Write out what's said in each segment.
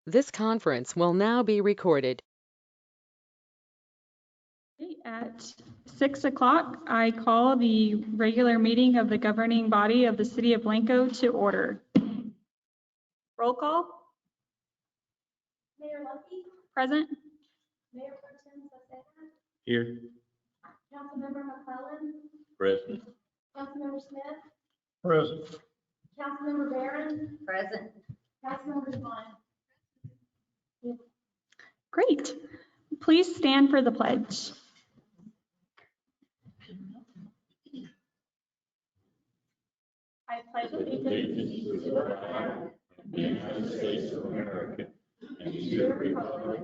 This conference will now be recorded. At 6 o'clock, I call the regular meeting of the governing body of the City of Blanco to order. Roll call. Mayor Luckey, Present. Mayor Pro Tem Saceda, Here. Councilmember McClellan, Present. Councilmember Smith, Present. Councilmember Barron. Present. Councilmember Devine. Great. Please stand for the pledge. I pledge allegiance to the flag of the United States of America and to the republic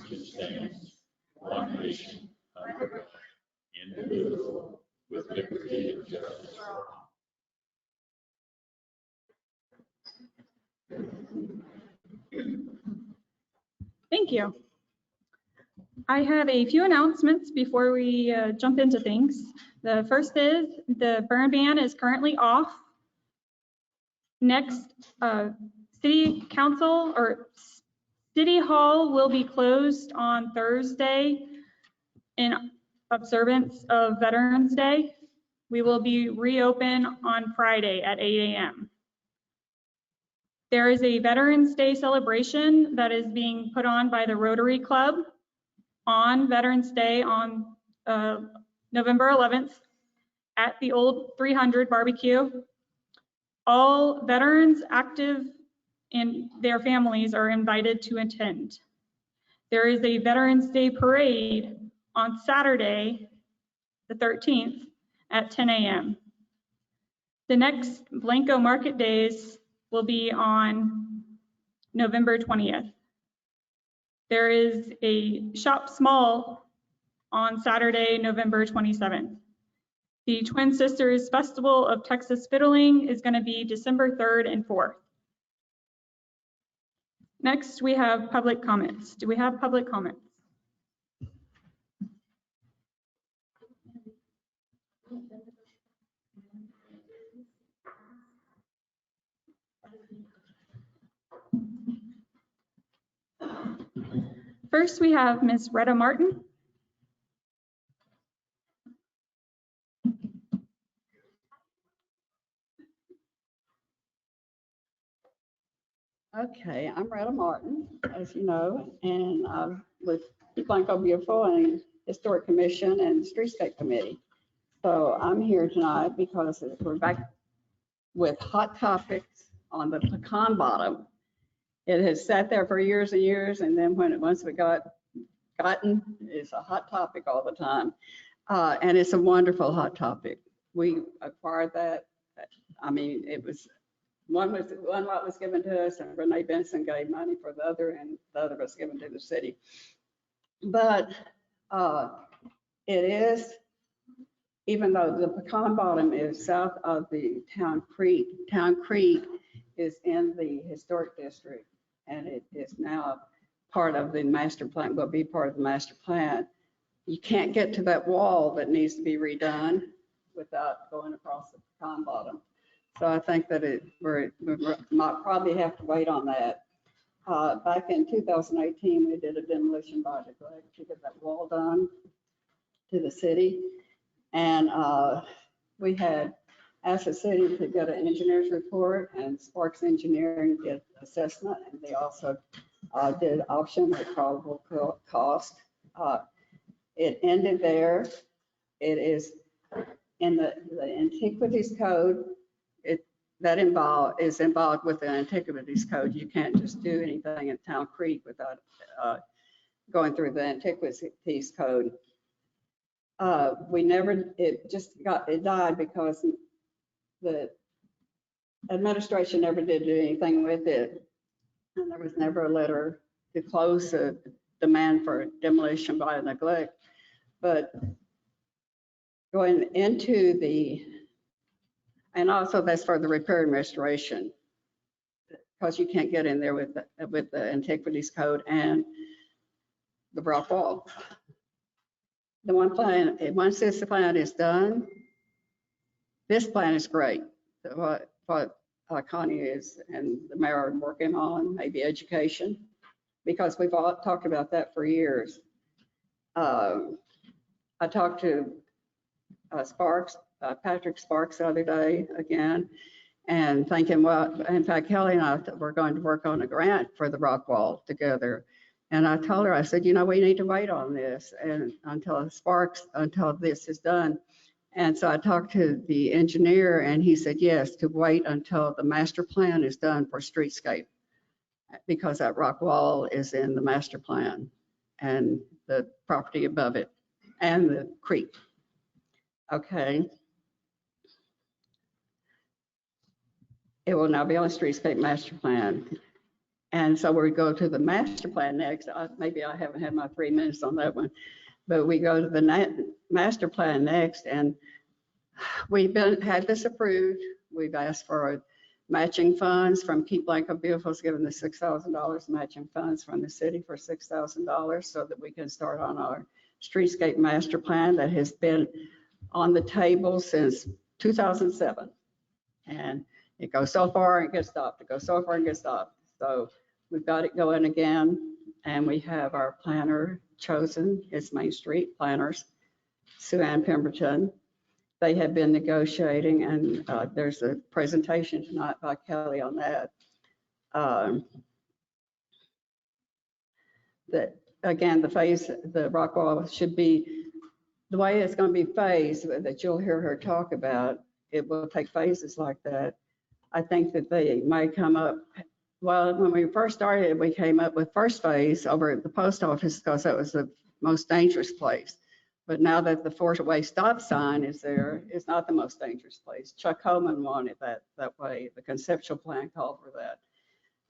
which stands one nation under God, indivisible, with liberty and justice for all. Thank you. I have a few announcements before we jump into things. The first is the burn ban is currently off. Next, City Council or City Hall will be closed on Thursday in observance of Veterans Day. We will be reopened on Friday at 8 a.m. There is a Veterans Day celebration that is being put on by the Rotary Club on Veterans Day on November 11th at the Old 300 Barbecue. All veterans active and their families are invited to attend. There is a Veterans Day parade on Saturday, the 13th at 10 a.m. The next Blanco Market Days will be on November 20th. There is a Shop Small on Saturday, November 27th. The Twin Sisters Festival of Texas Fiddling is going to be December 3rd and 4th. Next, we have public comments. Do we have public comments? First, we have Ms. Retta Martin. Okay, I'm Retta Martin, as you know, and I'm with Blanco Beautiful and Historic Commission and Streetscape Committee. So I'm here tonight because we're back with hot topics on the pecan bottom. It has sat there for years and years, and then once we gotten, it's a hot topic all the time, and it's a wonderful hot topic. We acquired that. I mean, it was. One lot was given to us, and Renee Benson gave money for the other, and the other was given to the city. But it is, even though the pecan bottom is south of the Town Creek is in the historic district, and it is now part of the master plan, will be part of the master plan. You can't get to that wall that needs to be redone without going across the pecan bottom. So I think that we might probably have to wait on that. Back in 2018, we did a demolition project to get that wall done to the city. And we had asked the city to get an engineer's report, and Sparks Engineering did assessment, and they also did option with probable cost. It ended there. It is in the Antiquities Code. That is involved with the Antiquities Code. You can't just do anything in Town Creek without going through the Antiquities Code. It died because the administration never did do anything with it. And there was never a letter to close the demand for demolition by neglect. But going into and also that's for the repair and restoration, because you can't get in there with the Antiquities Code and the rock wall. The one plan, once this plan is done, this plan is great. What Connie is and the mayor are working on, maybe education. because we've all talked about that for years. I talked to Patrick Sparks the other day again, and thinking, well, in fact, Kelly and I were going to work on a grant for the rock wall together. And I told her, I said, you know, we need to wait on this and until this is done. And so I talked to the engineer and he said, yes, to wait until the master plan is done for streetscape, because that rock wall is in the master plan and the property above it and the creek. Okay. It will now be on the streetscape master plan. And so we go to the master plan next. Maybe I haven't had my 3 minutes on that one, but we go to the master plan next, and we've had this approved. We've asked for matching funds from Keep Blanco Beautiful's given the $6,000 matching funds from the city for $6,000 so that we can start on our streetscape master plan that has been on the table since 2007. And it goes so far and gets stopped. It goes so far and gets stopped. So we've got it going again, and we have our planner chosen. It's Main Street Planners, Sue Ann Pemberton. They have been negotiating, and there's a presentation tonight by Kelly on that. That again, the rock wall should be the way it's going to be phased that you'll hear her talk about. It will take phases like that. I think that they might come up. Well, when we first started, we came up with first phase over at the post office because that was the most dangerous place. But now that the 4-way stop sign is there, it's not the most dangerous place. Chuck Homan wanted that way. The conceptual plan called for that.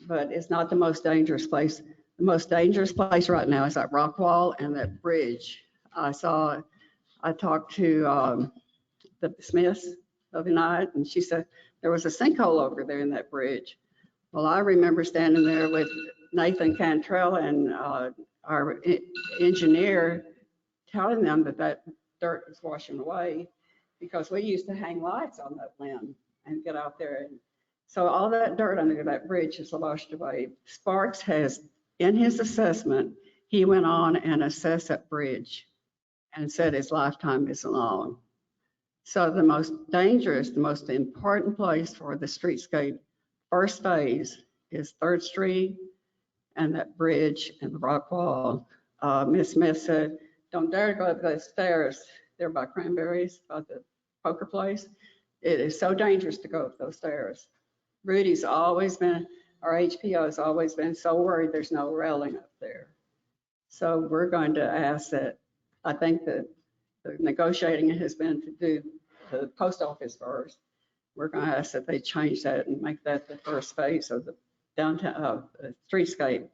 But it's not the most dangerous place. The most dangerous place right now is that rock wall and that bridge. I talked to the Smiths the other night, and she said there was a sinkhole over there in that bridge. Well, I remember standing there with Nathan Cantrell and our engineer telling them that dirt was washing away because we used to hang lights on that limb and get out there. And so all that dirt under that bridge is washed away. Sparks has, in his assessment, he went on and assessed that bridge and said his lifetime isn't long. So the most dangerous, the most important place for the streetscape first phase is 3rd Street and that bridge and the rock wall. Ms. Smith said, don't dare go up those stairs there by Cranberries, by the poker place. It is so dangerous to go up those stairs. Rudy's always been, our HPO has always been so worried there's no railing up there. So we're going to ask that, I think that the negotiating has been to do the post office first. We're going to ask that they change that and make that the first phase of the downtown streetscape.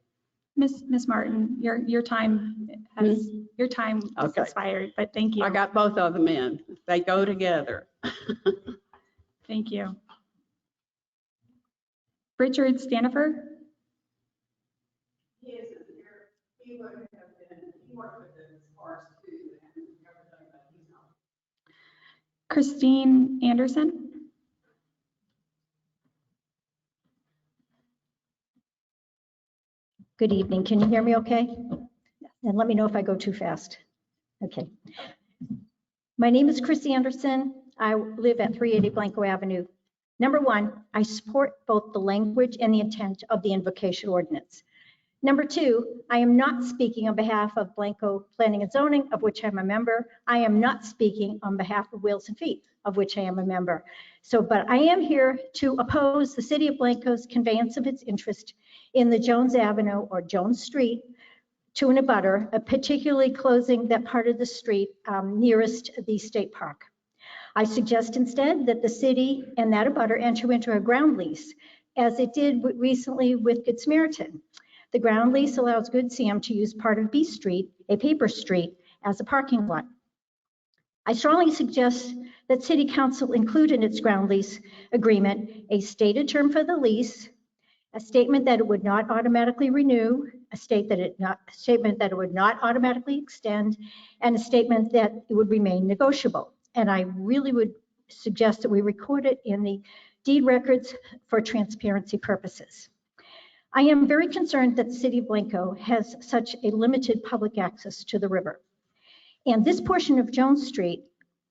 Miss Martin, your time has expired, but thank you. I got both of them in. They go together. Thank you. Richard Stanifer. He is here. He would have been, he worked with the Sparks too and everything, but he's not. Christine Anderson. Good evening. Can you hear me okay? And let me know if I go too fast. Okay. My name is Chris Anderson. I live at 380 Blanco Avenue. Number one, I support both the language and the intent of the invocation ordinance. Number two, I am not speaking on behalf of Blanco Planning and Zoning, of which I'm a member. I am not speaking on behalf of Wheels and Feet, of which I am a member. But I am here to oppose the City of Blanco's conveyance of its interest in the Jones Avenue or Jones Street to an abutter, particularly closing that part of the street nearest the state park. I suggest instead that the city and that abutter enter into a ground lease, as it did recently with Good Samaritan. The ground lease allows Good Sam to use part of B Street, a paper street, as a parking lot. I strongly suggest that City Council include in its ground lease agreement a stated term for the lease, a statement that it would not automatically renew, a statement that it would not automatically extend, and a statement that it would remain negotiable. And I really would suggest that we record it in the deed records for transparency purposes. I am very concerned that the city of Blanco has such a limited public access to the river. And this portion of Jones Street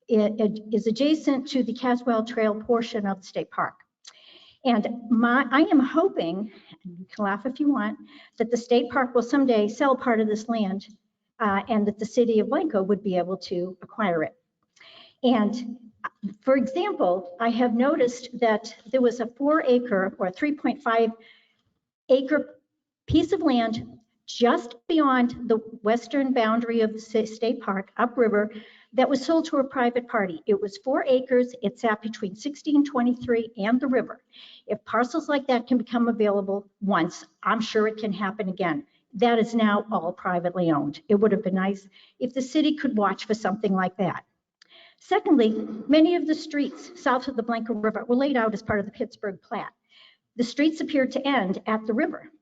it is adjacent to the Caswell Trail portion of the state park. And I am hoping, and you can laugh if you want, that the state park will someday sell part of this land and that the city of Blanco would be able to acquire it. And for example, I have noticed that there was a 4-acre or 3.5-acre piece of land just beyond the western boundary of the state park upriver that was sold to a private party. It was 4 acres. It sat between 1623 and the river. If parcels like that can become available once, I'm sure it can happen again. That is now all privately owned. It would have been nice if the city could watch for something like that. Secondly, many of the streets south of the Blanco River were laid out as part of the Pittsburgh Plat. The streets appeared to end at the river.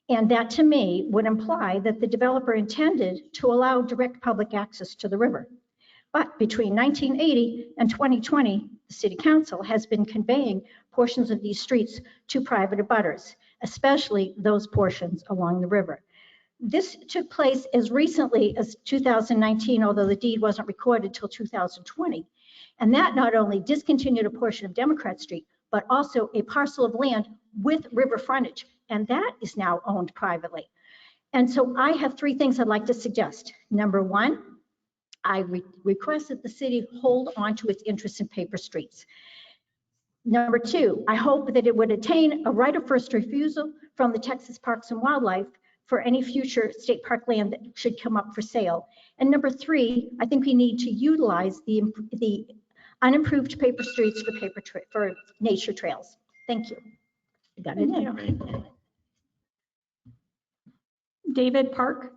And that to me would imply that the developer intended to allow direct public access to the river. But between 1980 and 2020, the City Council has been conveying portions of these streets to private abutters, especially those portions along the river. This took place as recently as 2019, although the deed wasn't recorded till 2020. And that not only discontinued a portion of Democrat Street, but also a parcel of land with river frontage. And that is now owned privately. And so I have 3 things I'd like to suggest. Number 1, I request that the city hold on to its interest in paper streets. Number 2, I hope that it would attain a right of first refusal from the Texas Parks and Wildlife for any future state park land that should come up for sale. And number 3, I think we need to utilize the unimproved paper streets for nature trails. Thank you. I got it in. David Park.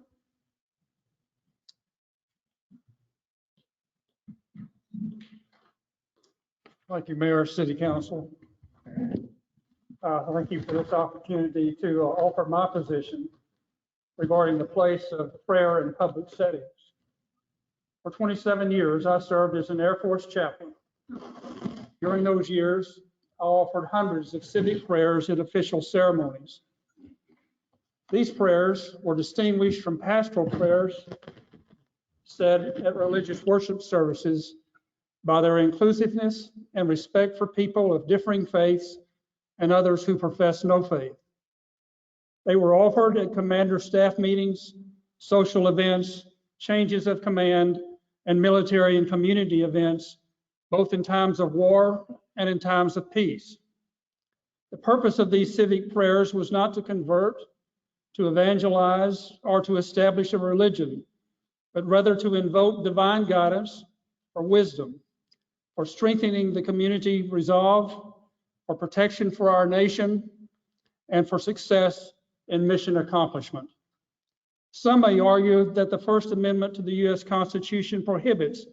Thank you, Mayor, City Council. Thank you for this opportunity to offer my position regarding the place of prayer in public settings. For 27 years, I served as an Air Force chaplain. During those years, I offered hundreds of civic prayers at official ceremonies. These prayers were distinguished from pastoral prayers said at religious worship services by their inclusiveness and respect for people of differing faiths and others who profess no faith. They were offered at commander staff meetings, social events, changes of command, and military and community events, both in times of war and in times of peace. The purpose of these civic prayers was not to convert, to evangelize, or to establish a religion, but rather to invoke divine guidance for wisdom, for strengthening the community resolve, for protection for our nation, and for success in mission accomplishment. Some may argue that the First Amendment to the U.S. Constitution prohibits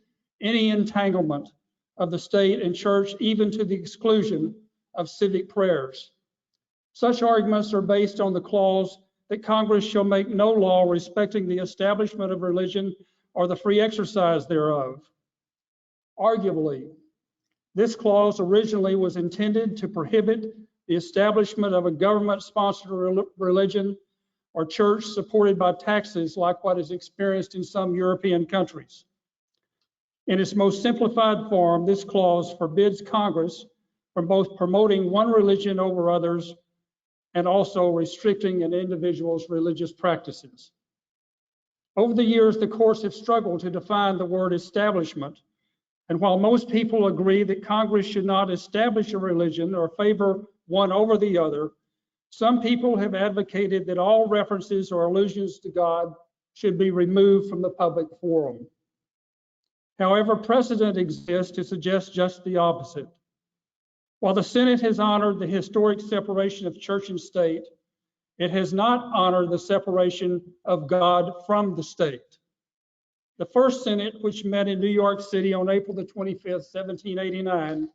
any entanglement of the state and church, even to the exclusion of civic prayers. Such arguments are based on the clause that Congress shall make no law respecting the establishment of religion or the free exercise thereof. Arguably, this clause originally was intended to prohibit the establishment of a government-sponsored religion or church supported by taxes like what is experienced in some European countries. In its most simplified form, this clause forbids Congress from both promoting one religion over others and also restricting an individual's religious practices. Over the years, the courts have struggled to define the word establishment. And while most people agree that Congress should not establish a religion or favor one over the other, some people have advocated that all references or allusions to God should be removed from the public forum. However, precedent exists to suggest just the opposite. While the Senate has honored the historic separation of church and state, it has not honored the separation of God from the state. The first Senate, which met in New York City on April the 25th, 1789,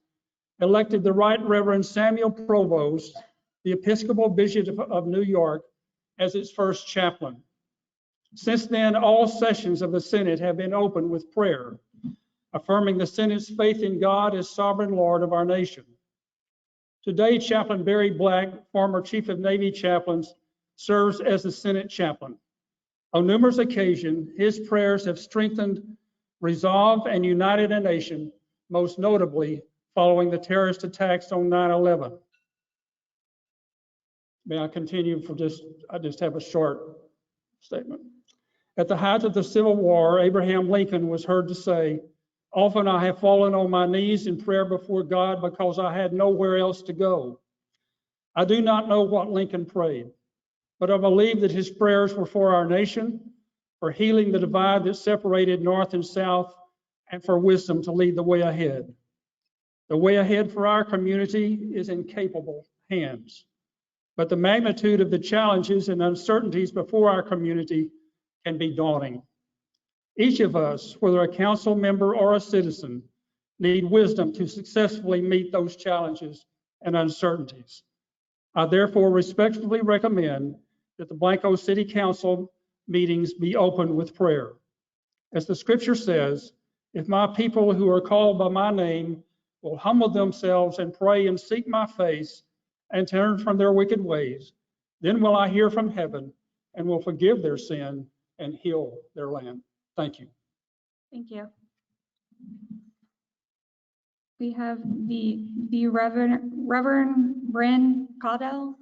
elected the Right Reverend Samuel Provost, the Episcopal Bishop of New York, as its first chaplain. Since then, all sessions of the Senate have been opened with prayer, affirming the Senate's faith in God as sovereign Lord of our nation. Today, Chaplain Barry Black, former Chief of Navy Chaplains, serves as the Senate chaplain. On numerous occasions, his prayers have strengthened, resolved, and united a nation, most notably following the terrorist attacks on 9/11. May I continue I just have a short statement. At the height of the Civil War, Abraham Lincoln was heard to say, "Often I have fallen on my knees in prayer before God because I had nowhere else to go." I do not know what Lincoln prayed, but I believe that his prayers were for our nation, for healing the divide that separated North and South, and for wisdom to lead the way ahead. The way ahead for our community is in capable hands, but the magnitude of the challenges and uncertainties before our community can be daunting. Each of us, whether a council member or a citizen, need wisdom to successfully meet those challenges and uncertainties. I therefore respectfully recommend that the Blanco City Council meetings be opened with prayer. As the scripture says, "If my people who are called by my name will humble themselves and pray and seek my face and turn from their wicked ways, then will I hear from heaven and will forgive their sin and heal their land." Thank you. Thank you. We have the Reverend Bryn Caudell.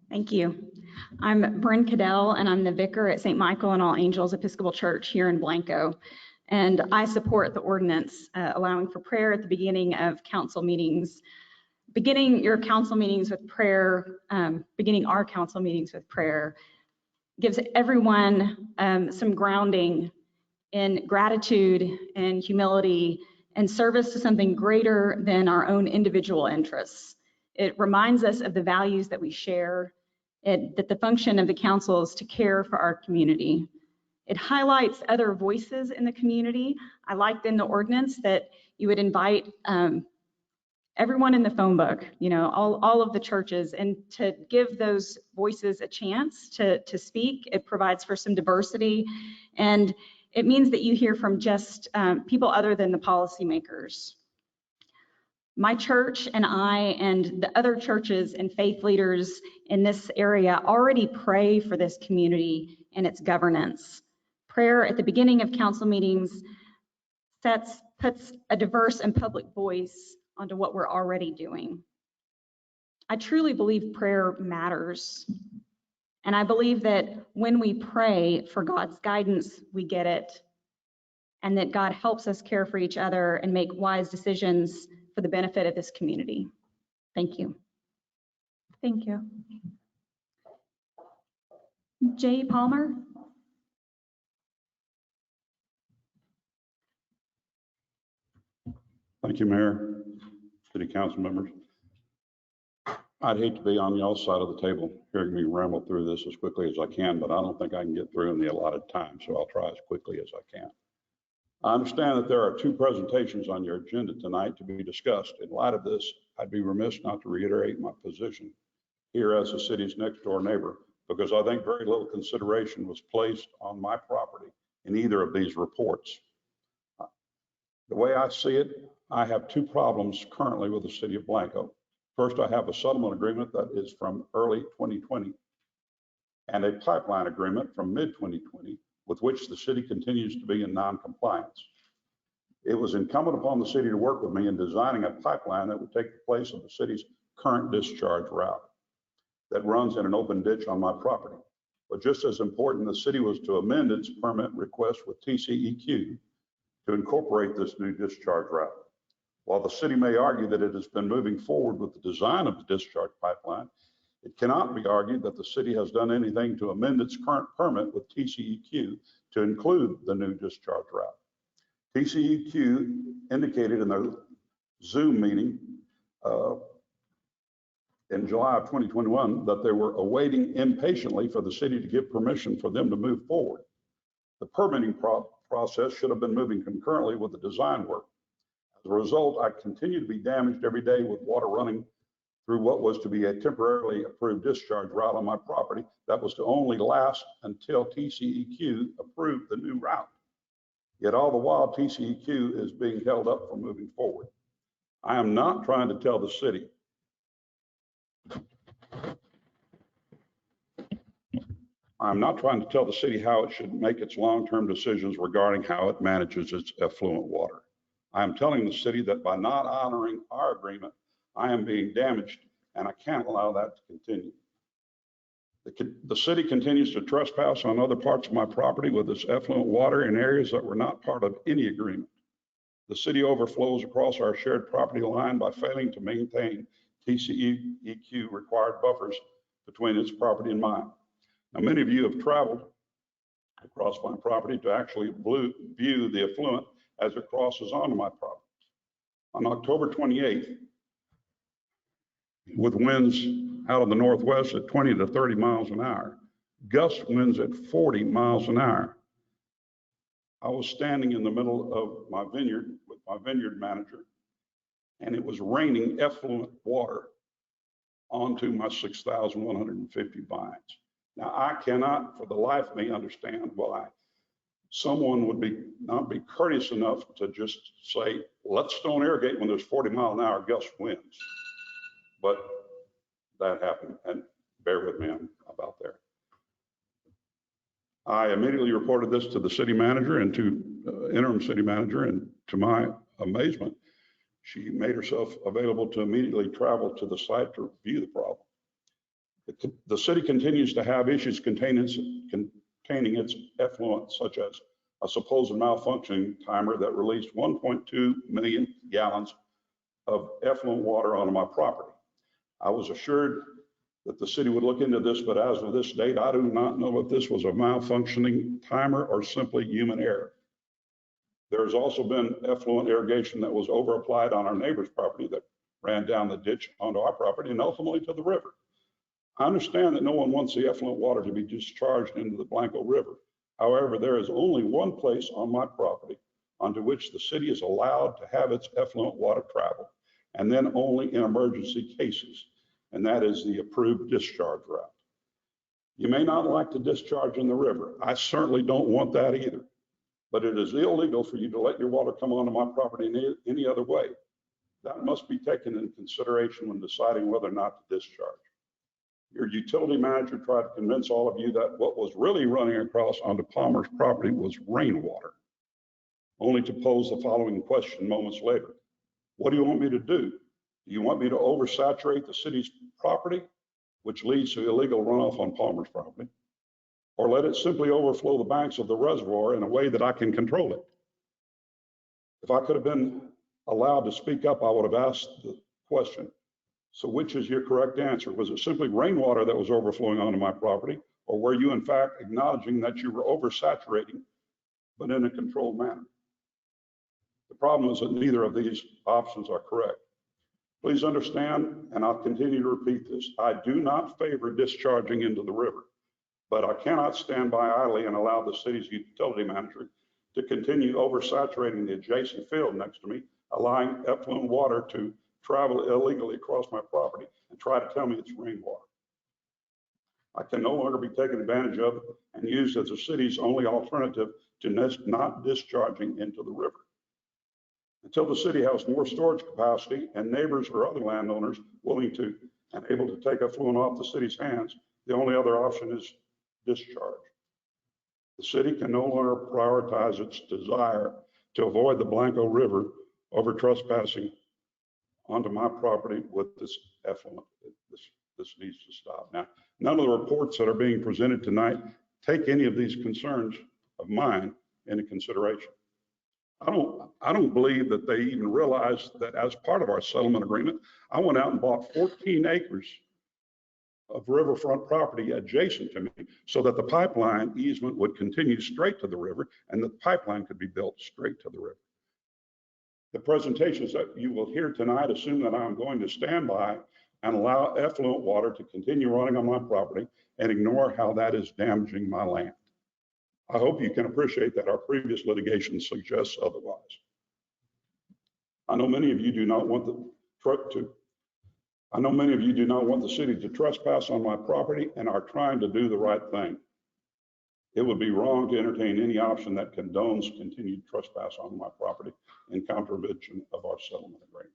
Thank you. I'm Bryn Cadell, and I'm the vicar at St. Michael and All Angels Episcopal Church here in Blanco. And I support the ordinance allowing for prayer at the beginning of council meetings. Beginning your council meetings with prayer, beginning our council meetings with prayer gives everyone some grounding in gratitude and humility and service to something greater than our own individual interests. It reminds us of the values that we share, that the function of the council is to care for our community. It highlights other voices in the community. I liked in the ordinance that you would invite everyone in the phone book, all of the churches, and to give those voices a chance to speak. It provides for some diversity, and it means that you hear from just people other than the policymakers. My church and I and the other churches and faith leaders in this area already pray for this community and its governance. Prayer at the beginning of council meetings puts a diverse and public voice onto what we're already doing. I truly believe prayer matters. And I believe that when we pray for God's guidance, we get it. And that God helps us care for each other and make wise decisions for the benefit of this community. Thank you. Thank you. Jay Palmer. Thank you, Mayor, City Council members. I'd hate to be on y'all's side of the table hearing me ramble through this as quickly as I can, but I don't think I can get through in the allotted time, so I'll try as quickly as I can. I understand that there are 2 presentations on your agenda tonight to be discussed. In light of this, I'd be remiss not to reiterate my position here as the city's next door neighbor, because I think very little consideration was placed on my property in either of these reports. The way I see it, I have 2 problems currently with the city of Blanco. First, I have a settlement agreement that is from early 2020 and a pipeline agreement from mid-2020 with which the city continues to be in non-compliance. It was incumbent upon the city to work with me in designing a pipeline that would take the place of the city's current discharge route that runs in an open ditch on my property. But just as important, the city was to amend its permit request with TCEQ to incorporate this new discharge route. While the city may argue that it has been moving forward with the design of the discharge pipeline, it cannot be argued that the city has done anything to amend its current permit with TCEQ to include the new discharge route. TCEQ indicated in their Zoom meeting in July of 2021 that they were awaiting impatiently for the city to give permission for them to move forward. The permitting process should have been moving concurrently with the design work. As a result, I continue to be damaged every day with water running through what was to be a temporarily approved discharge route on my property that was to only last until TCEQ approved the new route. Yet all the while, TCEQ is being held up from moving forward. I am not trying to tell the city I'm not trying to tell the city how it should make its long-term decisions regarding how it manages its effluent water. I am telling the city that by not honoring our agreement, I am being damaged, and I can't allow that to continue. The city continues to trespass on other parts of my property with its effluent water in areas that were not part of any agreement. The city overflows across our shared property line by failing to maintain TCEQ required buffers between its property and mine. Now, many of you have traveled across my property to actually view the effluent as it crosses onto my property. On October 28th, with winds out of the northwest at 20 to 30 miles an hour, gust winds at 40 miles an hour, I was standing in the middle of my vineyard with my vineyard manager, and it was raining effluent water onto my 6,150 vines. Now, I cannot for the life of me understand why someone would not be courteous enough to just say, let's don't irrigate when there's 40-mile-an-hour gust winds. But that happened, and bear with me, I'm about there. I immediately reported this to the city manager and to interim city manager, and to my amazement, she made herself available to immediately travel to the site to view the problem. The city continues to have issues containing its effluent, such as a supposed malfunctioning timer that released 1.2 million gallons of effluent water onto my property. I was assured that the city would look into this, but as of this date, I do not know if this was a malfunctioning timer or simply human error. There has also been effluent irrigation that was over applied on our neighbor's property that ran down the ditch onto our property and ultimately to the river. I understand that no one wants the effluent water to be discharged into the Blanco River. However, there is only one place on my property onto which the city is allowed to have its effluent water travel, and then only in emergency cases, and that is the approved discharge route. You may not like to discharge in the river. I certainly don't want that either, but it is illegal for you to let your water come onto my property in any other way. That must be taken into consideration when deciding whether or not to discharge. Your utility manager tried to convince all of you that what was really running across onto Palmer's property was rainwater, only to pose the following question moments later. What do you want me to do? Do you want me to oversaturate the city's property, which leads to illegal runoff on Palmer's property, or let it simply overflow the banks of the reservoir in a way that I can control it? If I could have been allowed to speak up, I would have asked the question. So which is your correct answer? Was it simply rainwater that was overflowing onto my property, or were you in fact acknowledging that you were oversaturating, but in a controlled manner? The problem is that neither of these options are correct. Please understand, and I'll continue to repeat this, I do not favor discharging into the river, but I cannot stand by idly and allow the city's utility manager to continue oversaturating the adjacent field next to me, allowing effluent water to travel illegally across my property and try to tell me it's rainwater. I can no longer be taken advantage of and used as the city's only alternative to not discharging into the river. Until the city has more storage capacity and neighbors or other landowners willing to and able to take effluent off the city's hands, the only other option is discharge. The city can no longer prioritize its desire to avoid the Blanco River over trespassing onto my property with this effluent. This needs to stop. Now, none of the reports that are being presented tonight take any of these concerns of mine into consideration. I don't believe that they even realize that as part of our settlement agreement, I went out and bought 14 acres of riverfront property adjacent to me so that the pipeline easement would continue straight to the river and the pipeline could be built straight to the river. The presentations that you will hear tonight assume that I'm going to stand by and allow effluent water to continue running on my property and ignore how that is damaging my land. I hope you can appreciate that our previous litigation suggests otherwise. I know many of you do not want the city to trespass on my property and are trying to do the right thing. It would be wrong to entertain any option that condones continued trespass on my property in contravention of our settlement agreement.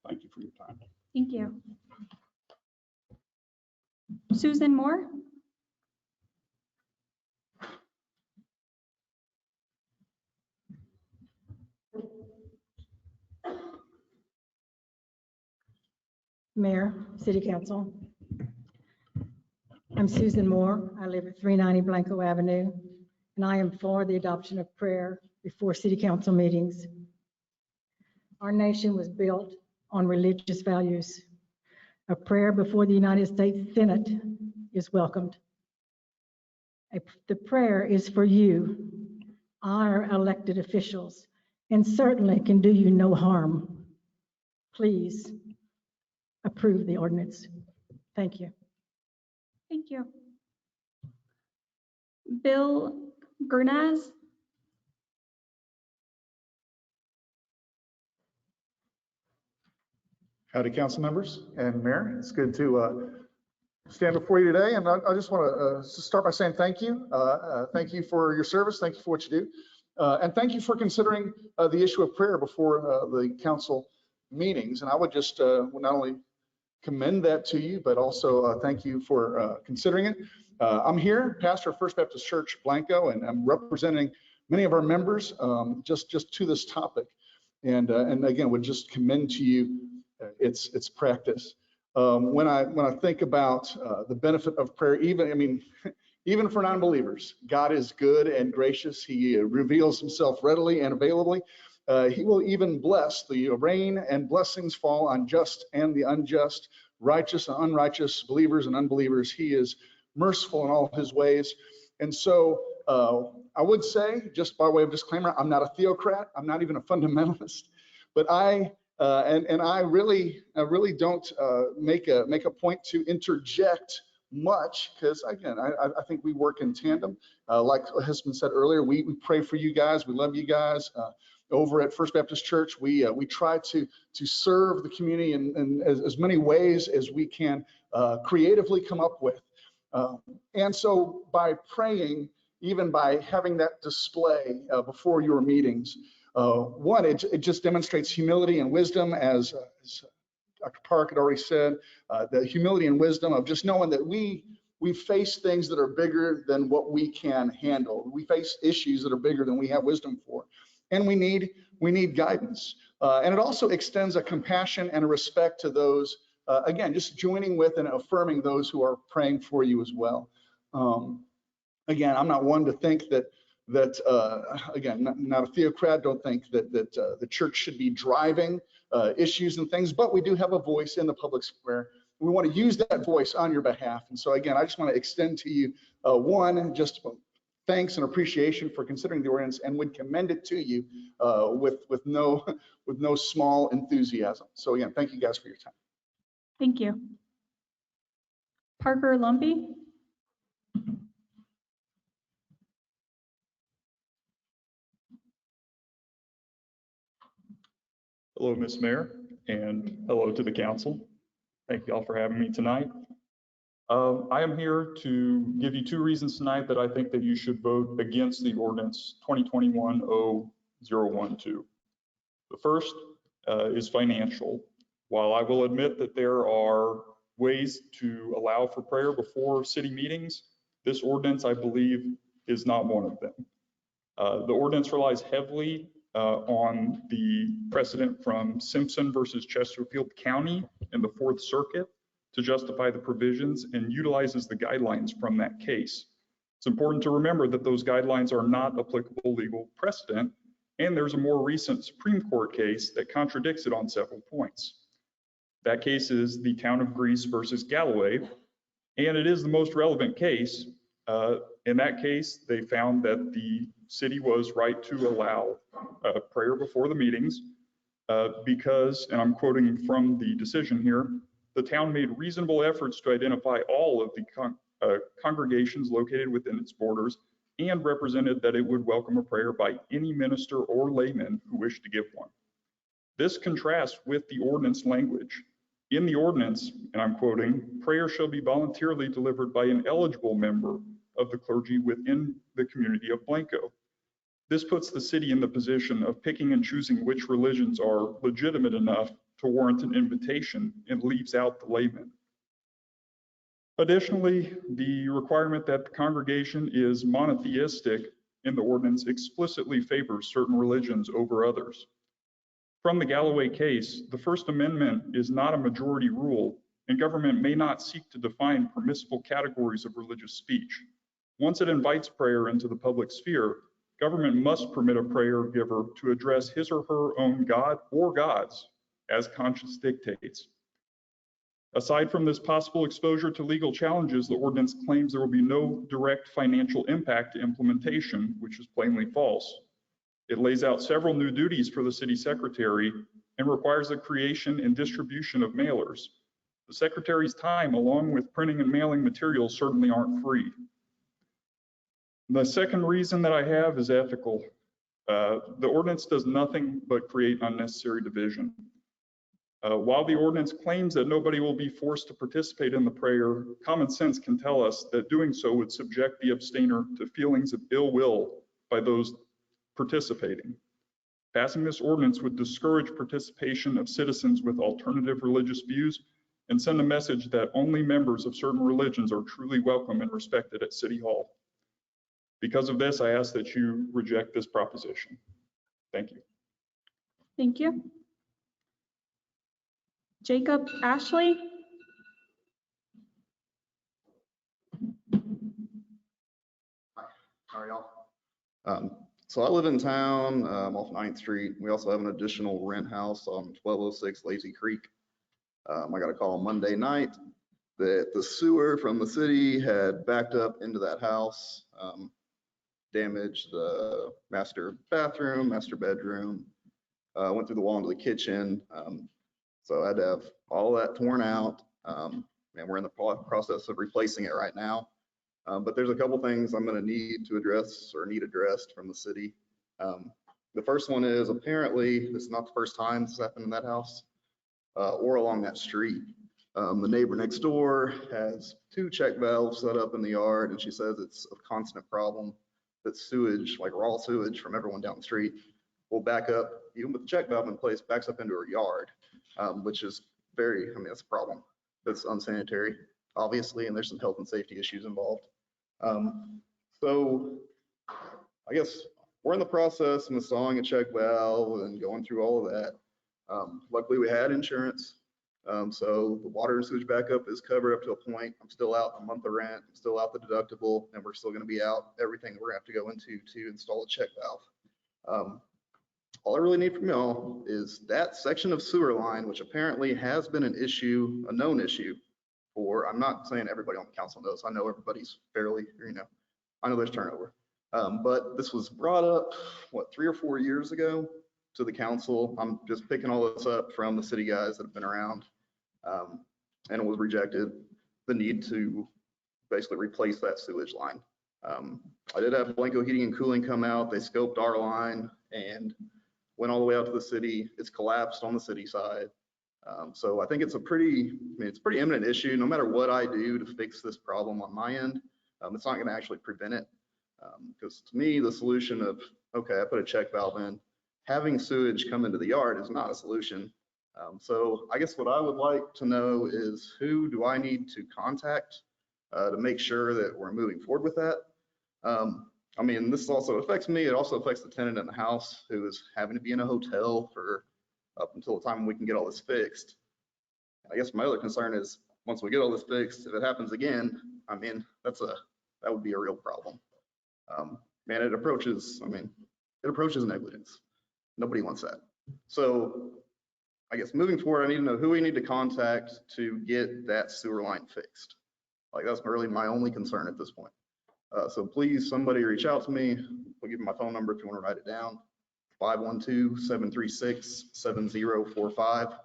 Thank you for your time. Thank you. Susan Moore? Mayor, City Council. I'm Susan Moore. I live at 390 Blanco Avenue, and I am for the adoption of prayer before City Council meetings. Our nation was built on religious values. A prayer before the United States Senate is welcomed. The prayer is for you, our elected officials, and certainly can do you no harm. Please approve the ordinance. Thank you. Thank you. Bill Gurnaz? Howdy, council members and mayor. It's good to stand before you today. And I just want to start by saying thank you. Thank you for your service. Thank you for what you do. And thank you for considering the issue of prayer before the council meetings. And I would just not only commend that to you, but also thank you for considering it. I'm here, pastor of First Baptist Church Blanco, and I'm representing many of our members just to this topic. And again, would just commend to you its practice. When I think about the benefit of prayer, even for non-believers, God is good and gracious. He reveals himself readily and availably. He will even bless. The rain and blessings fall on just and the unjust, righteous and unrighteous, believers and unbelievers. He is merciful in all his ways. And so I would say, just by way of disclaimer, I'm not a theocrat. I'm not even a fundamentalist, but I really don't make a point to interject much, because again, I think we work in tandem. Like has been said earlier, we pray for you guys. We love you guys. Over at First Baptist Church, we try to serve the community in as many ways as we can creatively come up with. And so by praying, even by having that display before your meetings, one, it just demonstrates humility and wisdom, as Dr. Park had already said, the humility and wisdom of just knowing that we face things that are bigger than what we can handle. We face issues that are bigger than we have wisdom for. And we need guidance. And it also extends a compassion and a respect to those, again, just joining with and affirming those who are praying for you as well. Again, I'm not one to think that again, not a theocrat, don't think that the church should be driving issues and things, but we do have a voice in the public square. We want to use that voice on your behalf. And so again, I just want to extend to you, one, just thanks and appreciation for considering the ordinance, and would commend it to you with no small enthusiasm. So again, thank you guys for your time. Thank you. Parker Lumpy? Hello, Ms. Mayor, and hello to the council. Thank you all for having me tonight. I am here to give you 2 reasons tonight that I think that you should vote against the ordinance 2021-012. The first is financial. While I will admit that there are ways to allow for prayer before city meetings, this ordinance, I believe, is not one of them. The ordinance relies heavily on the precedent from Simpson versus Chesterfield County in the 4th Circuit to justify the provisions, and utilizes the guidelines from that case. It's important to remember that those guidelines are not applicable legal precedent, and there's a more recent Supreme Court case that contradicts it on several points. That case is the Town of Greece versus Galloway, and it is the most relevant case. In that case, they found that the city was right to allow prayer before the meetings because, and I'm quoting from the decision here, the town made reasonable efforts to identify all of the congregations located within its borders and represented that it would welcome a prayer by any minister or layman who wished to give one. This contrasts with the ordinance language. In the ordinance, and I'm quoting, prayer shall be voluntarily delivered by an eligible member of the clergy within the community of Blanco. This puts the city in the position of picking and choosing which religions are legitimate enough to warrant an invitation and leaves out the layman. Additionally, the requirement that the congregation is monotheistic in the ordinance explicitly favors certain religions over others. From the Galloway case, the First Amendment is not a majority rule, and government may not seek to define permissible categories of religious speech. Once it invites prayer into the public sphere, government must permit a prayer giver to address his or her own God or gods as conscience dictates. Aside from this possible exposure to legal challenges, the ordinance claims there will be no direct financial impact to implementation, which is plainly false. It lays out several new duties for the city secretary and requires the creation and distribution of mailers. The secretary's time, along with printing and mailing materials, certainly aren't free. The second reason that I have is ethical. The ordinance does nothing but create unnecessary division. While the ordinance claims that nobody will be forced to participate in the prayer, common sense can tell us that doing so would subject the abstainer to feelings of ill will by those participating. Passing this ordinance would discourage participation of citizens with alternative religious views and send a message that only members of certain religions are truly welcome and respected at City Hall. Because of this, I ask that you reject this proposition. Thank you. Thank you. Jacob Ashley. Hi, how are y'all? So I live in town off 9th Street. We also have an additional rent house on 1206 Lazy Creek. I got a call Monday night that the sewer from the city had backed up into that house, damaged the master bathroom, master bedroom, went through the wall into the kitchen. So I had to have all that torn out, and we're in the process of replacing it right now. But there's a couple things I'm going to need to address or need addressed from the city. The first one is apparently this is not the first time this happened in that house or along that street. The neighbor next door has 2 check valves set up in the yard, and she says it's a constant problem that sewage, like raw sewage from everyone down the street, will back up, even with the check valve in place, backs up into her yard, which is that's a problem. That's unsanitary, obviously, and there's some health and safety issues involved. So I guess we're in the process of installing a check valve and going through all of that. Luckily, we had insurance. So the water and sewage backup is covered up to a point. I'm still out a month of rent, I'm still out the deductible, and we're still going to be out everything we're going to have to go into to install a check valve. All I really need from y'all is that section of sewer line, which apparently has been an issue, a known issue for, I'm not saying everybody on the council knows, I know everybody's fairly, I know there's turnover. But this was brought up, 3 or 4 years ago to the council. I'm just picking all this up from the city guys that have been around, and it was rejected, the need to basically replace that sewage line. I did have Blanco Heating and Cooling come out. They scoped our line and went all the way out to the city. It's collapsed on the city side. So I think it's a pretty, it's a pretty imminent issue. No matter what I do to fix this problem on my end, it's not going to actually prevent it. Because to me, the solution of, okay, I put a check valve in, having sewage come into the yard is not a solution. So I guess what I would like to know is who do I need to contact to make sure that we're moving forward with that? I mean, this also affects me. It also affects the tenant in the house who is having to be in a hotel for up until the time we can get all this fixed. I guess my other concern is once we get all this fixed, if it happens again, I mean, that would be a real problem. Man, it approaches negligence. Nobody wants that. So I guess moving forward, I need to know who we need to contact to get that sewer line fixed. Like that's really my only concern at this point. So please, somebody reach out to me. I'll give you my phone number if you want to write it down. 512-736-7045.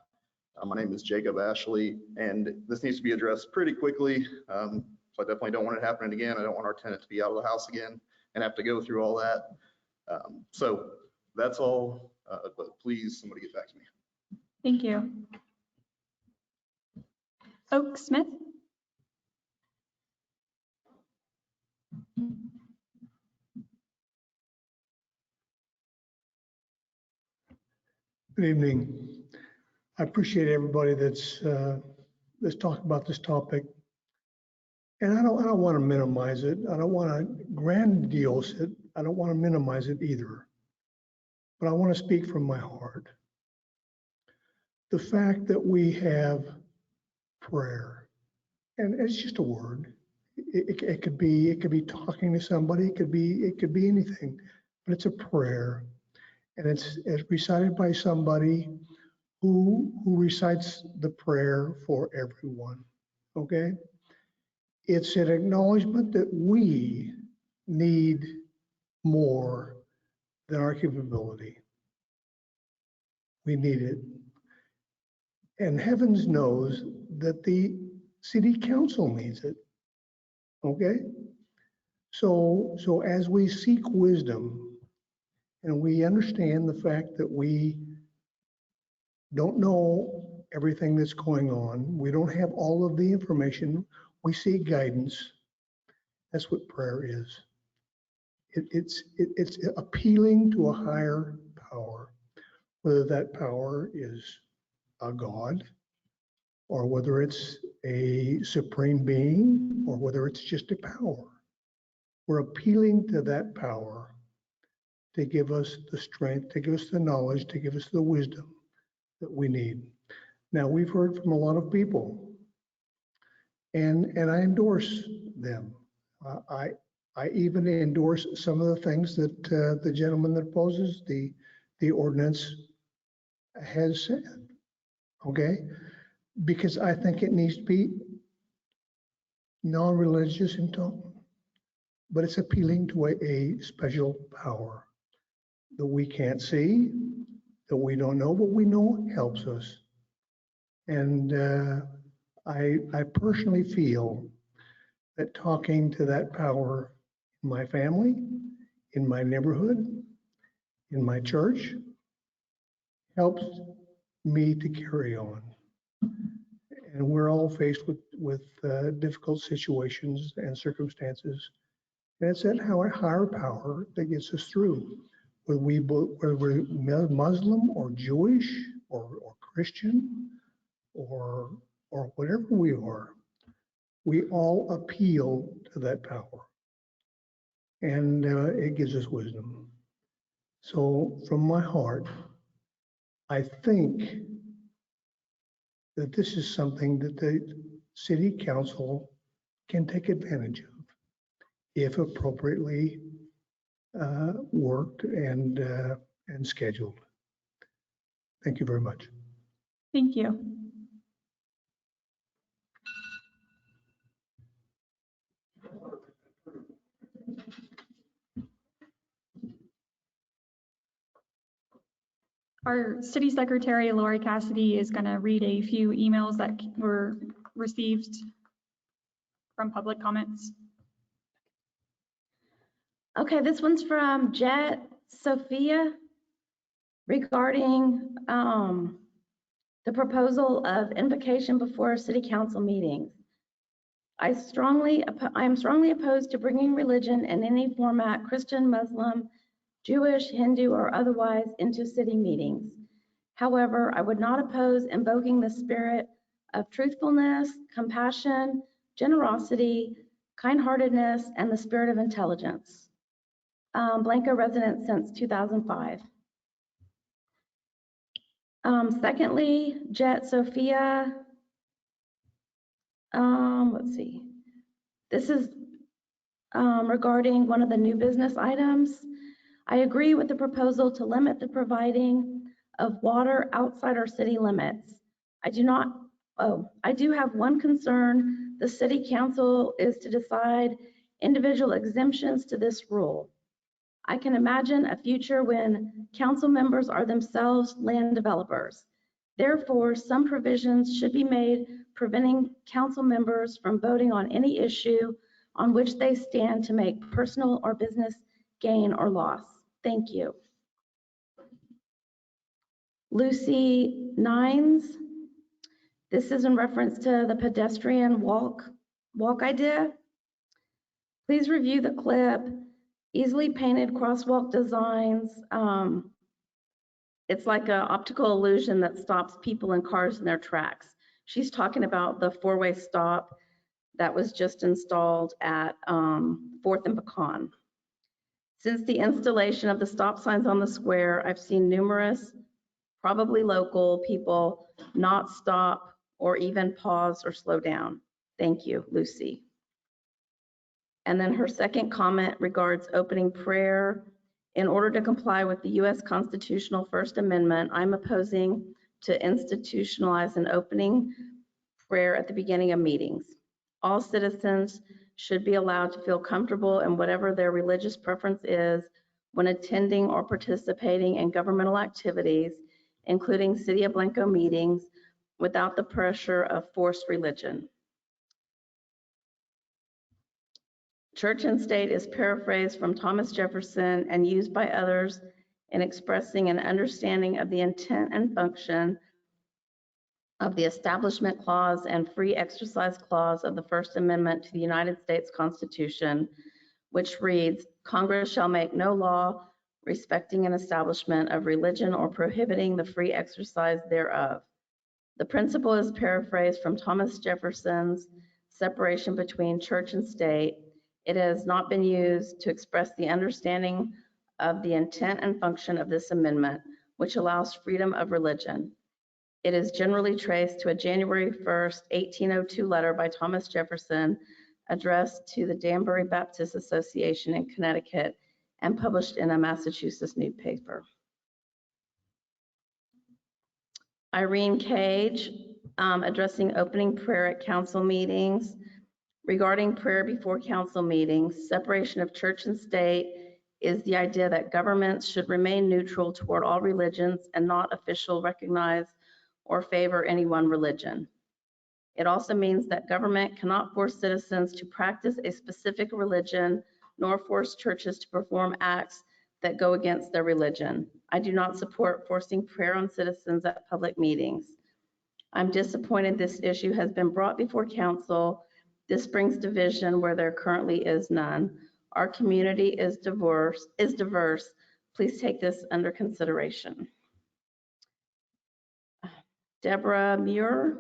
My name is Jacob Ashley, and this needs to be addressed pretty quickly. So I definitely don't want it happening again. I don't want our tenant to be out of the house again and have to go through all that. So that's all, but please, somebody get back to me. Thank you. Oak Smith. Good evening. I appreciate everybody that's talking about this topic. And I don't want to minimize it. I don't want to grandiose it. I don't want to minimize it either. But I want to speak from my heart. The fact that we have prayer, and it's just a word. It could be talking to somebody. It could be anything, but it's a prayer, and it's recited by somebody who recites the prayer for everyone. Okay, it's an acknowledgement that we need more than our capability. We need it. And heavens knows that the city council needs it. Okay? So as we seek wisdom and we understand the fact that we don't know everything that's going on, we don't have all of the information, we seek guidance. That's what prayer is. It's appealing to a higher power, whether that power is a God, or whether it's a supreme being, or whether it's just a power. We're appealing to that power to give us the strength, to give us the knowledge, to give us the wisdom that we need. Now, we've heard from a lot of people, and I endorse them. I even endorse some of the things that the gentleman that opposes the ordinance has said. Okay, because I think it needs to be non-religious in tone, but it's appealing to a special power that we can't see, that we don't know, but we know helps us. And I personally feel that talking to that power in my family, in my neighborhood, in my church, helps me to carry on. And we're all faced with difficult situations and circumstances. And it's that higher power that gets us through. Whether we're Muslim or Jewish or Christian or whatever we are, we all appeal to that power. And it gives us wisdom. So from my heart, I think that this is something that the city council can take advantage of if appropriately worked and scheduled. Thank you very much. Thank you. Our city secretary, Lori Cassidy, is going to read a few emails that were received from public comments. Okay, this one's from Jet Sophia regarding the proposal of invocation before city council meetings. I am strongly opposed to bringing religion in any format, Christian, Muslim, Jewish, Hindu, or otherwise, into city meetings. However, I would not oppose invoking the spirit of truthfulness, compassion, generosity, kind-heartedness, and the spirit of intelligence. Blanco resident since 2005. Secondly, Jet Sophia, let's see. This is regarding one of the new business items. I agree with the proposal to limit the providing of water outside our city limits. I do have one concern. The city council is to decide individual exemptions to this rule. I can imagine a future when council members are themselves land developers. Therefore, some provisions should be made preventing council members from voting on any issue on which they stand to make personal or business gain or loss. Thank you. Lucy Nines. This is in reference to the pedestrian walk idea. Please review the clip. Easily painted crosswalk designs It's like an optical illusion that stops people and cars in their tracks. She's talking about the four-way stop that was just installed at 4th and Pecan. Since the installation of the stop signs on the square, I've seen numerous, probably local people not stop or even pause or slow down. Thank you, Lucy. And then her second comment regards opening prayer. In order to comply with the U.S. Constitutional First Amendment, I'm opposing to institutionalize an opening prayer at the beginning of meetings. All citizens should be allowed to feel comfortable in whatever their religious preference is when attending or participating in governmental activities, including City of Blanco meetings, without the pressure of forced religion. Church and state is paraphrased from Thomas Jefferson and used by others in expressing an understanding of the intent and function of the Establishment Clause and Free Exercise Clause of the First Amendment to the United States Constitution, which reads, Congress shall make no law respecting an establishment of religion or prohibiting the free exercise thereof. The principle is paraphrased from Thomas Jefferson's separation between church and state. It has not been used to express the understanding of the intent and function of this amendment, which allows freedom of religion. It is generally traced to a January 1st, 1802 letter by Thomas Jefferson addressed to the Danbury Baptist Association in Connecticut and published in a Massachusetts newspaper. Irene Cage, addressing opening prayer at council meetings. Regarding prayer before council meetings, separation of church and state is the idea that governments should remain neutral toward all religions and not officially recognize or favor any one religion. It also means that government cannot force citizens to practice a specific religion, nor force churches to perform acts that go against their religion. I do not support forcing prayer on citizens at public meetings. I'm disappointed this issue has been brought before council. This brings division where there currently is none. Our community is diverse. Please take this under consideration. Deborah Muir,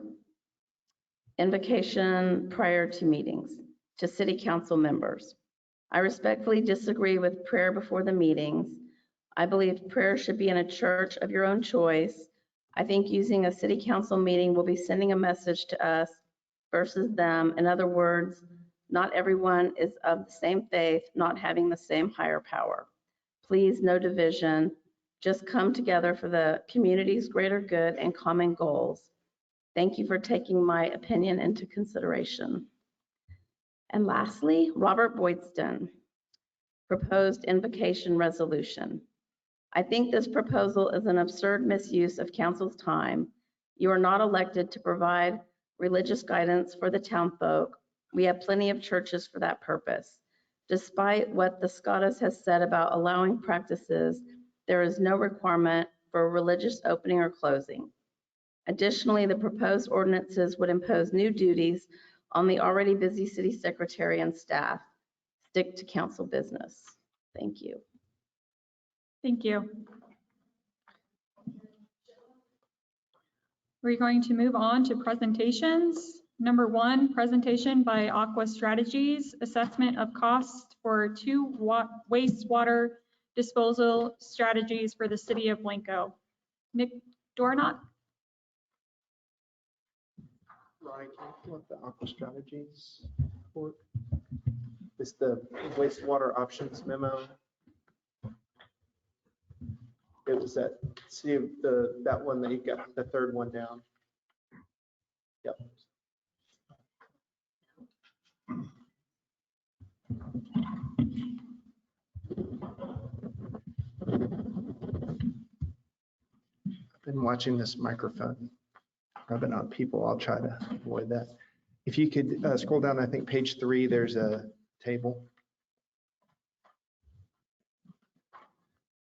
invocation prior to meetings to city council members. I respectfully disagree with prayer before the meetings. I believe prayer should be in a church of your own choice. I think using a city council meeting will be sending a message to us versus them. In other words, not everyone is of the same faith, not having the same higher power. Please, no division. Just come together for the community's greater good and common goals. Thank you for taking my opinion into consideration. And lastly, Robert Boydston, proposed invocation resolution. I think this proposal is an absurd misuse of council's time. You are not elected to provide religious guidance for the townfolk. We have plenty of churches for that purpose. Despite what the SCOTUS has said about allowing practices, there is no requirement for a religious opening or closing. Additionally, the proposed ordinances would impose new duties on the already busy city secretary and staff. Stick to council business. Thank you. Thank you. We're going to move on to presentations. Number 1, presentation by Aqua Strategies, assessment of costs for 2 wastewater disposal strategies for the city of Blanco. Nick Dornot. Ryan, can you pull up the Aqua Strategies report? It's the wastewater options memo. It was that, see that one that you got, the third one down. Yep. I've been watching this microphone rubbing on people. I'll try to avoid that. If you could scroll down, I think page 3, there's a table.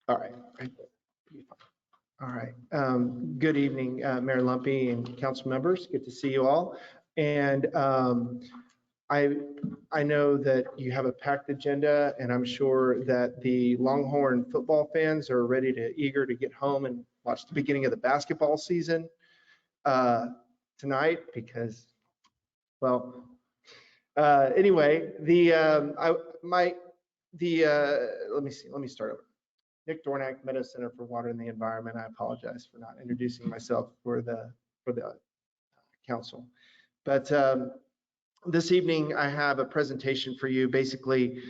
All right. All right. Good evening, Mayor Lumpy and council members. Good to see you all. And I know that you have a packed agenda, and I'm sure that the Longhorn football fans are eager to get home and watch the beginning of the basketball season tonight because, well, anyway, let me start over. Nick Dornack, Meadow Center for Water and the Environment. I apologize for not introducing myself for the council. But this evening I have a presentation for you, basically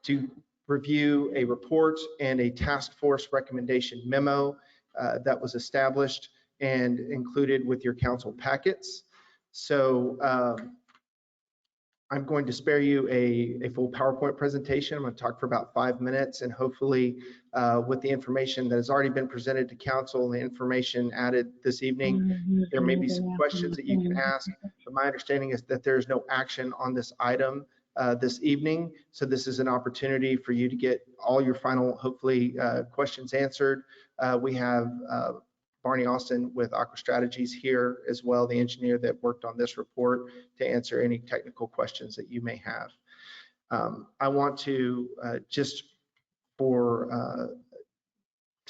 to review a report and a task force recommendation memo that was established and included with your council packets. So I'm going to spare you a full PowerPoint presentation. I'm going to talk for about 5 minutes, and hopefully with the information that has already been presented to council and the information added this evening, there may be some questions that you can ask. But my understanding is that there is no action on this item this evening. So this is an opportunity for you to get all your final, hopefully, questions answered. We have Barney Austin with Aqua Strategies here as well, the engineer that worked on this report, to answer any technical questions that you may have. I want to just to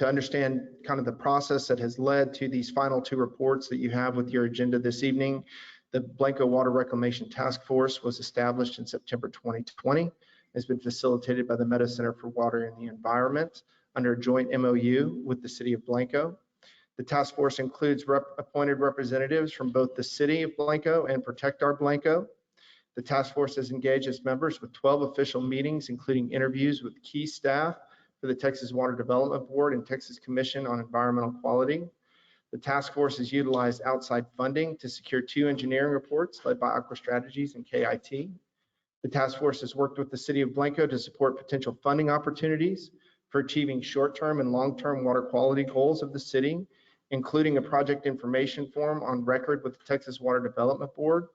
understand kind of the process that has led to these final 2 reports that you have with your agenda this evening. The Blanco Water Reclamation Task Force was established in September 2020. It's been facilitated by the Meadow Center for Water and the Environment under a joint MOU with the City of Blanco. The task force includes appointed representatives from both the City of Blanco and Protect Our Blanco. The task force has engaged its members with 12 official meetings, including interviews with key staff for the Texas Water Development Board and Texas Commission on Environmental Quality. The task force has utilized outside funding to secure 2 engineering reports led by Aqua Strategies and KIT. The task force has worked with the City of Blanco to support potential funding opportunities for achieving short-term and long-term water quality goals of the city, including a project information form on record with the Texas Water Development Board.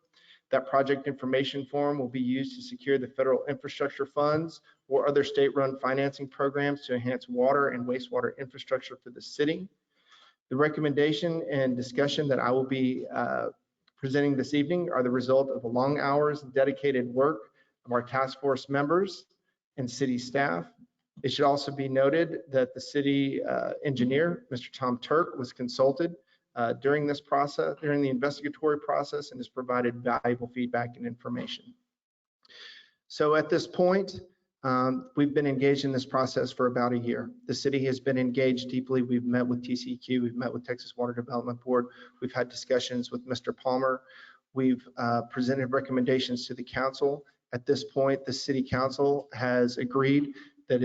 That project information form will be used to secure the federal infrastructure funds or other state-run financing programs to enhance water and wastewater infrastructure for the city. The recommendation and discussion that I will be presenting this evening are the result of the long hours and dedicated work of our task force members and city staff. It should also be noted that the city engineer, Mr. Tom Turk, was consulted during this process, during the investigatory process, and has provided valuable feedback and information. So at this point, we've been engaged in this process for about a year. The city has been engaged deeply. We've met with TCEQ, we've met with Texas Water Development Board, we've had discussions with Mr. Palmer, we've presented recommendations to the council. At this point, the city council has agreed that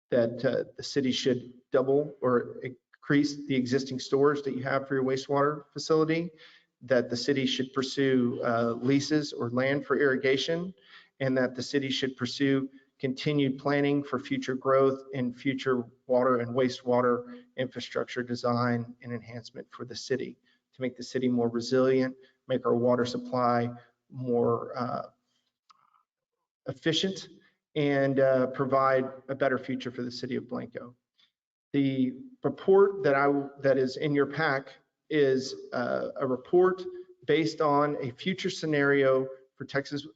the city should double or increase the existing storage that you have for your wastewater facility, that the city should pursue leases or land for irrigation, and that the city should pursue continued planning for future growth and future water and wastewater infrastructure design and enhancement for the city to make the city more resilient, make our water supply more efficient, and provide a better future for the City of Blanco. The report that is in your pack is a report based on a future scenario for Texas,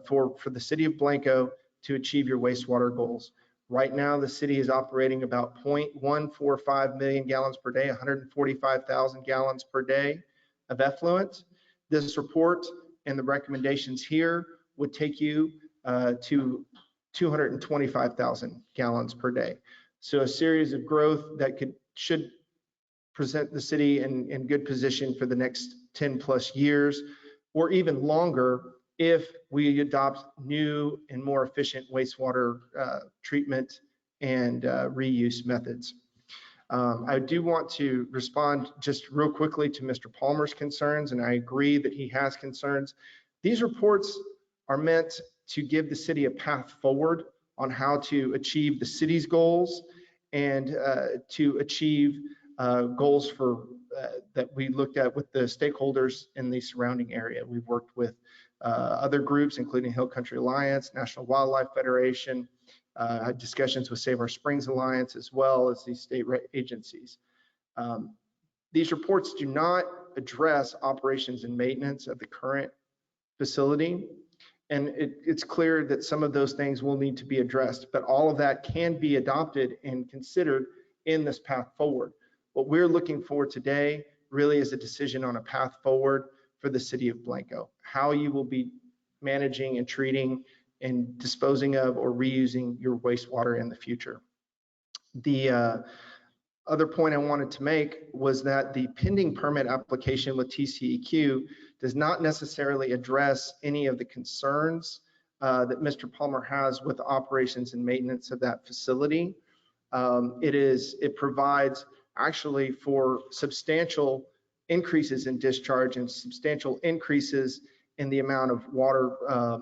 for the City of Blanco to achieve your wastewater goals. Right now, the city is operating about 0.145 million gallons per day, 145,000 gallons per day of effluent. This report and the recommendations here would take you to 225,000 gallons per day. So a series of growth that should present the city in good position for the next 10 plus years, or even longer if we adopt new and more efficient wastewater treatment and reuse methods. I do want to respond just real quickly to Mr. Palmer's concerns, and I agree that he has concerns. These reports are meant to give the city a path forward on how to achieve the city's goals and to achieve goals for that we looked at with the stakeholders in the surrounding area. We've worked with other groups, including Hill Country Alliance, National Wildlife Federation, had discussions with Save Our Springs Alliance, as well as these state agencies. These reports do not address operations and maintenance of the current facility. And it's clear that some of those things will need to be addressed, but all of that can be adopted and considered in this path forward. What we're looking for today really is a decision on a path forward for the city of Blanco, how you will be managing and treating and disposing of or reusing your wastewater in the future. The other point I wanted to make was that the pending permit application with TCEQ does not necessarily address any of the concerns that Mr. Palmer has with the operations and maintenance of that facility. It provides actually for substantial increases in discharge and substantial increases in the amount of water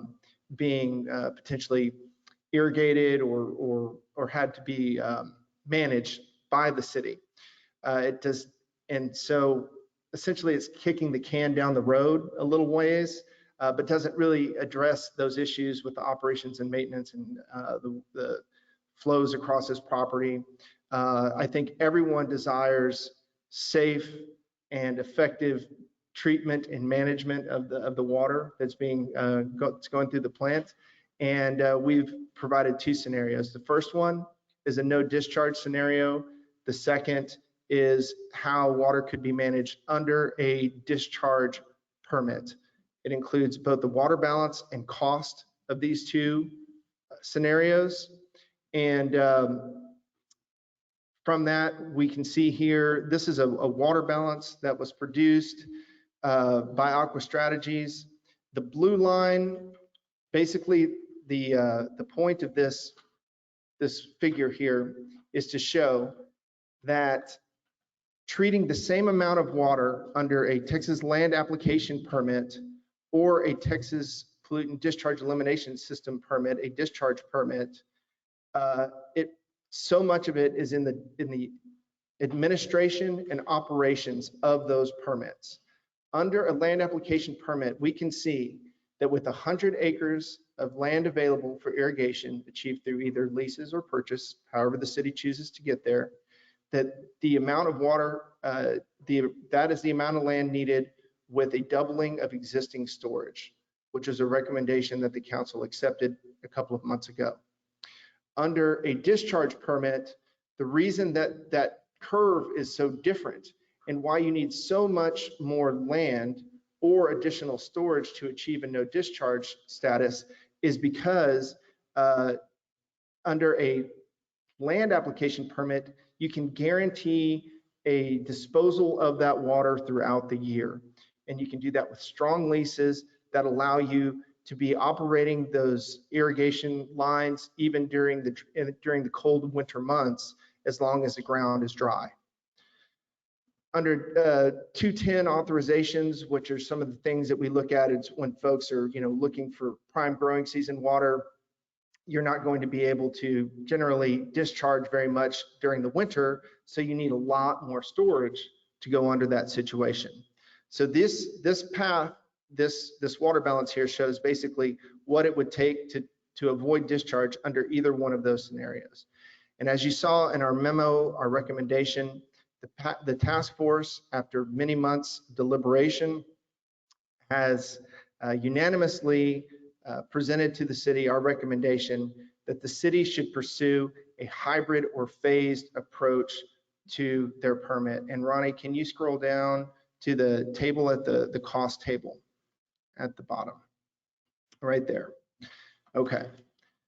being potentially irrigated or had to be managed by the city. And so essentially it's kicking the can down the road a little ways, but doesn't really address those issues with the operations and maintenance and the flows across this property. I think everyone desires safe and effective treatment and management of the water that's going through the plant. And we've provided two scenarios. The first one is a no discharge scenario. The second is how water could be managed under a discharge permit. It includes both the water balance and cost of these two scenarios. And from that, we can see here, this is a water balance that was produced by Aqua Strategies. The blue line, basically the point of this figure here is to show that treating the same amount of water under a Texas land application permit or a Texas pollutant discharge elimination system permit, a discharge permit, so much of it is in the administration and operations of those permits. Under a land application permit, we can see that with 100 acres of land available for irrigation achieved through either leases or purchase, however the city chooses to get there, that the amount of water, that is the amount of land needed with a doubling of existing storage, which is a recommendation that the council accepted a couple of months ago. Under a discharge permit, the reason that that curve is so different and why you need so much more land or additional storage to achieve a no discharge status is because under a land application permit, you can guarantee a disposal of that water throughout the year. And you can do that with strong leases that allow you to be operating those irrigation lines even during the cold winter months, as long as the ground is dry. Under 210 authorizations, which are some of the things that we look at, it's when folks are looking for prime growing season water, you're not going to be able to generally discharge very much during the winter, so you need a lot more storage to go under that situation. So this path, this water balance here shows basically what it would take to avoid discharge under either one of those scenarios. And as you saw in our memo, our recommendation, the task force, after many months deliberation, has unanimously presented to the city our recommendation that the city should pursue a hybrid or phased approach to their permit. And Ronnie, can you scroll down to the table at the cost table at the bottom, right there? Okay,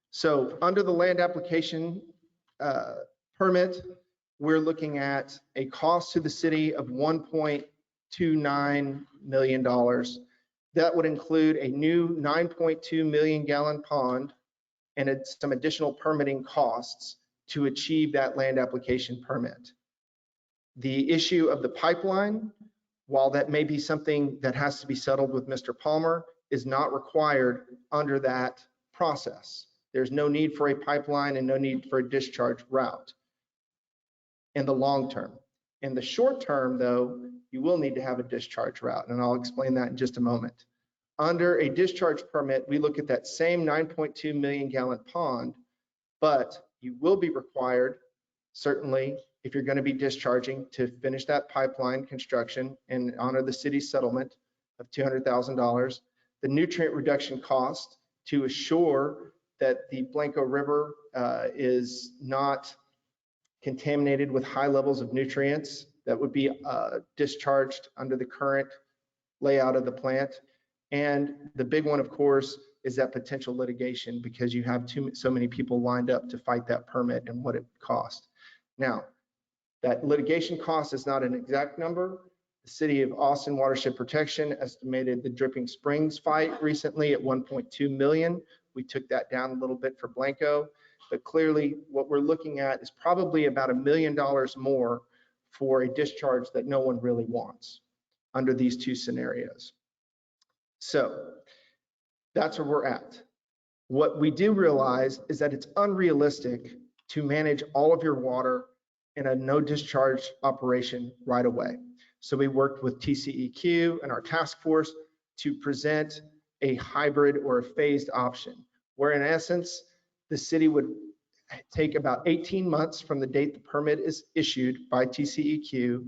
so under the land application permit, we're looking at a cost to the city of $1.29 million. That would include a new 9.2 million gallon pond and some additional permitting costs to achieve that land application permit. The issue of the pipeline, while that may be something that has to be settled with Mr. Palmer, is not required under that process. There's no need for a pipeline and no need for a discharge route in the long term. In the short term, though, you will need to have a discharge route, and I'll explain that in just a moment. Under a discharge permit, we look at that same 9.2 million gallon pond, but you will be required, certainly, if you're going to be discharging, to finish that pipeline construction and honor the city's settlement of $200,000, the nutrient reduction cost to assure that the Blanco River is not contaminated with high levels of nutrients that would be discharged under the current layout of the plant. And the big one, of course, is that potential litigation, because you have so many people lined up to fight that permit and what it costs. Now, that litigation cost is not an exact number. The City of Austin Watershed Protection estimated the Dripping Springs fight recently at 1.2 million. We took that down a little bit for Blanco, but clearly what we're looking at is probably about $1 million more for a discharge that no one really wants under these two scenarios. So that's where we're at. What we do realize is that it's unrealistic to manage all of your water in a no discharge operation right away. So we worked with TCEQ and our task force to present a hybrid or a phased option, where in essence, the city would take about 18 months from the date the permit is issued by TCEQ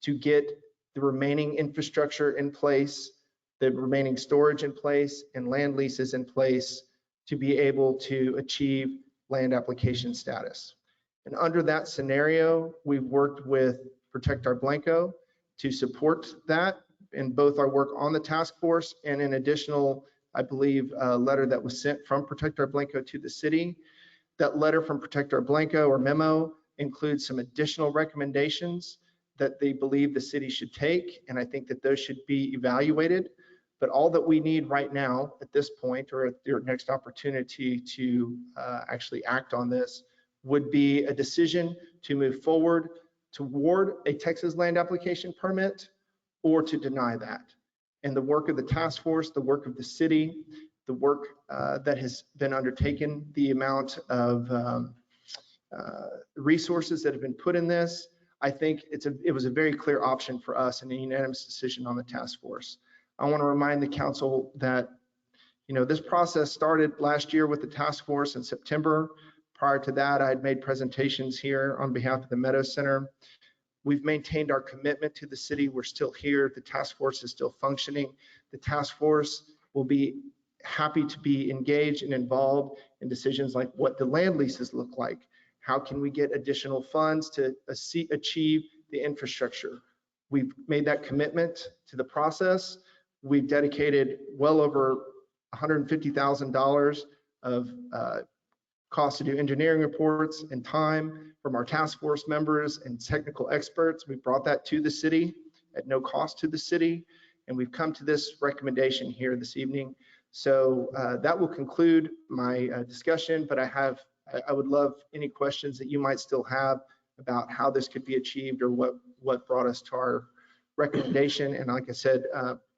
to get the remaining infrastructure in place, the remaining storage in place, and land leases in place to be able to achieve land application status. And under that scenario, we've worked with Protect Our Blanco to support that in both our work on the task force and an additional, I believe, letter that was sent from Protect Our Blanco to the city. That letter from Protect Our Blanco, or memo, includes some additional recommendations that they believe the city should take, and I think that those should be evaluated. But all that we need right now at this point, or at your next opportunity to actually act on this, would be a decision to move forward toward a Texas land application permit or to deny that. And the work of the task force, the work of the city, the work that has been undertaken, the amount of resources that have been put in this, I think it was a very clear option for us and a unanimous decision on the task force. I want to remind the council that, this process started last year with the task force in September. Prior to that, I had made presentations here on behalf of the Meadows Center. We've maintained our commitment to the city. We're still here. The task force is still functioning. The task force will be happy to be engaged and involved in decisions like what the land leases look like. How can we get additional funds to achieve the infrastructure? We've made that commitment to the process. We've dedicated well over $150,000 of cost to do engineering reports and time from our task force members and technical experts. We brought that to the city at no cost to the city, and we've come to this recommendation here this evening. So that will conclude my discussion, but I would love any questions that you might still have about how this could be achieved or what brought us to our recommendation. And like I said,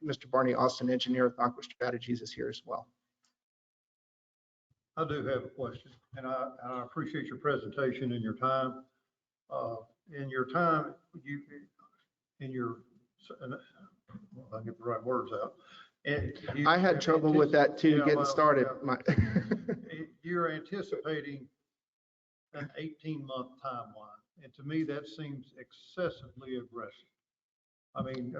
Mr. Barney Austin, engineer with Aqua Strategies, is here as well. I do have a question, and I appreciate your presentation and your time. I'll get the right words out. I had trouble with that too, getting started. You're anticipating an 18-month timeline, and to me that seems excessively aggressive. I mean,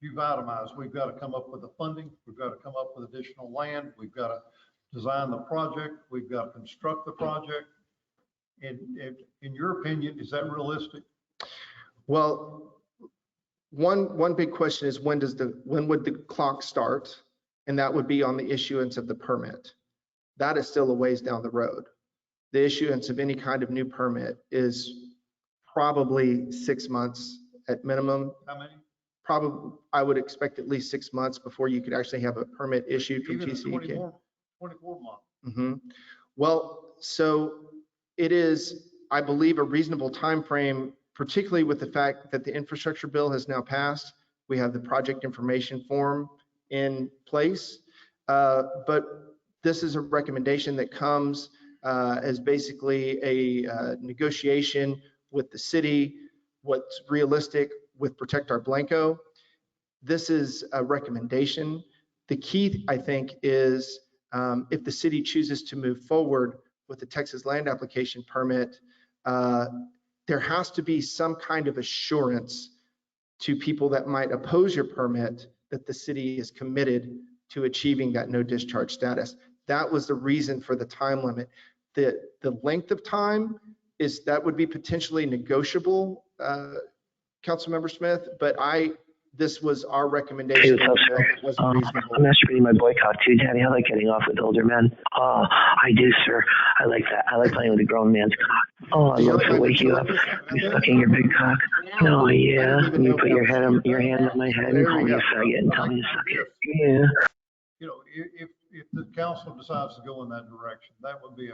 you've itemized. We've got to come up with the funding. We've got to come up with additional land. We've got to design the project. We've got to construct the project. And in your opinion, is that realistic? Well, one big question is when would the clock start? And that would be on the issuance of the permit. That is still a ways down the road. The issuance of any kind of new permit is probably 6 months at minimum. How many? Probably, I would expect at least 6 months before you could actually have a permit issued from TCEQ. 24 months. Mm-hmm. Well, so it is, I believe, a reasonable time frame, particularly with the fact that the infrastructure bill has now passed. We have the project information form in place, but this is a recommendation that comes as basically a negotiation with the city, what's realistic with Protect Our Blanco. This is a recommendation. The key, I think, is if the city chooses to move forward with the Texas land application permit, there has to be some kind of assurance to people that might oppose your permit that the city is committed to achieving that no discharge status. That was the reason for the time limit. The length of time that would be potentially negotiable Councilmember Smith, but this was our recommendation. Hey, what's up, sir? It wasn't reasonable. I'm masturbating my boycott too, Daddy. I like getting off with older men. Oh, I do, sir. I like that. I like playing with a grown man's cock. Oh, I love to wake you up. You sucking your big cock. Oh, yeah. And you put your hand on my head and call me a faggot and tell me to suck it. Yeah. You know, if the council decides to go in that direction, that would be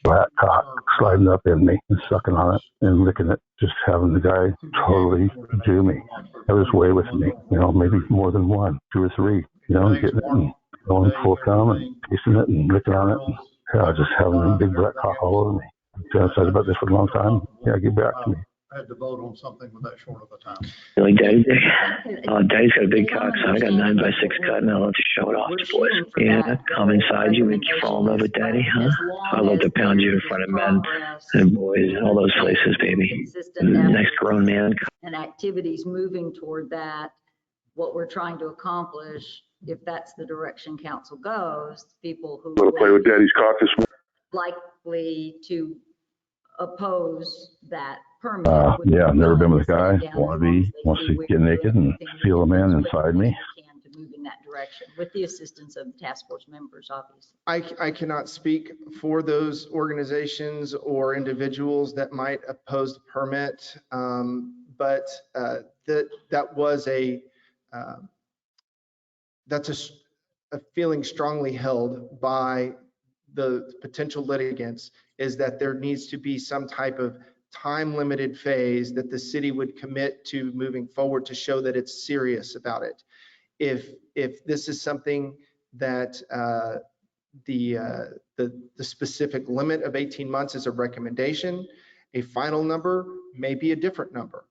That cock sliding up in me and sucking on it and licking it, just having the guy totally do me. That was way with me, you know, maybe more than one, 2 or 3, you know, getting it and going full cum and tasting it and licking on it. Yeah, just having a big black cock all over me. I've been excited about this for a long time. Yeah, get back to me. had to vote on something with that short of a time. You like Daddy Dick? Daddy's got a big cock, son. I got 9x6 cut, and I love to show it off to boys. Yeah, come inside you, make you fall in love with Daddy, huh? I love to pound you in front of men and boys and all those places, baby. Nice grown man. And activities moving toward that, what we're trying to accomplish, if that's the direction council goes, people who Want to play with Daddy's cock this morning? likely to oppose that permit. Yeah, I've never been with a guy. Wants to get naked and feel a man inside me. To move in that direction with the assistance of task force members, obviously. I cannot speak for those organizations or individuals that might oppose the permit, but that was that's a feeling strongly held by the potential litigants, is that there needs to be some type of time limited phase that the city would commit to moving forward to show that it's serious about it. If this is something that the specific limit of 18 months is a recommendation, a final number may be a different number.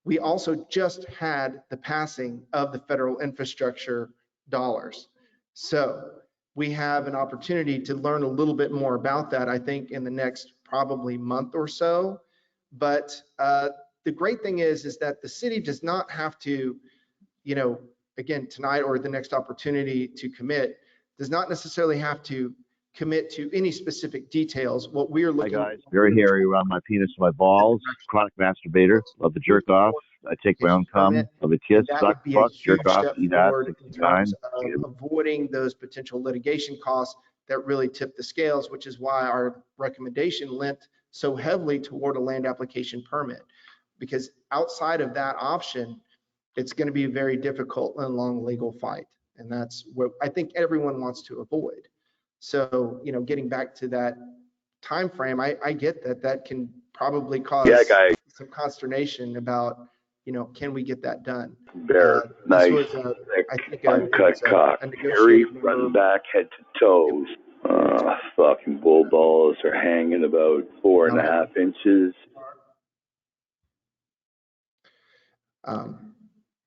We also just had the passing of the federal infrastructure dollars. So we have an opportunity to learn a little bit more about that, I think, in the next probably month or so. But the great thing is that the city does not have to, again, tonight or the next opportunity to commit, does not necessarily have to commit to any specific details. What we are looking Hi guys, very hairy around my penis and my balls, chronic masturbator, love to jerk off. I take my own cum, love to kiss, suck, fuck, jerk off, eat ass, 69. Avoiding those potential litigation costs that really tip the scales, which is why our recommendation lent so heavily toward a land application permit. Because outside of that option, it's going to be a very difficult and long legal fight. And that's what I think everyone wants to avoid. So, getting back to that time frame, I get that can probably cause some consternation about, can we get that done? Bare, nice, uncut cock, hairy, run back head to toes. Fucking bull balls are hanging about 4.5 inches.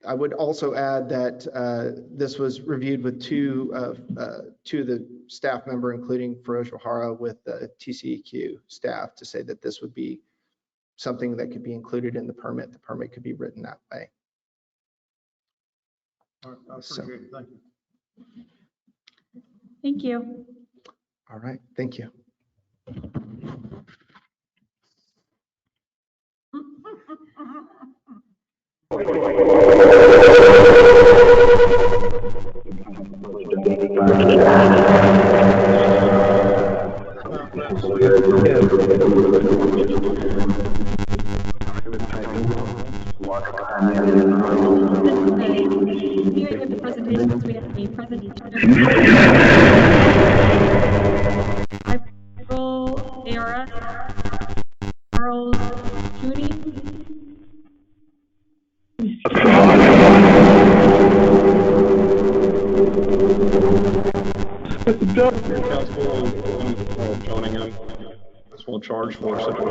I would also add that this was reviewed with two of the staff member, including Feroz Rahara with the TCEQ staff, to say that this would be something that could be included in the permit. The permit could be written that way. All right, I appreciate it. Thank you. Thank you. All right, thank you. ARS, Charles Cooney. Council joining in. This will charge for such a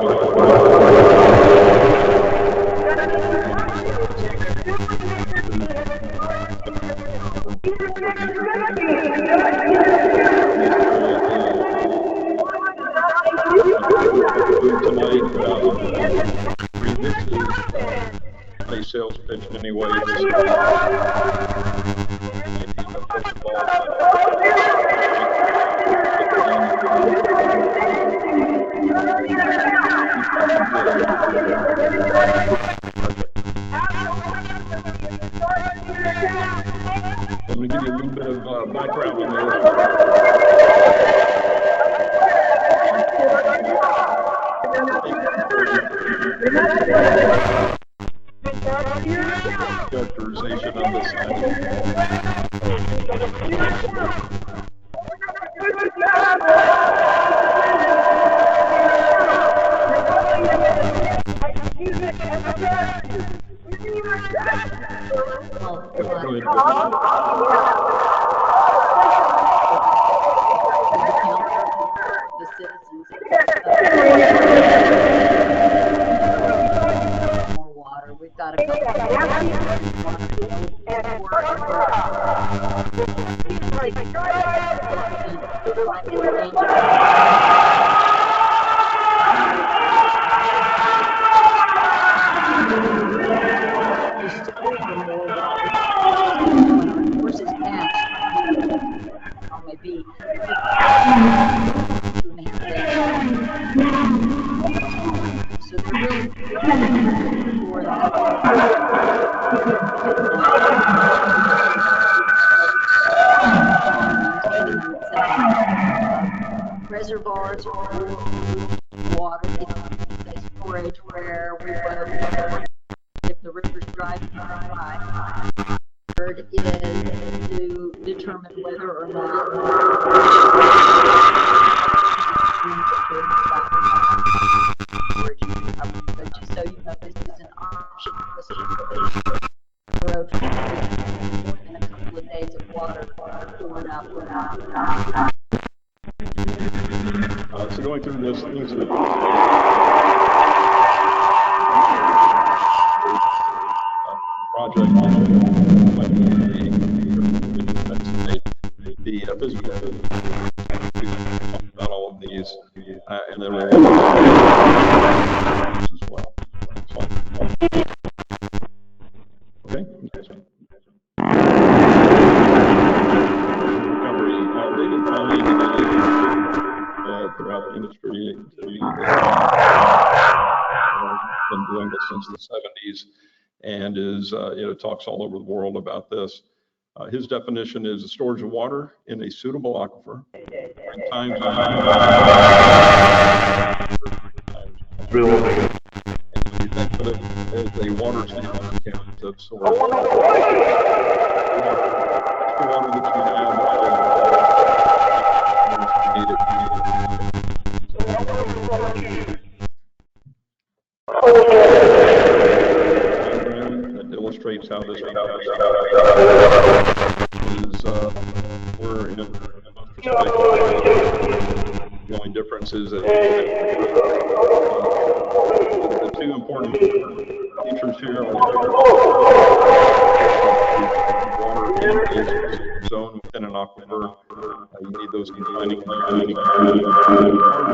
sales pitch anyway. little bit of background on characterization of the More water. We've got a couple horses past, maybe 2.5 days. So they're really for reservoirs for water, storage where we will, if the river's dry, third is to determine whether or not but just so you know, this is an option road more than a couple of days of water pouring out. So going through this, project, the physical about all of these, and then we'll as well. Okay. Throughout the industry, been doing this since the 70s, and is talks all over the world about this. His definition is the storage of water in a suitable aquifer. Times as a water sample account of storage. Water that you that illustrates how this is we're in the only difference is that the two important features here are water in a zone within an aquifer. You need those confining water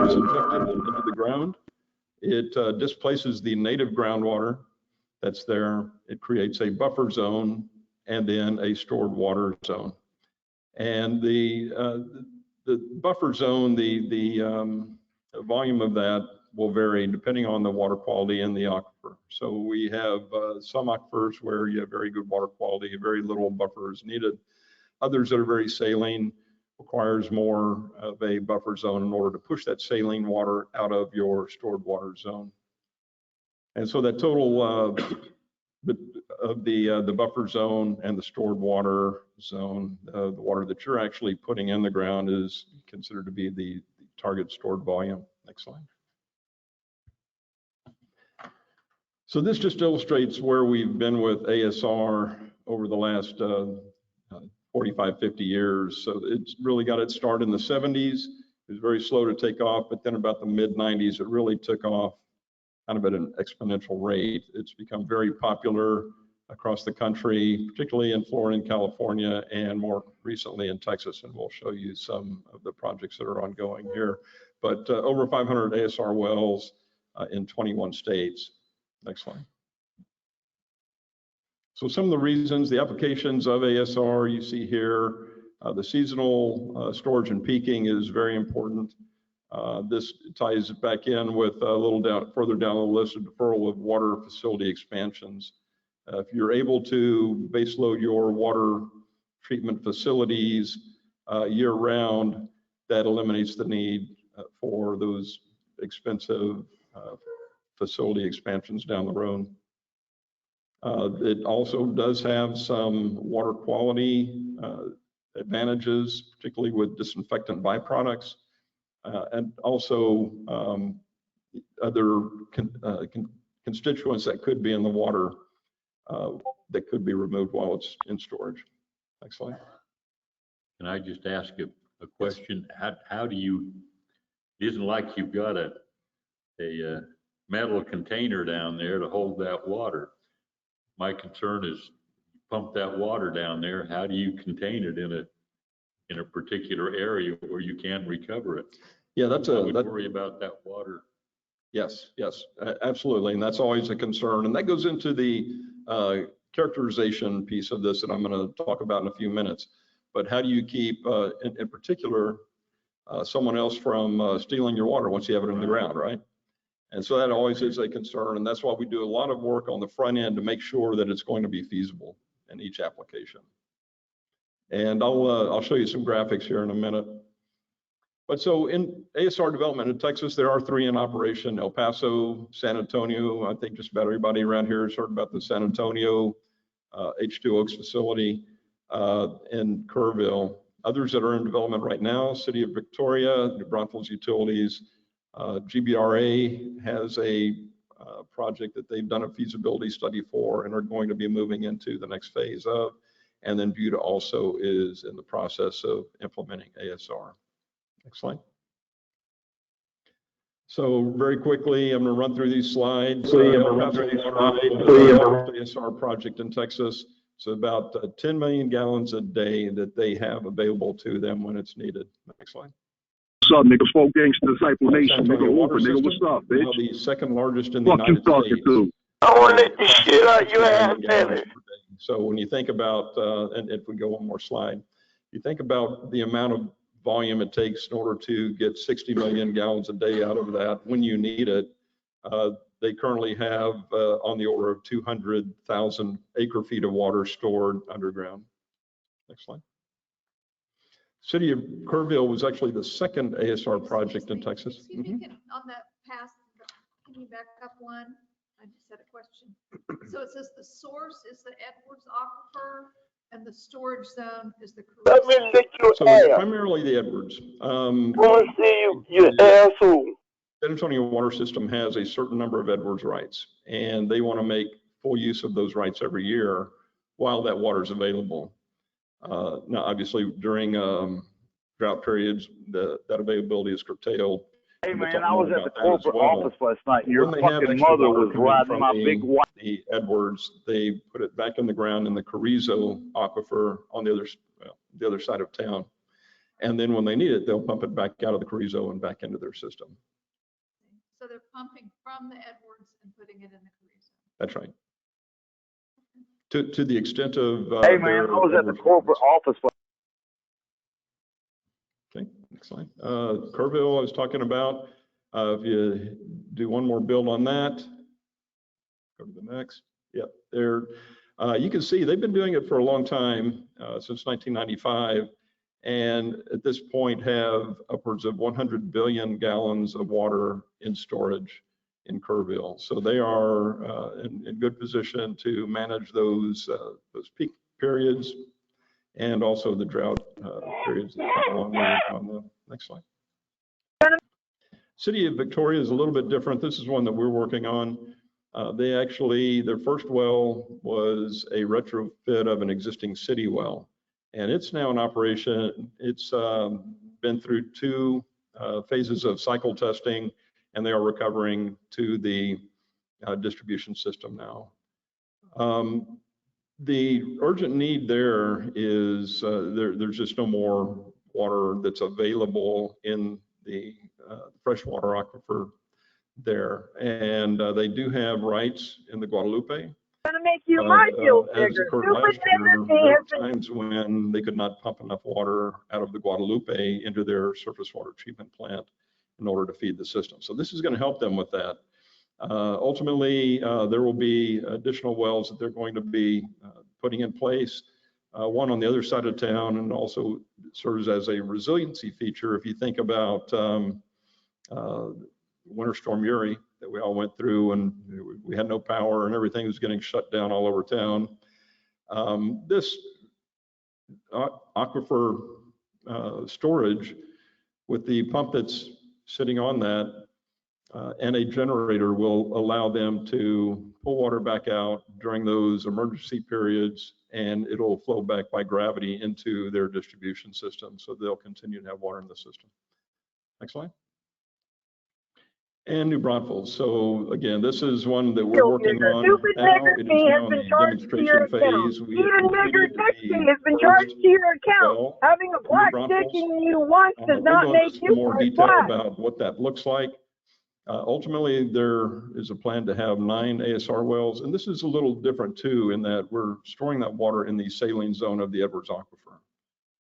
is injected into the ground. It displaces the native groundwater that's there. It creates a buffer zone and then a stored water zone. And the buffer zone, the volume of that will vary depending on the water quality in the aquifer. So we have some aquifers where you have very good water quality, very little buffer is needed. Others that are very saline requires more of a buffer zone in order to push that saline water out of your stored water zone. And so that total of the buffer zone and the stored water zone, the water that you're actually putting in the ground is considered to be the target stored volume. Next slide. So this just illustrates where we've been with ASR over the last 45, 50 years. So it's really got its start in the 70s. It was very slow to take off, but then about the mid 90s, it really took off kind of at an exponential rate. It's become very popular across the country, particularly in Florida and California, and more recently in Texas. And we'll show you some of the projects that are ongoing here. But over 500 ASR wells in 21 states. Next slide. So some of the reasons, the applications of ASR you see here, the seasonal storage and peaking is very important. This ties back in with a little further down the list of deferral of water facility expansions. If you're able to base load your water treatment facilities year round, that eliminates the need for those expensive facility expansions down the road. It also does have some water quality advantages, particularly with disinfectant byproducts, and also other constituents that could be in the water that could be removed while it's in storage. Next slide. Can I just ask a question? How do you, it isn't like you've got a metal container down there to hold that water. My concern is pump that water down there. How do you contain it in a particular area where you can recover it? Yeah, I would worry about that water. Yes, absolutely. And that's always a concern. And that goes into the characterization piece of this that I'm going to talk about in a few minutes. But how do you keep, in particular, someone else from stealing your water once you have it in the ground, right? And so that always is a concern. And that's why we do a lot of work on the front end to make sure that it's going to be feasible in each application. And I'll show you some graphics here in a minute. But so in ASR development in Texas, there are 3 in operation: El Paso, San Antonio. I think just about everybody around here has heard about the San Antonio H2 Oaks facility, and Kerrville. Others that are in development right now: City of Victoria, New Braunfels Utilities, GBRA has a project that they've done a feasibility study for and are going to be moving into the next phase of. And then Buda also is in the process of implementing ASR. Next slide. So very quickly, I'm going to run through these slides. ASR project in Texas. It's about 10 million gallons a day that they have available to them when it's needed. Next slide. What's up, nigga? Folk Gangsta Disciple Nation. Nigga, Uber, nigga, what's up, bitch? Now the second largest in the Fuck you United talking States. to? I want to let this shit out your ass, baby. So when you think about, and if we go one more slide, you think about the amount of volume it takes in order to get 60 million gallons a day out of that when you need it. They currently have on the order of 200,000 acre feet of water stored underground. Next slide. City of Kerrville was actually the second ASR project in Texas. Excuse me, on that pass, can you back up one? I just had a question. So it says the source is the Edwards Aquifer and the storage zone is the Let me lick your So ass. primarily the Edwards. Want to see you asshole. San Antonio water system has a certain number of Edwards rights, and they want to make full use of those rights every year while that water is available. Now, obviously, during drought periods, that availability is curtailed. Hey man, I was at the corporate office last night. Your fucking mother was riding my big white. The Edwards, they put it back in the ground in the Carrizo Aquifer on the other side of town. And then when they need it, they'll pump it back out of the Carrizo and back into their system. So they're pumping from the Edwards and putting it in the Carrizo. That's right. To the extent of. Hey man, I was at the corporate office. Okay, next slide. Kerrville, I was talking about. If you do one more build on that, go to the next. Yep, there. You can see they've been doing it for a long time, since 1995, and at this point have upwards of 100 billion gallons of water in storage in Kerrville. So they are in good position to manage those peak periods and also the drought periods that come along on the next slide. City of Victoria is a little bit different. This is one that we're working on. They actually, their first well was a retrofit of an existing city well, and it's now in operation. It's been through 2 phases of cycle testing, and they are recovering to the distribution system now. The urgent need there is there's just no more water that's available in the freshwater aquifer there, and they do have rights in the Guadalupe. Gonna make you my deal As bigger. occurred last year, there were times when they could not pump enough water out of the Guadalupe into their surface water treatment plant in order to feed the system. So this is going to help them with that. Ultimately, there will be additional wells that they're going to be putting in place one on the other side of town, and also serves as a resiliency feature. If you think about Winter Storm Uri that we all went through, and we had no power and everything was getting shut down all over town. This aquifer storage with the pump that's sitting on that and a generator will allow them to pull water back out during those emergency periods, and it'll flow back by gravity into their distribution system, so they'll continue to have water in the system. Next slide. And New Braunfels. So again, this is one that we're working on now. It is now in the demonstration phase. Even bigger texting has been charged to your account. Having a black tick in you once does not make you more detail about what that looks like. Ultimately, there is a plan to have 9 ASR wells, and this is a little different too, in that we're storing that water in the saline zone of the Edwards Aquifer.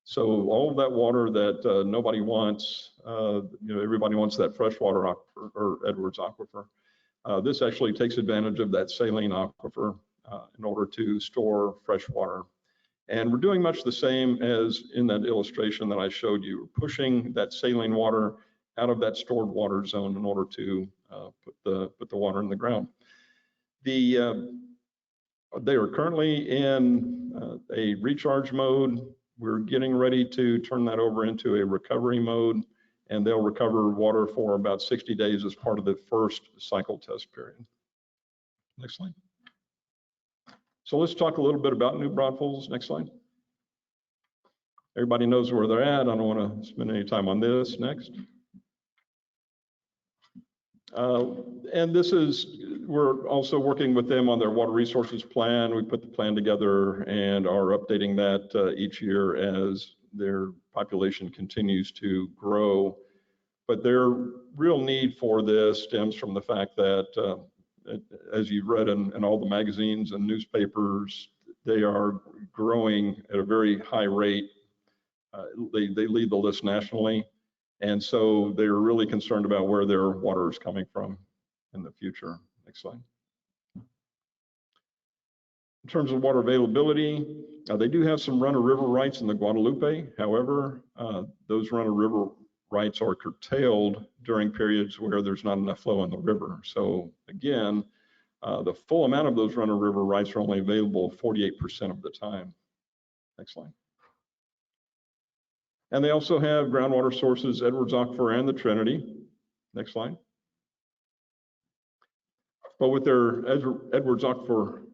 So all of that water that nobody wants, everybody wants that freshwater aquifer or Edwards Aquifer. This actually takes advantage of that saline aquifer in order to store fresh water. And we're doing much the same as in that illustration that I showed you, pushing that saline water out of that stored water zone in order to put the water in the ground. They are currently in a recharge mode. We're getting ready to turn that over into a recovery mode, and they'll recover water for about 60 days as part of the first cycle test period. Next slide. So let's talk a little bit about New Braunfels. Next slide. Everybody knows where they're at. I don't want to spend any time on this. Next. And this is, we're also working with them on their water resources plan. We put the plan together and are updating that each year as their population continues to grow. But their real need for this stems from the fact that, as you've read in all the magazines and newspapers, they are growing at a very high rate. They lead the list nationally. And so they're really concerned about where their water is coming from in the future. Next slide. In terms of water availability, they do have some run-of-river rights in the Guadalupe. However, those run-of-river rights are curtailed during periods where there's not enough flow in the river. So again, the full amount of those run-of-river rights are only available 48% of the time. Next slide. And they also have groundwater sources, Edwards Aquifer and the Trinity. Next slide. But with their Edwards Aquifer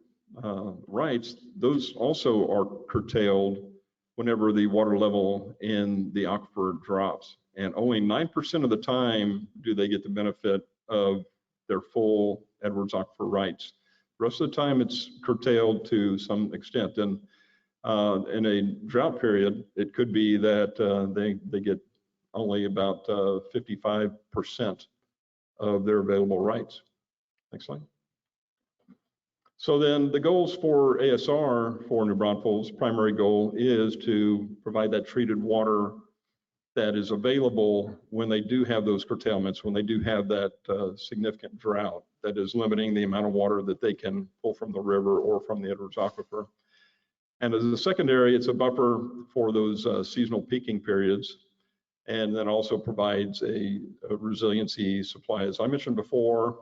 rights, those also are curtailed whenever the water level in the aquifer drops. And only 9% of the time do they get the benefit of their full Edwards Aquifer rights. The rest of the time it's curtailed to some extent. And in a drought period, it could be that they get only about 55% of their available rights. Next slide. So then the goals for ASR for New Braunfels, primary goal is to provide that treated water that is available when they do have those curtailments, when they do have that significant drought that is limiting the amount of water that they can pull from the river or from the Edwards Aquifer. And as a secondary, it's a buffer for those seasonal peaking periods, and then also provides a resiliency supply. As I mentioned before,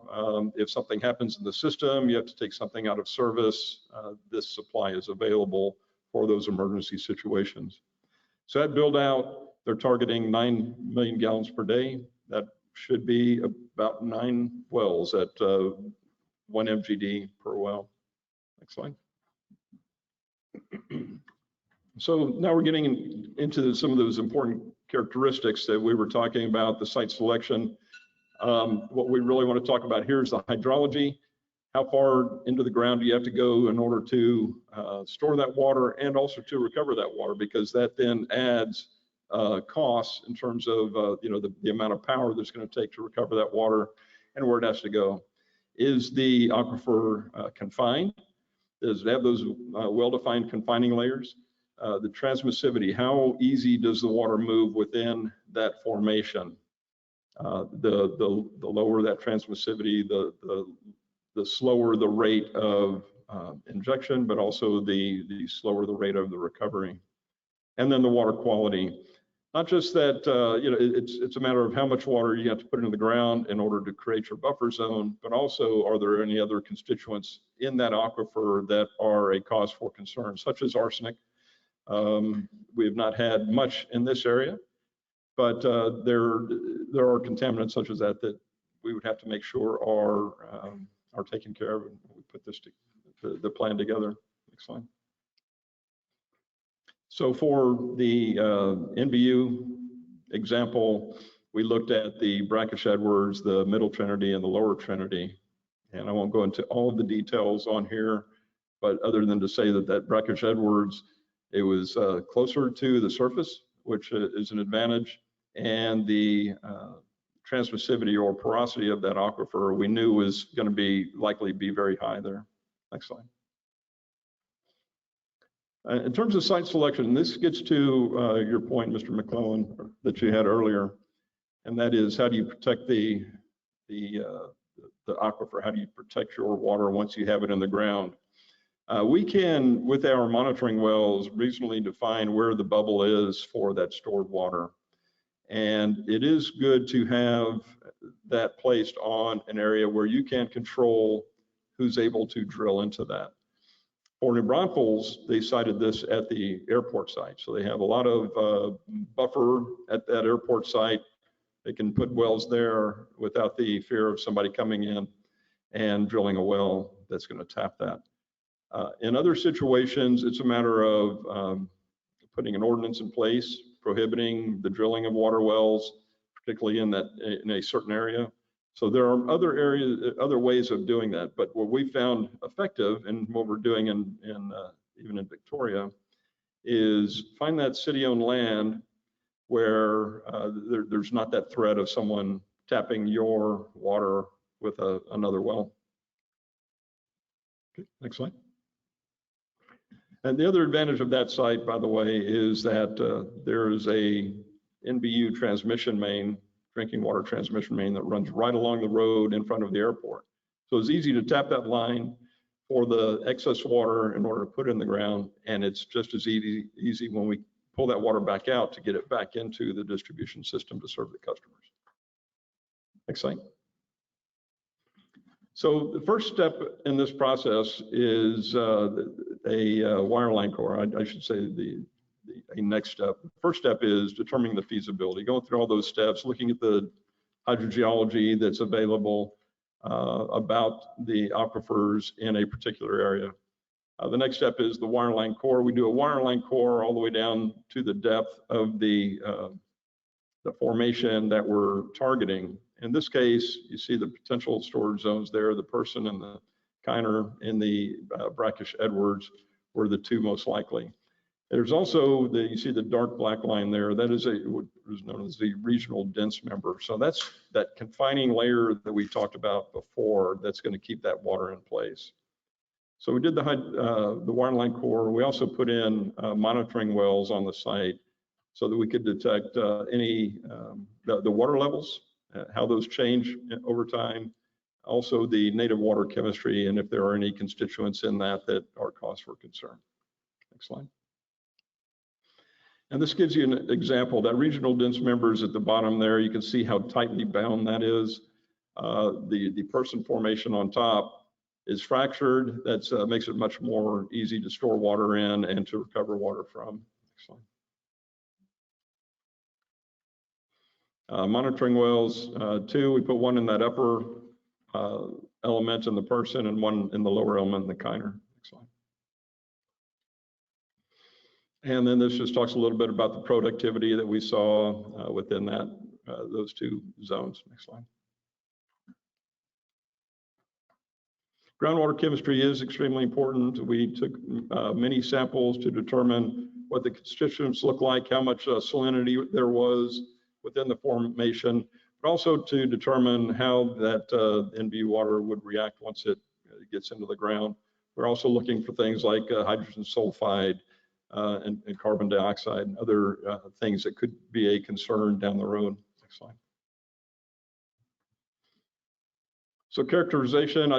if something happens in the system, you have to take something out of service, this supply is available for those emergency situations. So that build out, they're targeting 9 million gallons per day. That should be about 9 wells at 1 MGD per well. Next slide. So now we're getting into some of those important characteristics that we were talking about, the site selection. What we really want to talk about here is the hydrology. How far into the ground do you have to go in order to store that water and also to recover that water, because that then adds costs in terms of the amount of power that's going to take to recover that water and where it has to go. Is the aquifer confined? Does it have those well-defined confining layers? The transmissivity, how easy does the water move within that formation? The lower that transmissivity, the slower the rate of injection, but also the slower the rate of the recovery. And then the water quality. Not just that, it's a matter of how much water you have to put into the ground in order to create your buffer zone, but also are there any other constituents in that aquifer that are a cause for concern, such as arsenic. We have not had much in this area, but there are contaminants such as that we would have to make sure are taken care of when we put the plan together. Next slide. So for the NBU example, we looked at the Brackish Edwards, the Middle Trinity, and the Lower Trinity. And I won't go into all of the details on here, but other than to say that Brackish Edwards, it was closer to the surface, which is an advantage. And the transmissivity or porosity of that aquifer we knew was going to likely be very high there. Next slide. In terms of site selection, this gets to your point, Mr. McClellan, that you had earlier, and that is how do you protect the aquifer? How do you protect your water once you have it in the ground? We can, with our monitoring wells, reasonably define where the bubble is for that stored water. And it is good to have that placed on an area where you can control who's able to drill into that. For New Braunfels, they cited this at the airport site. So they have a lot of buffer at that airport site. They can put wells there without the fear of somebody coming in and drilling a well that's going to tap that. In other situations, it's a matter of putting an ordinance in place prohibiting the drilling of water wells, particularly in a certain area. So there are other ways of doing that. But what we found effective, and what we're doing even in Victoria, is find that city-owned land where there's not that threat of someone tapping your water with another well. Okay, next slide. And the other advantage of that site, by the way, is that there is a NBU transmission main, drinking water transmission main, that runs right along the road in front of the airport. So it's easy to tap that line for the excess water in order to put it in the ground, and it's just as easy when we pull that water back out to get it back into the distribution system to serve the customers. Next slide. So the first step in this process is a wireline core. I should say a next step. The first step is determining the feasibility, going through all those steps, looking at the hydrogeology that's available about the aquifers in a particular area. The next step is the wireline core. We do a wireline core all the way down to the depth of the formation that we're targeting. In this case, you see the potential storage zones there. The Person and the Kiner in the Brackish Edwards were the two most likely. There's also you see the dark black line there. That is what is known as the regional dense member. So that's that confining layer that we talked about before that's going to keep that water in place. So we did the wireline core. We also put in monitoring wells on the site so that we could detect the water levels, how those change over time, also the native water chemistry, and if there are any constituents in that are cause for concern. Next slide. And this gives you an example. That regional dense members at the bottom there, you can see how tightly bound that is. The Person formation on top is fractured. That makes it much more easy to store water in and to recover water from. Next slide. Monitoring wells, two, we put one in that upper element in the Person and one in the lower element in the Kiner. Next slide. And then this just talks a little bit about the productivity that we saw within those two zones. Next slide. Groundwater chemistry is extremely important. We took many samples to determine what the constituents look like, how much salinity there was within the formation, but also to determine how that NBU water would react once it gets into the ground. We're also looking for things like hydrogen sulfide and carbon dioxide and other things that could be a concern down the road. Next slide. So characterization,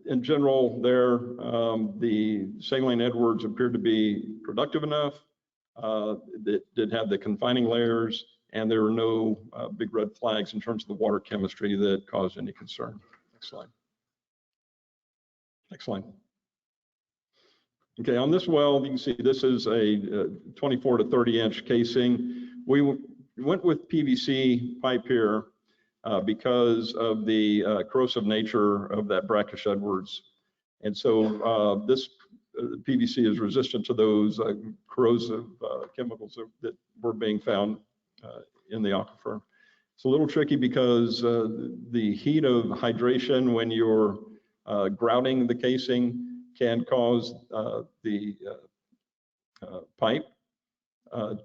in general, there, the saline Edwards appeared to be productive enough. It did have the confining layers, and there were no big red flags in terms of the water chemistry that caused any concern. Next slide. Next slide. Okay, on this well, you can see this is a 24 to 30 inch casing. We went with PVC pipe here because of the corrosive nature of that brackish Edwards. And so this PVC is resistant to those corrosive chemicals that were being found in the aquifer. It's a little tricky because the heat of hydration when you're grouting the casing can cause the pipe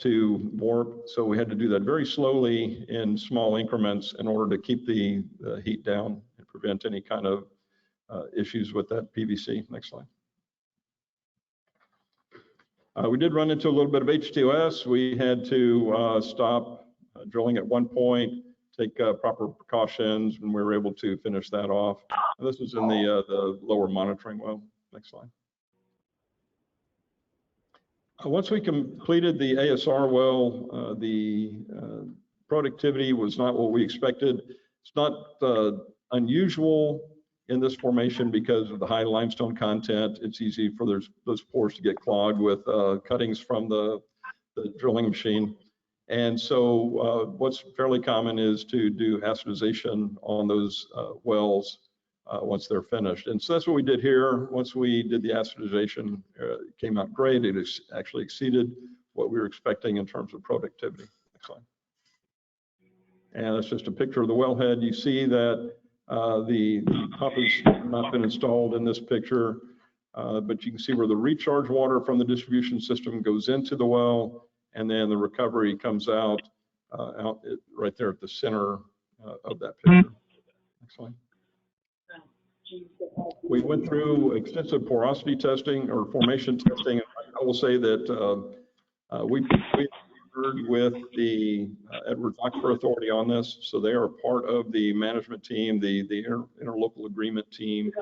to warp. So we had to do that very slowly in small increments in order to keep the heat down and prevent any kind of issues with that PVC. Next slide. We did run into a little bit of H2S. We had to stop drilling at one point, take proper precautions, and we were able to finish that off. And this was in the lower monitoring well. Next slide. Once we completed the ASR well, the productivity was not what we expected. It's not unusual in this formation because of the high limestone content. It's easy for those pores to get clogged with cuttings from the drilling machine. And so what's fairly common is to do acidization on those wells once they're finished. And so that's what we did here. Once we did the acidization, it came out great. It actually exceeded what we were expecting in terms of productivity. Next slide. And that's just a picture of the wellhead. You see that the pump has not been installed in this picture, but you can see where the recharge water from the distribution system goes into the well, and then the recovery comes out, right there at the center of that picture. Next slide. We went through extensive porosity testing or formation testing. I will say that we partnered with the Edwards Aquifer Authority on this, so they are part of the management team, the interlocal agreement team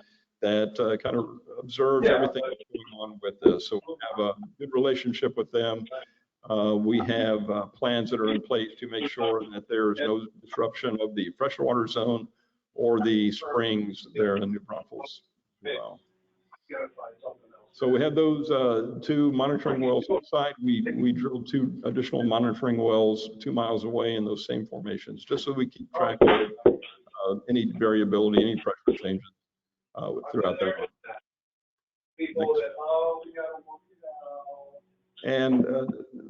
that kind of observes everything that's going on with this. So we have a good relationship with them. We have plans that are in place to make sure that there is no disruption of the freshwater zone or the springs there in New Braunfels. Well. So we had those two monitoring wells on site. We drilled 2 additional monitoring wells 2 miles away in those same formations, just so we keep track of any variability, any pressure changes throughout that. And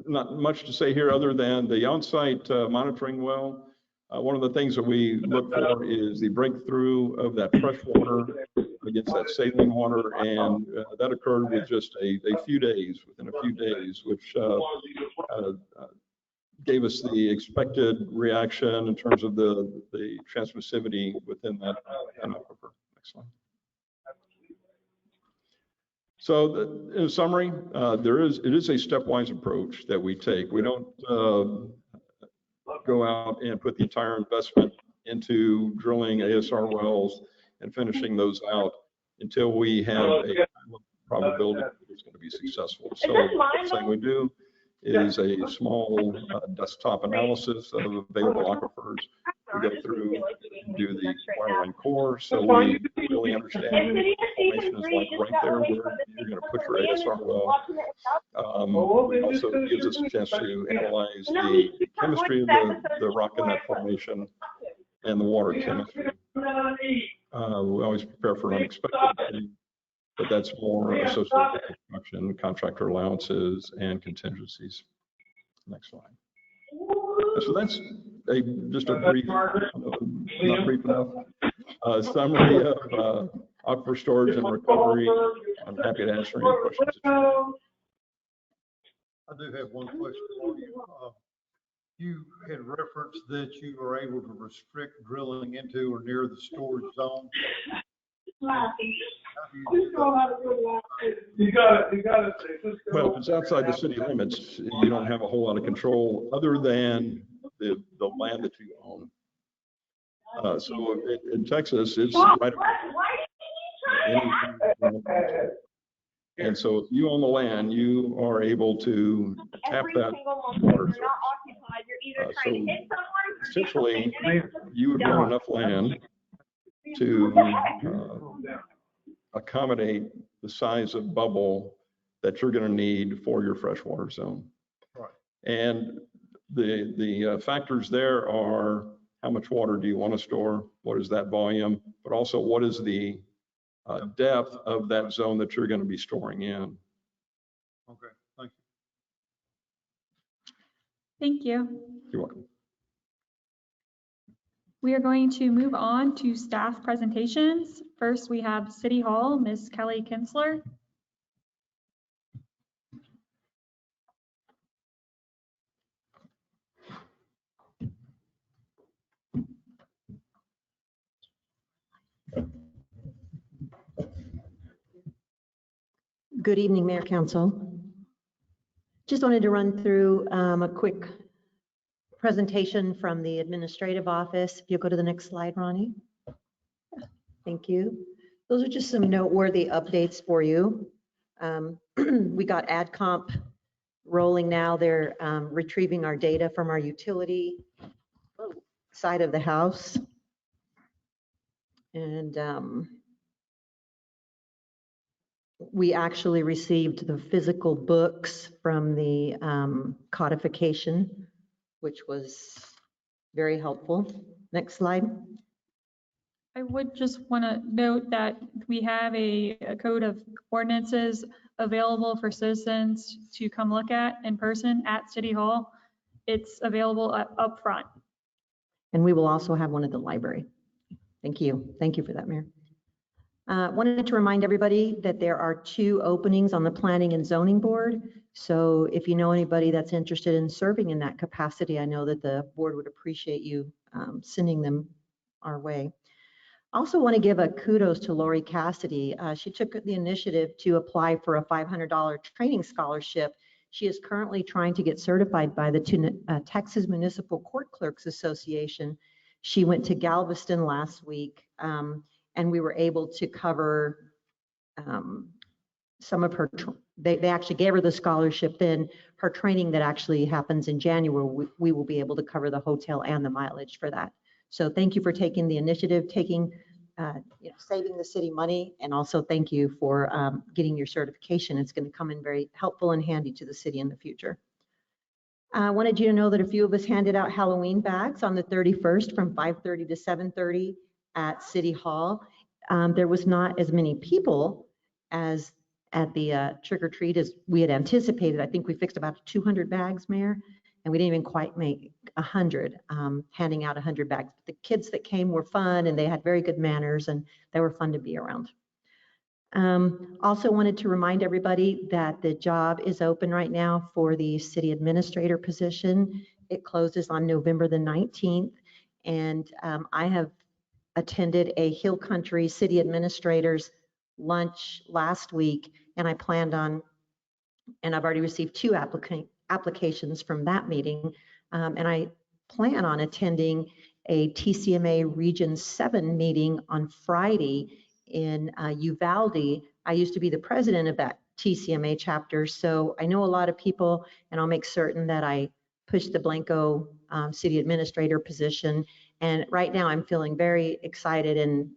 not much to say here other than the on-site monitoring well. One of the things that we look for is the breakthrough of that fresh water against that saline water, and that occurred with just a few days, within a few days, which gave us the expected reaction in terms of the transmissivity within that aquifer. Next slide. So in summary, it is a stepwise approach that we take. We don't go out and put the entire investment into drilling ASR wells and finishing those out until we have a probability that it's going to be successful. So the thing we do is a small desktop analysis of available aquifers. We go through and do the wireline core, so we really understand what information is like right there where you're going to put your ASR well. It also gives us a chance to analyze the chemistry of the rock in that formation and the water chemistry. We always prepare for unexpected, but that's more associated with construction, contractor allowances, and contingencies. Next slide. So that's just a brief, not brief enough, summary of aquifer storage and recovery. I'm happy to answer any questions. I do have one question for you. You had referenced that you were able to restrict drilling into or near the storage zone. Well, if it's outside the city limits, you don't have a whole lot of control other than the land that you own. So in Texas, it's right. And so if you own the land, you are able to tap that water source. So essentially, you would want enough land to accommodate the size of bubble that you're going to need for your freshwater zone. Right. And the factors there are how much water do you want to store? What is that volume? But also what is the depth of that zone that you're going to be storing in? Okay, thank you. Thank you. You're welcome. We are going to move on to staff presentations. First, we have City Hall, Ms. Kelly Kinsler. Good evening, Mayor Council. Just wanted to run through a quick presentation from the administrative office. If you'll go to the next slide, Ronnie. Thank you. Those are just some noteworthy updates for you. We got AdComp rolling now. They're retrieving our data from our utility side of the house. And we actually received the physical books from the codification, which was very helpful. Next slide. I would just want to note that we have a code of ordinances available for citizens to come look at in person at City Hall. It's available up front. And we will also have one at the library. Thank you. Thank you for that, Mayor. Wanted to remind everybody that there are 2 openings on the Planning and Zoning Board. So if you know anybody that's interested in serving in that capacity, I know that the board would appreciate you sending them our way. Also want to give a kudos to Lori Cassidy. She took the initiative to apply for a $500 training scholarship. She is currently trying to get certified by the Texas Municipal Court Clerks Association. She went to Galveston last week, and we were able to cover some of her, they actually gave her the scholarship, then her training that actually happens in January, we will be able to cover the hotel and the mileage for that. So thank you for taking the initiative, saving the city money, and also thank you for getting your certification. It's going to come in very helpful and handy to the city in the future. I wanted you to know that a few of us handed out Halloween bags on the 31st from 5:30 to 7:30 at City Hall. There was not as many people as at the trick or treat as we had anticipated. I think we fixed about 200 bags, Mayor, and we didn't even quite make 100, handing out 100 bags. The kids that came were fun, and they had very good manners, and they were fun to be around. Also wanted to remind everybody that the job is open right now for the city administrator position. It closes on November the 19th, and I have attended a Hill Country City Administrators lunch last week, and I planned on, and I've already received 2 applications from that meeting, and I plan on attending a TCMA Region 7 meeting on Friday in Uvalde. I used to be the president of that TCMA chapter, so I know a lot of people, and I'll make certain that I push the Blanco city administrator position. And right now I'm feeling very excited and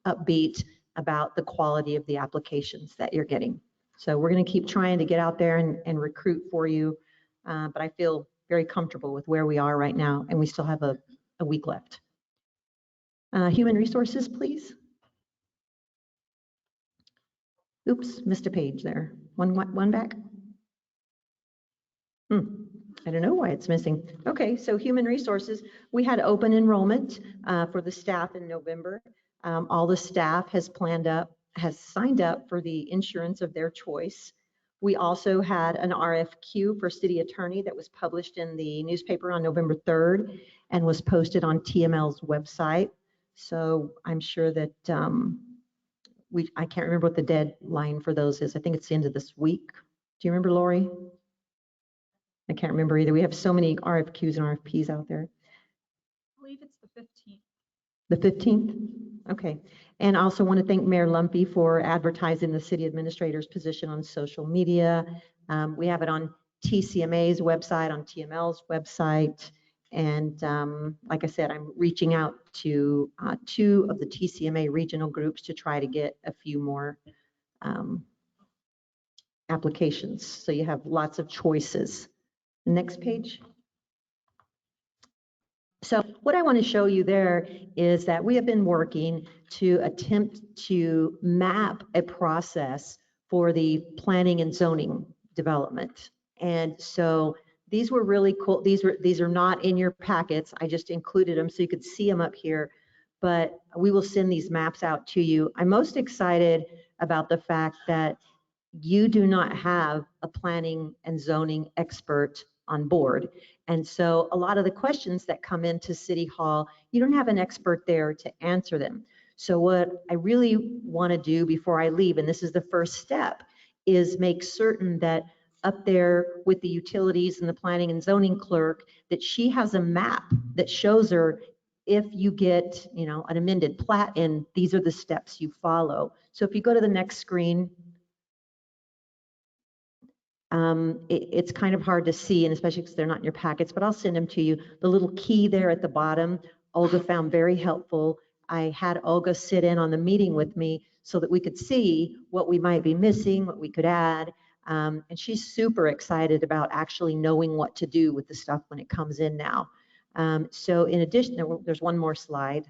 upbeat about the quality of the applications that you're getting. So we're going to keep trying to get out there and recruit for you, but I feel very comfortable with where we are right now, and we still have a week left. Human resources, please. Oops, missed a page there. One back. I don't know why it's missing. Okay, so human resources, we had open enrollment for the staff in November. All the staff has signed up for the insurance of their choice. We also had an RFQ for city attorney that was published in the newspaper on November 3rd and was posted on TML's website. So I'm sure that I can't remember what the deadline for those is. I think it's the end of this week. Do you remember, Lori? I can't remember either. We have so many RFQs and RFPs out there. I believe it's the 15th. The 15th? Okay. And I also want to thank Mayor Lumpy for advertising the city administrator's position on social media. We have it on TCMA's website, on TML's website. And like I said, I'm reaching out to 2 of the TCMA regional groups to try to get a few more applications. So you have lots of choices. Next page. So what I want to show you there is that we have been working to attempt to map a process for the planning and zoning development. And so these were really cool. These are not in your packets. I just included them so you could see them up here, but we will send these maps out to you. I'm most excited about the fact that you do not have a planning and zoning expert on board. And so a lot of the questions that come into City Hall, you don't have an expert there to answer them. So what I really want to do before I leave, and this is the first step, is make certain that up there with the utilities and the planning and zoning clerk, that she has a map that shows her if you get, you know, an amended plat in, these are the steps you follow. So if you go to the next screen, it's kind of hard to see, and especially because they're not in your packets, but I'll send them to you. The little key there at the bottom, Olga found very helpful. I had Olga sit in on the meeting with me so that we could see what we might be missing, what we could add. And she's super excited about actually knowing what to do with the stuff when it comes in now. So in addition, there's one more slide.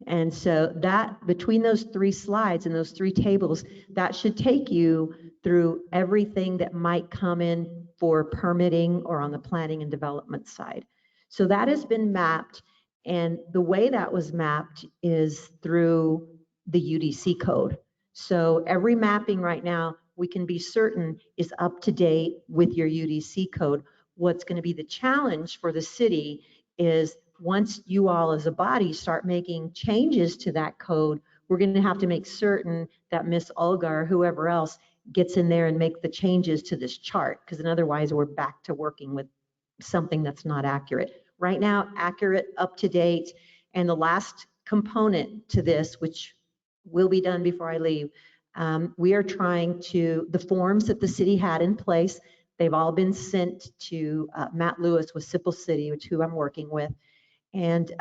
And so that between those 3 slides and those 3 tables, that should take you through everything that might come in for permitting or on the planning and development side. So that has been mapped, and the way that was mapped is through the UDC code. So every mapping right now, we can be certain is up to date with your UDC code. What's going to be the challenge for the city is once you all as a body start making changes to that code, we're going to have to make certain that Miss Olga or whoever else gets in there and make the changes to this chart, because otherwise we're back to working with something that's not accurate. Right now, accurate, up to date, and the last component to this, which will be done before I leave, we are trying to, the forms that the city had in place, they've all been sent to Matt Lewis with Sipple City, which who I'm working with. And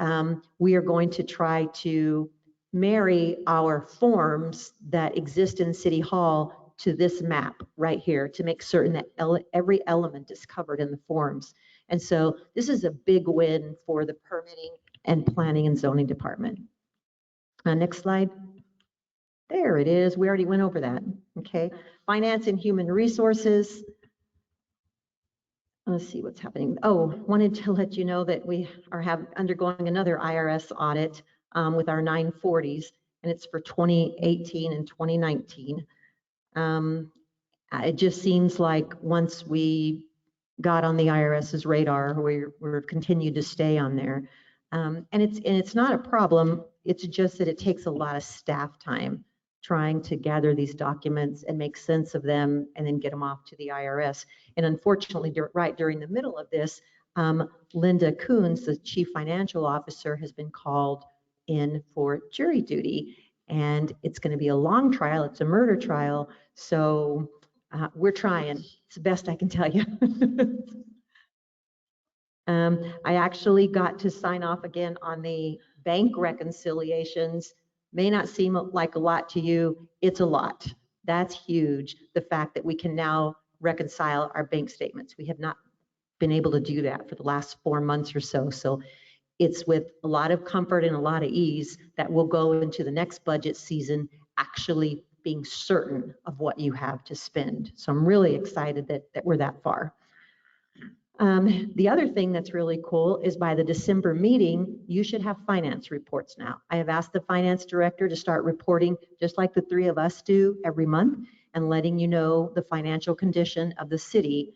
we are going to try to marry our forms that exist in City Hall to this map right here to make certain that every element is covered in the forms. And so this is a big win for the permitting and planning and zoning department. Next slide. There it is. We already went over that. Okay. Finance and human resources. Let's see what's happening. Oh, wanted to let you know that we are undergoing another IRS audit with our 940s, and it's for 2018 and 2019. It just seems like once we got on the IRS's radar, we're continued to stay on there. And it's not a problem. It's just that it takes a lot of staff time trying to gather these documents and make sense of them and then get them off to the IRS. And unfortunately, right during the middle of this, Linda Coons, the chief financial officer, has been called in for jury duty. And it's going to be a long trial. It's a murder trial. So we're trying. It's the best I can tell you. I actually got to sign off again on the bank reconciliations. May not seem like a lot to you. It's a lot. That's huge. The fact that we can now reconcile our bank statements. We have not been able to do that for the last 4 months or so. So it's with a lot of comfort and a lot of ease that we'll go into the next budget season actually being certain of what you have to spend. So I'm really excited that we're that far. The other thing that's really cool is by the December meeting, you should have finance reports now. I have asked the finance director to start reporting just like the 3 of us do every month and letting you know the financial condition of the city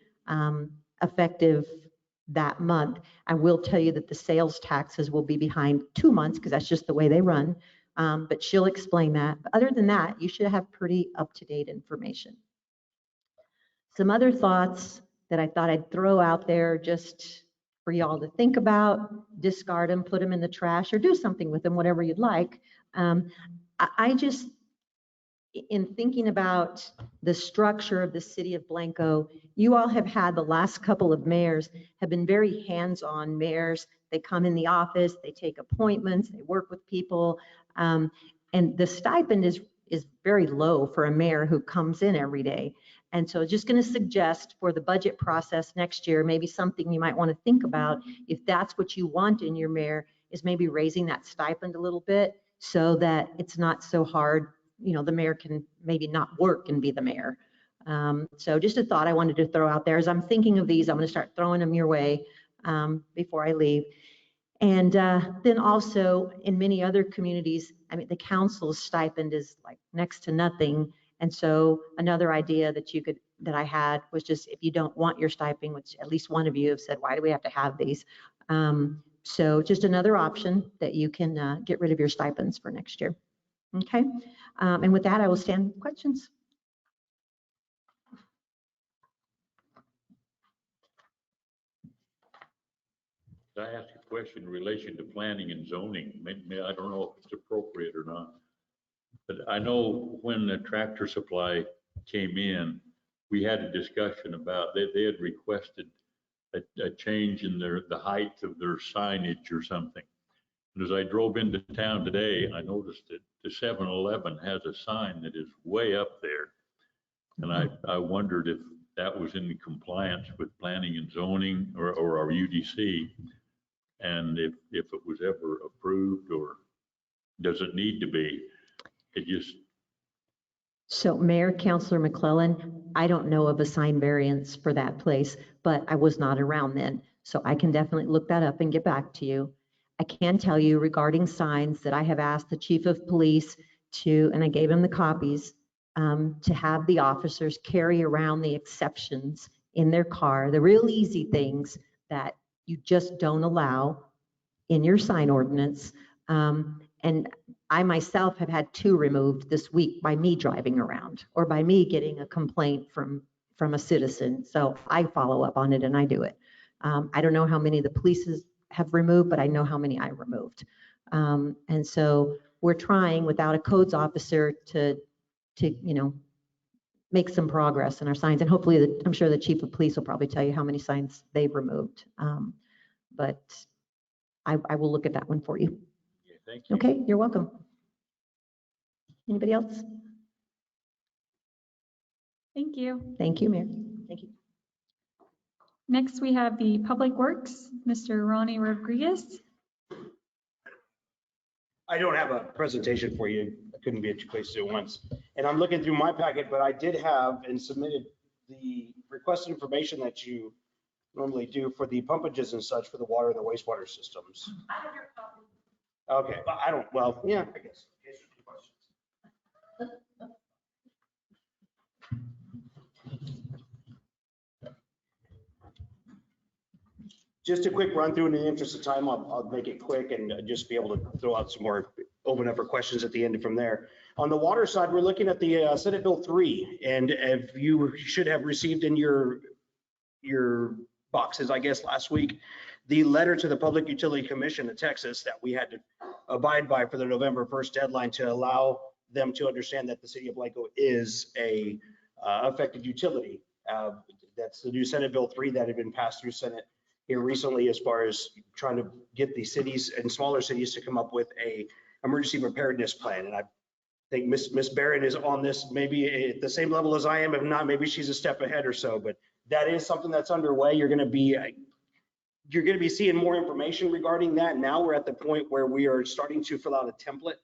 effective that month. I will tell you that the sales taxes will be behind 2 months because that's just the way they run. But she'll explain that. But other than that, you should have pretty up-to-date information. Some other thoughts that I thought I'd throw out there just for y'all to think about, discard them, put them in the trash, or do something with them, whatever you'd like. I just, in thinking about the structure of the city of Blanco, you all have had, the last couple of mayors have been very hands-on mayors. They come in the office, they take appointments, they work with people. And the stipend is very low for a mayor who comes in every day. And so just going to suggest for the budget process next year, maybe something you might want to think about, if that's what you want in your mayor, is maybe raising that stipend a little bit so that it's not so hard. You know, the mayor can maybe not work and be the mayor. So just a thought I wanted to throw out there. As I'm thinking of these, I'm going to start throwing them your way before I leave. And then also in many other communities, I mean, the council's stipend is like next to nothing. And so another idea that I had was just, if you don't want your stipend, which at least one of you have said, why do we have to have these? So just another option that you can get rid of your stipends for next year. Okay. And with that, I will stand questions. I ask a question in relation to planning and zoning? Maybe, I don't know if it's appropriate or not. But I know when the Tractor Supply came in, we had a discussion about, they had requested a change in the height of their signage or something. And as I drove into town today, I noticed that the 7-Eleven has a sign that is way up there. And I wondered if that was in compliance with planning and zoning or our UDC, and if it was ever approved, or does it need to be? It just. So Mayor, Councilor McClellan, I don't know of a sign variance for that place, but I was not around then. So I can definitely look that up and get back to you. I can tell you regarding signs that I have asked the chief of police to, and I gave him the copies, to have the officers carry around the exceptions in their car, the real easy things that you just don't allow in your sign ordinance. And I myself have had 2 removed this week by me driving around or by me getting a complaint from a citizen. So I follow up on it and I do it. I don't know how many the police have removed, but I know how many I removed. And so we're trying without a codes officer to make some progress in our signs. And hopefully, I'm sure the chief of police will probably tell you how many signs they've removed. But I will look at that one for you. Yeah, thank you. Okay, you're welcome. Anybody else? Thank you. Thank you, Mayor. Thank you. Next, we have the Public Works, Mr. Ronnie Rodriguez. I don't have a presentation for you. I couldn't be at 2 places at once. And I'm looking through my packet, but I did have and submitted the requested information that you normally do for the pumpages and such for the water and the wastewater systems. Okay, I don't, well, yeah, I guess. Just a quick run through in the interest of time. I'll make it quick and just be able to throw out some more, open up for questions at the end from there. On the water side, we're looking at the Senate Bill 3, and if you should have received in your boxes, I guess, last week, the letter to the Public Utility Commission of Texas that we had to abide by for the November 1st deadline to allow them to understand that the city of Blanco is a affected utility. That's the new Senate Bill 3 that had been passed through Senate here recently, as far as trying to get the cities and smaller cities to come up with a emergency preparedness plan. And I think Miss Barron is on this maybe at the same level as I am. If not, maybe she's a step ahead or so, but that is something that's underway. You're going to be seeing more information regarding that. Now we're at the point where we are starting to fill out a template.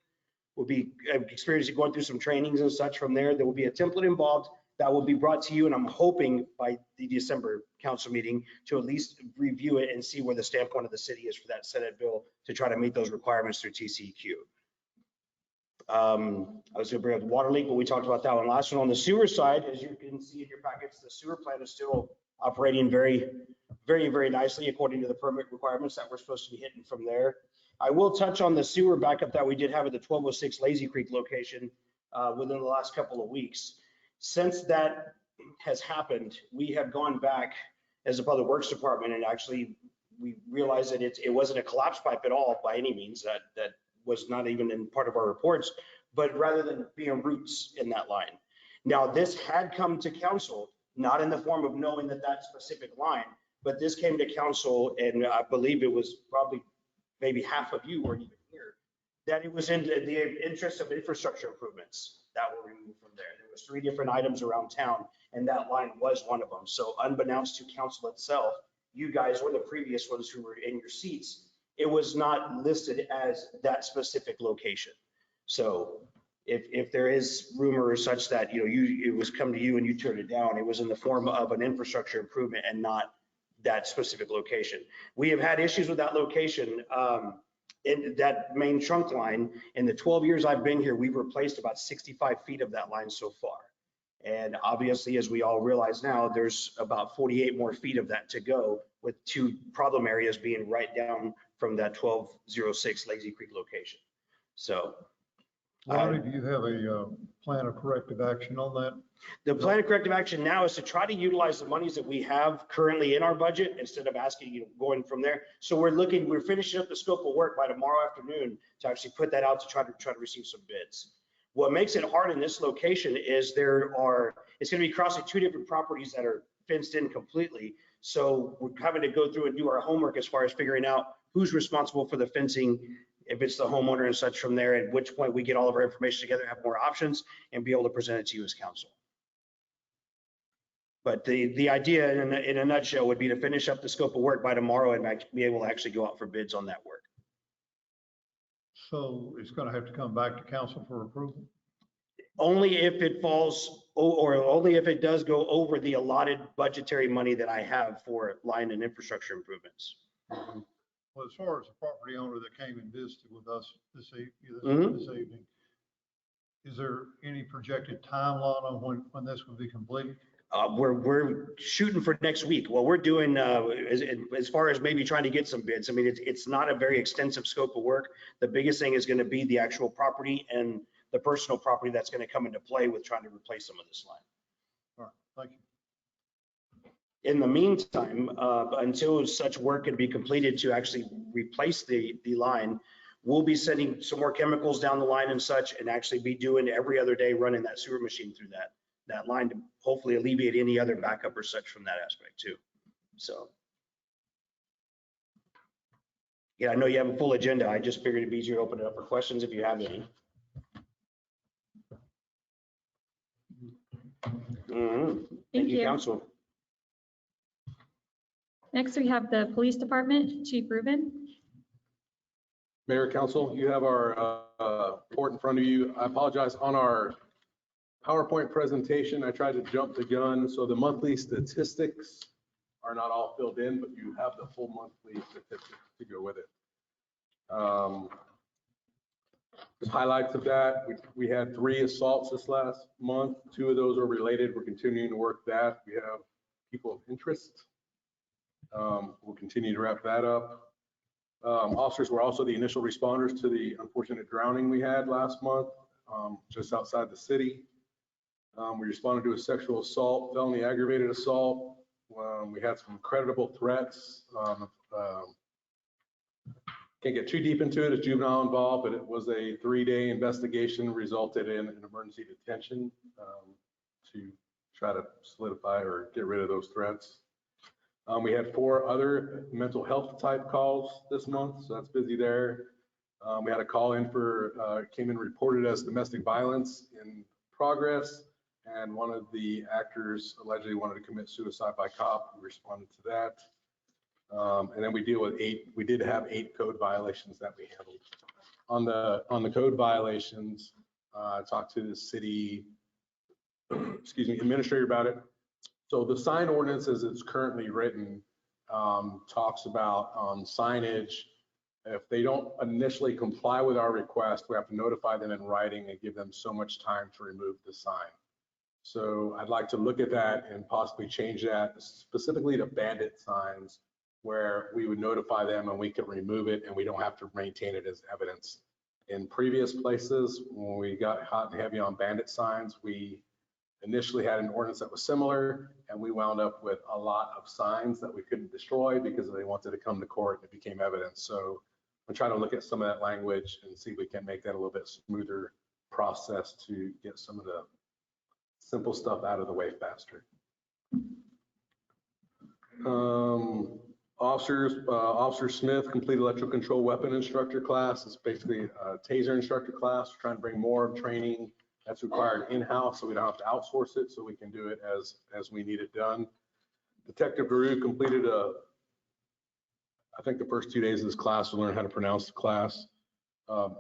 We'll be experiencing going through some trainings and such from there. There will be a template involved that will be brought to you, and I'm hoping by the December council meeting to at least review it and see where the standpoint of the city is for that Senate bill to try to meet those requirements through TCEQ. I was going to bring up the water leak, but we talked about that one last one. On the sewer side, as you can see in your packets, the sewer plant is still operating very, very, very nicely according to the permit requirements that we're supposed to be hitting from there. I will touch on the sewer backup that we did have at the 1206 Lazy Creek location within the last couple of weeks. Since that has happened, we have gone back as a public works department and actually we realized that it wasn't a collapse pipe at all by any means. That was not even in part of our reports, but rather than being roots in that line. Now, this had come to council, not in the form of knowing that specific line, but this came to council, and I believe it was probably maybe half of you weren't even here, that it was in the interest of infrastructure improvements that were removed from there. There was 3 different items around town, and that line was one of them. So unbeknownst to council itself, you guys were the previous ones who were in your seats. It was not listed as that specific location. So if there is rumor such that, it was come to you and you turned it down, it was in the form of an infrastructure improvement and not that specific location. We have had issues with that location. In that main trunk line, in the 12 years I've been here, we've replaced about 65 feet of that line so far. And obviously, as we all realize now, there's about 48 more feet of that to go, with 2 problem areas being right down from that 1206 Lazy Creek location. So. Ronnie, do you have a plan of corrective action on that? The plan of corrective action now is to try to utilize the monies that we have currently in our budget instead of asking, going from there. So we're finishing up the scope of work by tomorrow afternoon to actually put that out to try to receive some bids. What makes it hard in this location is it's going to be crossing 2 different properties that are fenced in completely. So we're having to go through and do our homework as far as figuring out who's responsible for the fencing, if it's the homeowner and such from there, at which point we get all of our information together, have more options, and be able to present it to you as council. But the idea in a nutshell would be to finish up the scope of work by tomorrow and be able to actually go out for bids on that work. So it's going to have to come back to council for approval? Only if it falls, or only if it does go over the allotted budgetary money that I have for line and infrastructure improvements. Well, as far as the property owner that came and visited with us this evening, is there any projected timeline on when this will be completed? We're shooting for next week. What we're doing as far as maybe trying to get some bids, I mean, it's not a very extensive scope of work. The biggest thing is going to be the actual property and the personal property that's going to come into play with trying to replace some of this line. All right, thank you. In the meantime, until such work can be completed to actually replace the line, we'll be sending some more chemicals down the line and such, and actually be doing every other day running that sewer machine through that line to hopefully alleviate any other backup or such from that aspect too. So. Yeah, I know you have a full agenda. I just figured it'd be easier to open it up for questions if you have any. Thank you, Council. Next, we have the Police Department, Chief Rubin. Mayor, Council, you have our report in front of you. I apologize, on our PowerPoint presentation, I tried to jump the gun, so the monthly statistics are not all filled in, but you have the full monthly statistics to go with it. Just highlights of that, we had 3 assaults this last month. 2 of those are related. We're continuing to work that. We have people of interest. We'll continue to wrap that up. Officers were also the initial responders to the unfortunate drowning we had last month, just outside the city. We responded to a sexual assault, felony aggravated assault. We had some creditable threats. Can't get too deep into it, it's juvenile involved, but it was a 3-day investigation, resulted in an emergency detention to try to solidify or get rid of those threats. We had 4 other mental health type calls this month, so that's busy there. We had a call in came in reported as domestic violence in progress, and one of the actors allegedly wanted to commit suicide by cop. We responded to that. And then we did have 8 code violations that we handled. On the code violations, I talked to the city, administrator about it. So the sign ordinance as it's currently written talks about on signage, if they don't initially comply with our request, we have to notify them in writing and give them so much time to remove the sign. So I'd like to look at that and possibly change that specifically to bandit signs, where we would notify them and we can remove it and we don't have to maintain it as evidence. In previous places, when we got hot and heavy on bandit signs, we initially had an ordinance that was similar, and we wound up with a lot of signs that we couldn't destroy because they wanted to come to court and it became evidence. So I'm trying to look at some of that language and see if we can make that a little bit smoother process to get some of the simple stuff out of the way faster. Officer Smith completed electrical control weapon instructor class. It's basically a taser instructor class. We're trying to bring more training that's required in-house so we don't have to outsource it, so we can do it as we need it done. Detective Guru completed I think the first 2 days of this class to learn how to pronounce the class.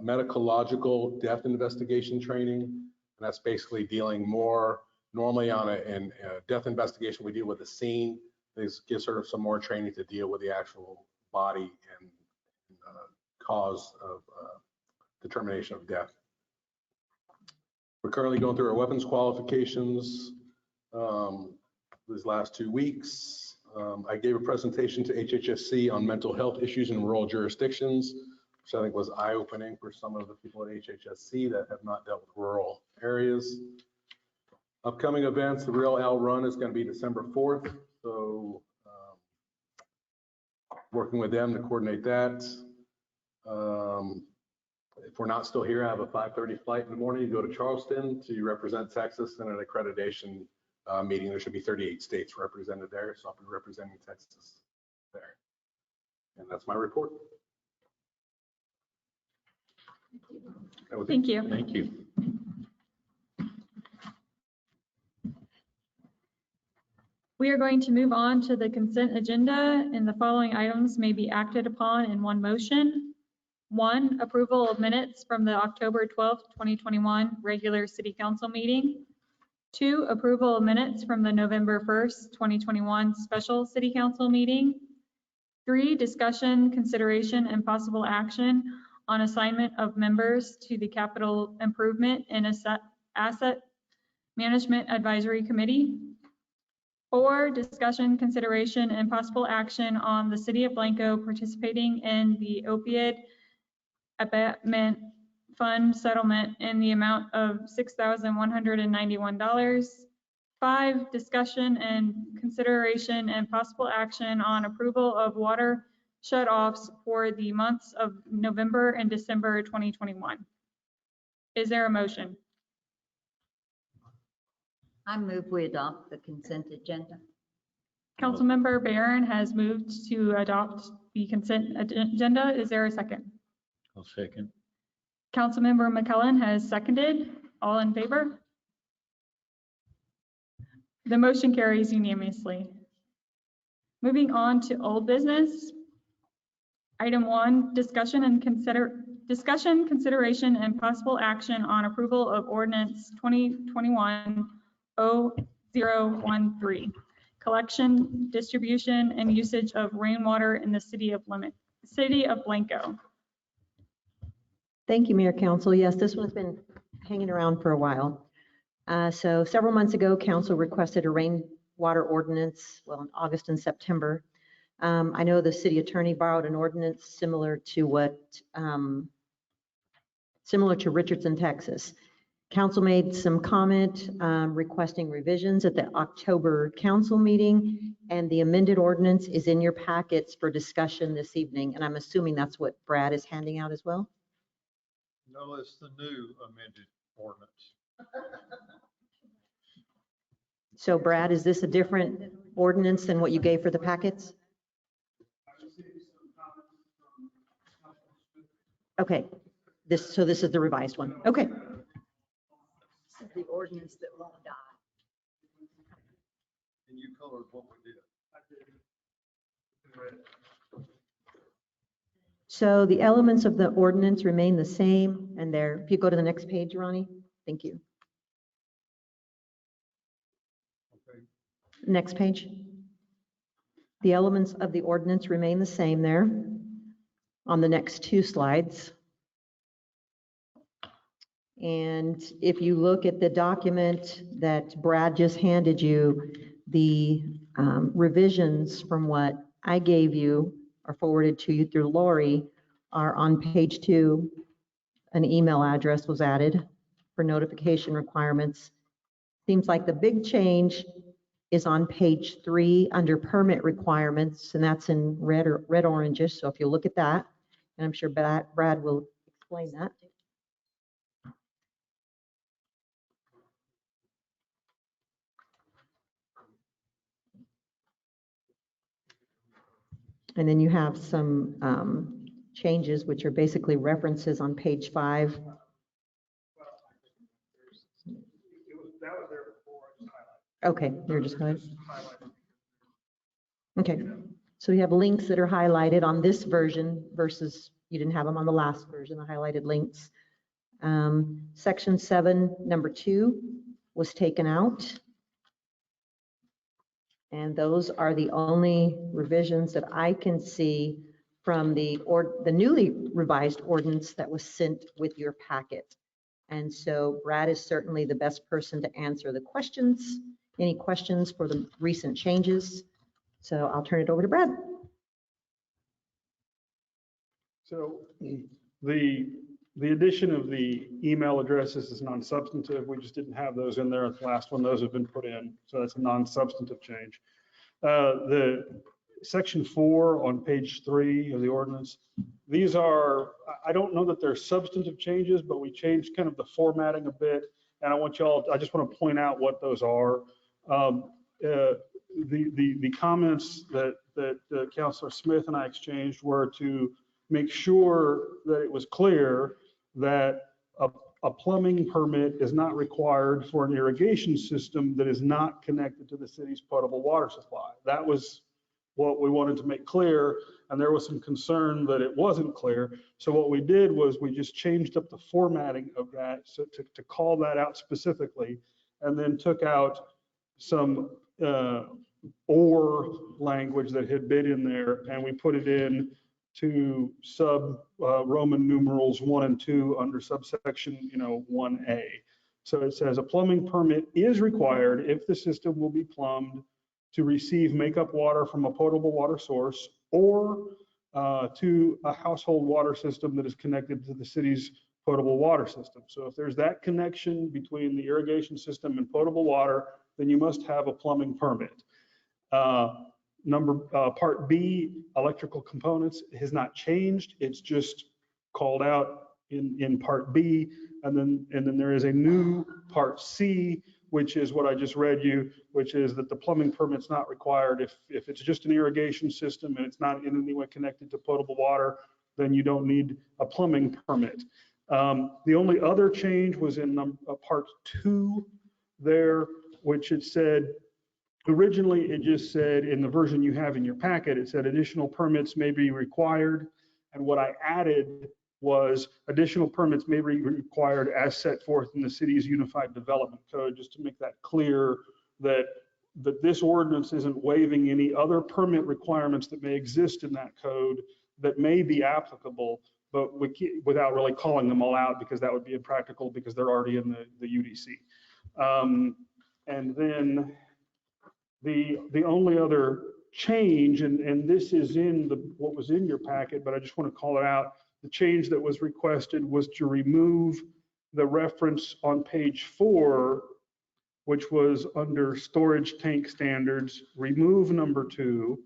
Medicological death investigation training, and that's basically dealing more normally on a death investigation. We deal with the scene. This gives her some more training to deal with the actual body and cause of determination of death. We're currently going through our weapons qualifications these last 2 weeks. I gave a presentation to HHSC on mental health issues in rural jurisdictions, which I think was eye-opening for some of the people at HHSC that have not dealt with rural areas. Upcoming events, the Real Al Run is going to be December 4th. So working with them to coordinate that. If we're not still here, I have a 5:30 flight in the morning to go to Charleston to represent Texas in an accreditation meeting. There should be 38 states represented there, so I'll be representing Texas there. And that's my report. Thank you. Thank you. We are going to move on to the consent agenda, and the following items may be acted upon in one motion. 1, approval of minutes from the October 12th, 2021 regular city council meeting. 2, approval of minutes from the November 1st, 2021 special city council meeting. 3, discussion, consideration, and possible action on assignment of members to the Capital Improvement and Asset Management Advisory Committee. 4, discussion, consideration, and possible action on the City of Blanco participating in the opioid abatement fund settlement in the amount of $6,191. 5, discussion and consideration and possible action on approval of water shutoffs for the months of November and December 2021. Is there a motion? I move we adopt the consent agenda. Councilmember Barron has moved to adopt the consent agenda. Is there a second? I'll second. Councilmember McClellan has seconded. All in favor? The motion carries unanimously. Moving on to old business. Item 1, discussion, consideration, and possible action on approval of ordinance 2021-0013, collection, distribution, and usage of rainwater in the city of Blanco. Thank you, Mayor Council. Yes, this one's been hanging around for a while. So several months ago, council requested a rainwater ordinance, well, in August and September. I know the city attorney borrowed an ordinance similar to Richardson, Texas. Council made some comment requesting revisions at the October council meeting, and the amended ordinance is in your packets for discussion this evening. And I'm assuming that's what Brad is handing out as well? No, it's the new amended ordinance. So Brad, is this a different ordinance than what you gave for the packets? Okay, so this is the revised one. Okay. This is the ordinance that won't die. And you colored what we did. So the elements of the ordinance remain the same, and there, if you go to the next page, Ronnie, thank you. Okay. Next page. The elements of the ordinance remain the same there on the next 2 slides. And if you look at the document that Brad just handed you, the revisions from what I gave you or forwarded to you through Lori are on page 2. An email address was added for notification requirements. Seems like the big change is on page 3 under permit requirements, and that's in red or red oranges. So if you look at that, and I'm sure Brad will explain that. And then you have some changes, which are basically references on page 5. Okay, they're just highlighted. Okay, so we have links that are highlighted on this version versus you didn't have them on the last version, the highlighted links. Section 7, number 2 was taken out. And those are the only revisions that I can see from the newly revised ordinance that was sent with your packet. And so Brad is certainly the best person to answer the questions. Any questions for the recent changes? So I'll turn it over to Brad. So the addition of the email addresses is non-substantive. We just didn't have those in there at the last one. Those have been put in. So that's a non-substantive change. The section 4 on page 3 of the ordinance, these are, I don't know that they're substantive changes, but we changed kind of the formatting a bit. And I just want to point out what those are. The comments that Councilor Smith and I exchanged were to make sure that it was clear that a plumbing permit is not required for an irrigation system that is not connected to the city's potable water supply. That was what we wanted to make clear, and there was some concern that it wasn't clear. So what we did was we just changed up the formatting of that so to call that out specifically, and then took out some or language that had been in there, and we put it in to sub Roman numerals 1 and 2 under subsection 1A. So it says a plumbing permit is required if the system will be plumbed to receive makeup water from a potable water source or to a household water system that is connected to the city's potable water system. So if there's that connection between the irrigation system and potable water, then you must have a plumbing permit. Part B, electrical components, has not changed. It's just called out in part B, and then there is a new part C, which is what I just read you, which is that the plumbing permit's not required if it's just an irrigation system and it's not in any way connected to potable water, then you don't need a plumbing permit. The only other change was in part 2 there, which it said, originally it just said in the version you have in your packet, it said additional permits may be required. And what I added was additional permits may be required as set forth in the city's Unified Development Code, just to make that clear that this ordinance isn't waiving any other permit requirements that may exist in that code that may be applicable, but without really calling them all out, because that would be impractical because they're already in the UDC. And then the only other change, and this is in what was in your packet, but I just want to call it out. The change that was requested was to remove the reference on page 4, which was under storage tank standards, remove number 2.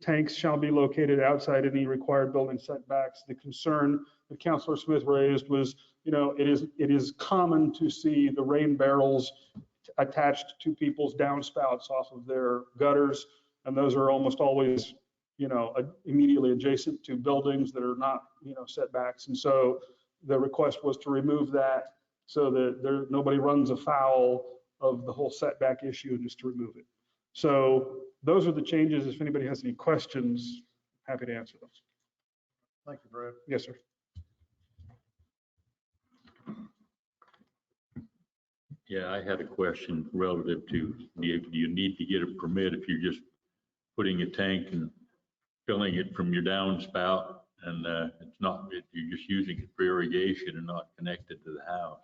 Tanks shall be located outside any required building setbacks. The concern that Councilor Smith raised was, it is common to see the rain barrels attached to people's downspouts off of their gutters, and those are almost always, immediately adjacent to buildings that are not, setbacks. And so the request was to remove that so that nobody runs afoul of the whole setback issue, and just to remove it. So those are the changes. If anybody has any questions, happy to answer those. Thank you, Brad. Yes, sir. Yeah, I had a question relative to, do you need to get a permit if you're just putting a tank and filling it from your downspout, and you're just using it for irrigation and not connected to the house?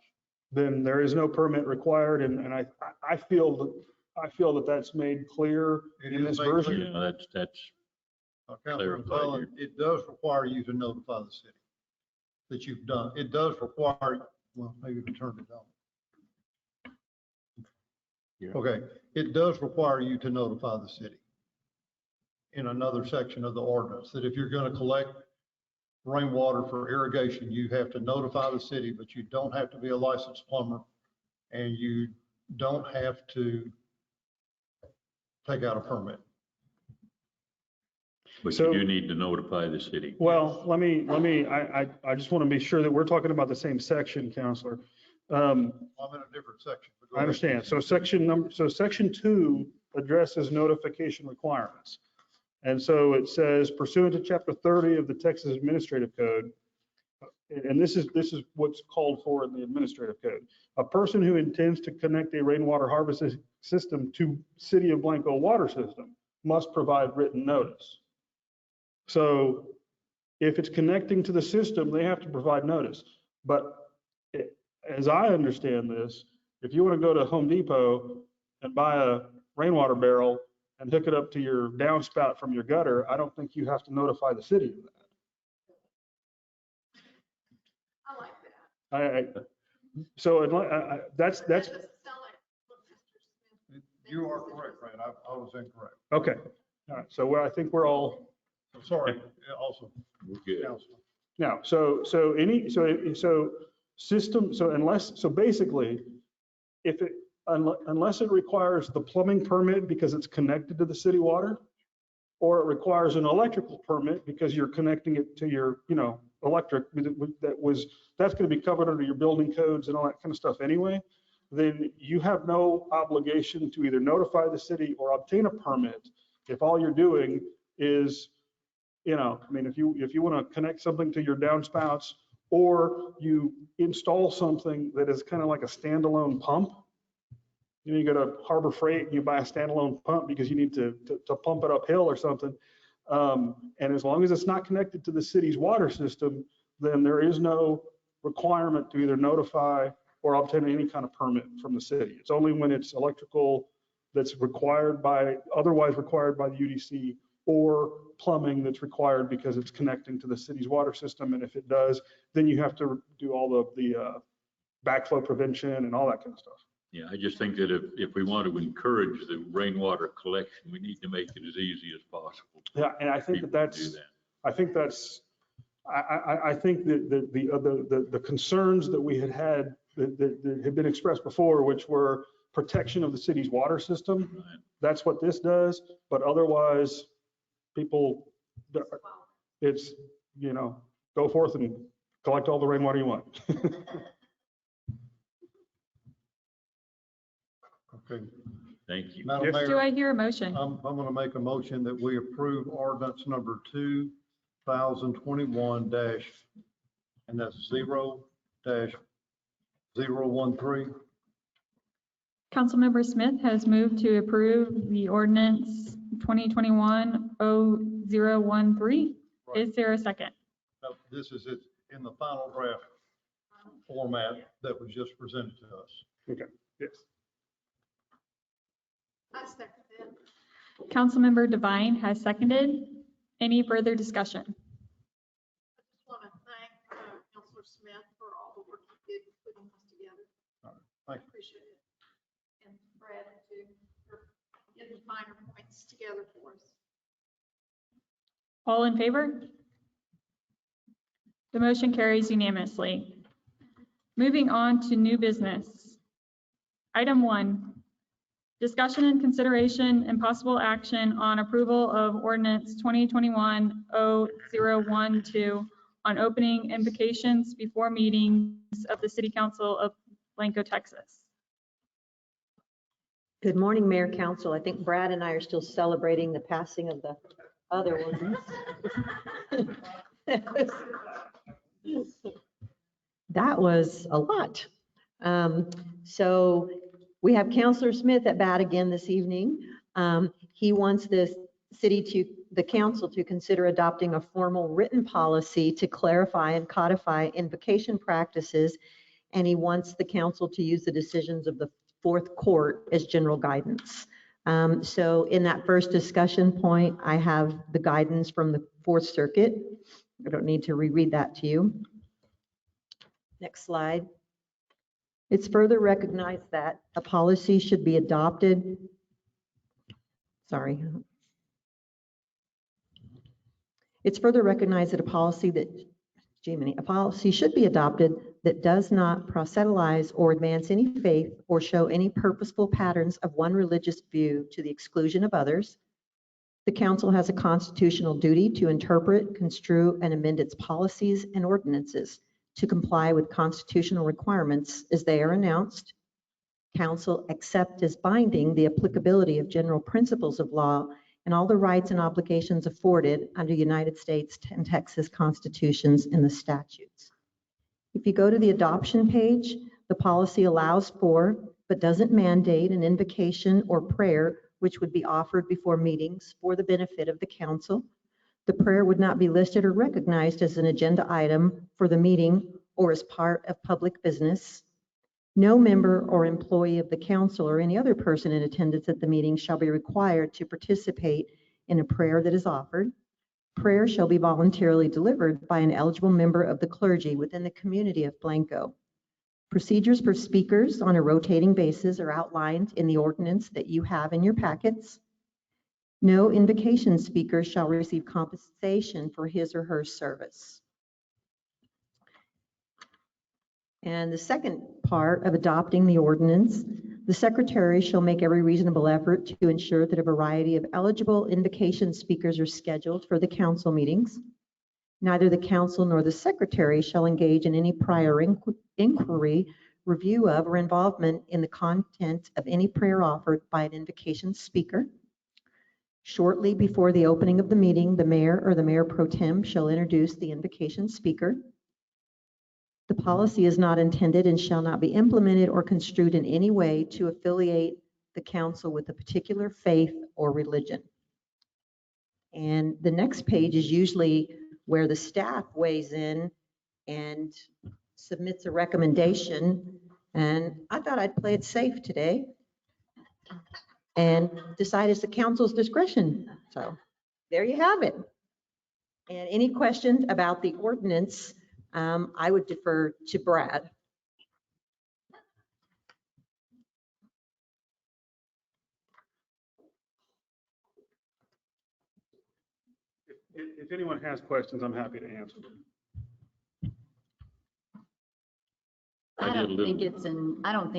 Then there is no permit required, and I feel that that's made clear in this version. Yeah, that's Councilor McClellan, it does require you to notify the city that you've done. It does require, well, maybe we turned it on. Okay, it does require you to notify the city in another section of the ordinance, that if you're going to collect rainwater for irrigation, you have to notify the city, but you don't have to be a licensed plumber, and you don't have to take out a permit. But you do need to notify the city. Well, I just want to be sure that we're talking about the same section, Counselor. I'm in a different section. but go I ahead. understand. So section 2 addresses notification requirements. And so it says pursuant to chapter 30 of the Texas Administrative Code, and this is what's called for in the administrative code. A person who intends to connect a rainwater harvesting system to City of Blanco water system must provide written notice. So if it's connecting to the system, they have to provide notice. But as I understand this, if you want to go to Home Depot and buy a rainwater barrel and hook it up to your downspout from your gutter, I don't think you have to notify the city of that. I like that. That's That doesn't sound like what Mr. Smith. You are correct, Fran. I was incorrect. okay. All right. So I think we're all I'm sorry. Yeah, also. We're good. Councilman. now. So basically, unless it requires the plumbing permit because it's connected to the city water, or it requires an electrical permit because you're connecting it to your, electric, that's going to be covered under your building codes and all that kind of stuff anyway, then you have no obligation to either notify the city or obtain a permit if all you're doing is, if you want to connect something to your downspouts, or you install something that is kind of like a standalone pump. You go to Harbor Freight and you buy a standalone pump because you need to pump it uphill or something. And as long as it's not connected to the city's water system, then there is no requirement to either notify or obtain any kind of permit from the city. It's only when it's electrical that's otherwise required by the UDC, or plumbing that's required because it's connecting to the city's water system. And if it does, then you have to do all the backflow prevention and all that kind of stuff. Yeah, I just think that if we want to encourage the rainwater collection, we need to make it as easy as possible. Yeah, and I think I think that the concerns that we had that had been expressed before, which were protection of the city's water system, Right. That's what this does. But otherwise, people, it's, go forth and collect all the rainwater you want. Okay. Thank you. Madam Mayor, Do I hear a motion? I'm going to make a motion that we approve ordinance number 2021 and that's 0-013. Councilmember Smith has moved to approve the ordinance 2021-0013. Is there a second? This is it in the final draft format that was just presented to us. Okay, yes. I second that. Councilmember Devine has seconded. Any further discussion? I just want to thank Councilor Smith for all the work he did putting this together. Thank you. Appreciate it. And Brad too, for getting the finer points together for us. All in favor? The motion carries unanimously. Moving on to new business. Item 1, discussion and consideration and possible action on approval of ordinance 2021-0012 on opening invocations before meetings of the City Council of Blanco, Texas. Good morning, Mayor, Council. I think Brad and I are still celebrating the passing of the other ones. That was a lot. So we have Councilor Smith at bat again this evening. He wants the council to consider adopting a formal written policy to clarify and codify invocation practices. And he wants the council to use the decisions of the Fourth Court as general guidance. So in that first discussion point, I have the guidance from the Fourth Circuit. I don't need to reread that to you. Next slide. It's further recognized that a policy should be adopted. Sorry. It's further recognized that a policy should be adopted that does not proselytize or advance any faith or show any purposeful patterns of one religious view to the exclusion of others. The council has a constitutional duty to interpret, construe, and amend its policies and ordinances to comply with constitutional requirements as they are announced. Council accept as binding the applicability of general principles of law and all the rights and obligations afforded under United States and Texas constitutions and the statutes. If you go to the adoption page, the policy allows for, but doesn't mandate, an invocation or prayer which would be offered before meetings for the benefit of the council. The prayer would not be listed or recognized as an agenda item for the meeting or as part of public business. No member or employee of the council or any other person in attendance at the meeting shall be required to participate in a prayer that is offered. Prayer shall be voluntarily delivered by an eligible member of the clergy within the community of Blanco. Procedures for speakers on a rotating basis are outlined in the ordinance that you have in your packets. No invocation speaker shall receive compensation for his or her service. And the second part of adopting the ordinance, the secretary shall make every reasonable effort to ensure that a variety of eligible invocation speakers are scheduled for the council meetings. Neither the council nor the secretary shall engage in any prior inquiry, review of, or involvement in the content of any prayer offered by an invocation speaker. Shortly before the opening of the meeting, the mayor or the mayor pro tem shall introduce the invocation speaker. The policy is not intended and shall not be implemented or construed in any way to affiliate the council with a particular faith or religion. And the next page is usually where the staff weighs in and submits a recommendation. And I thought I'd play it safe today and decide it's the council's discretion. So there you have it. And any questions about the ordinance, I would defer to Brad. If anyone has questions, I'm happy to answer them. I don't think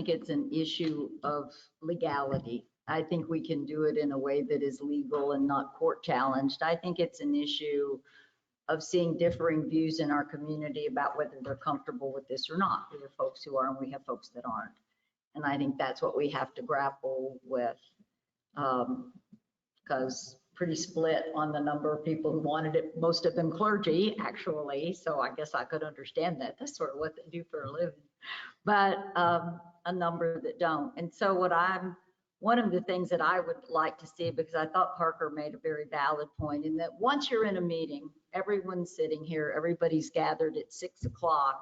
it's an issue of legality. I think we can do it in a way that is legal and not court challenged. I think it's an issue of seeing differing views in our community about whether they're comfortable with this or not. We have folks who are and we have folks that aren't. And I think that's what we have to grapple with, because pretty split on the number of people who wanted it, most of them clergy actually. So I guess I could understand that. That's sort of what they do for a living, but a number that don't. And so one of the things that I would like to see, because I thought Parker made a very valid point, in that once you're in a meeting, everyone's sitting here, everybody's gathered at 6 o'clock,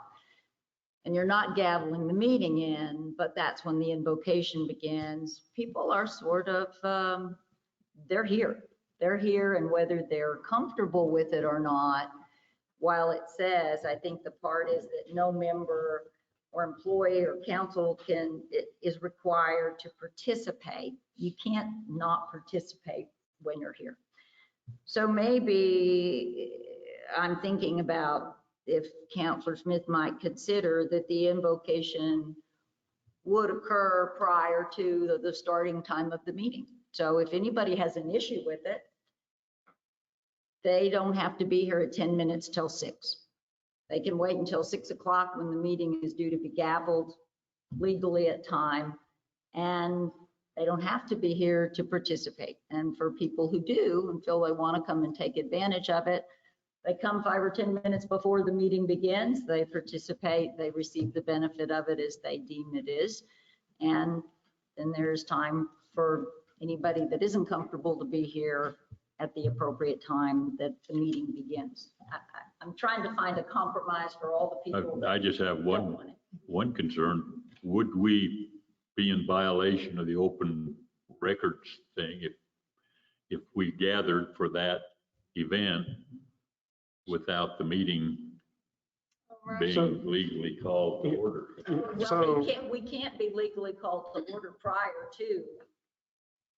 and you're not gaveling the meeting in, but that's when the invocation begins. People are sort of, they're here. They're here, and whether they're comfortable with it or not, while it says, I think the part is that no member or employee or council is required to participate. You can't not participate when you're here. So maybe I'm thinking about if Councilor Smith might consider that the invocation would occur prior to the starting time of the meeting. So if anybody has an issue with it, they don't have to be here at 10 minutes till 6. They can wait until 6 o'clock when the meeting is due to be gavelled legally at time, and they don't have to be here to participate. And for people who do and feel they want to come and take advantage of it, they come 5 or 10 minutes before the meeting begins, they participate, they receive the benefit of it as they deem it is. And then there's time for anybody that isn't comfortable to be here at the appropriate time that the meeting begins. I'm trying to find a compromise for all the people. I just have one concern. Would we be in violation of the open records thing if we gathered for that event without the meeting being legally called to order. Well, we can't be legally called to order prior to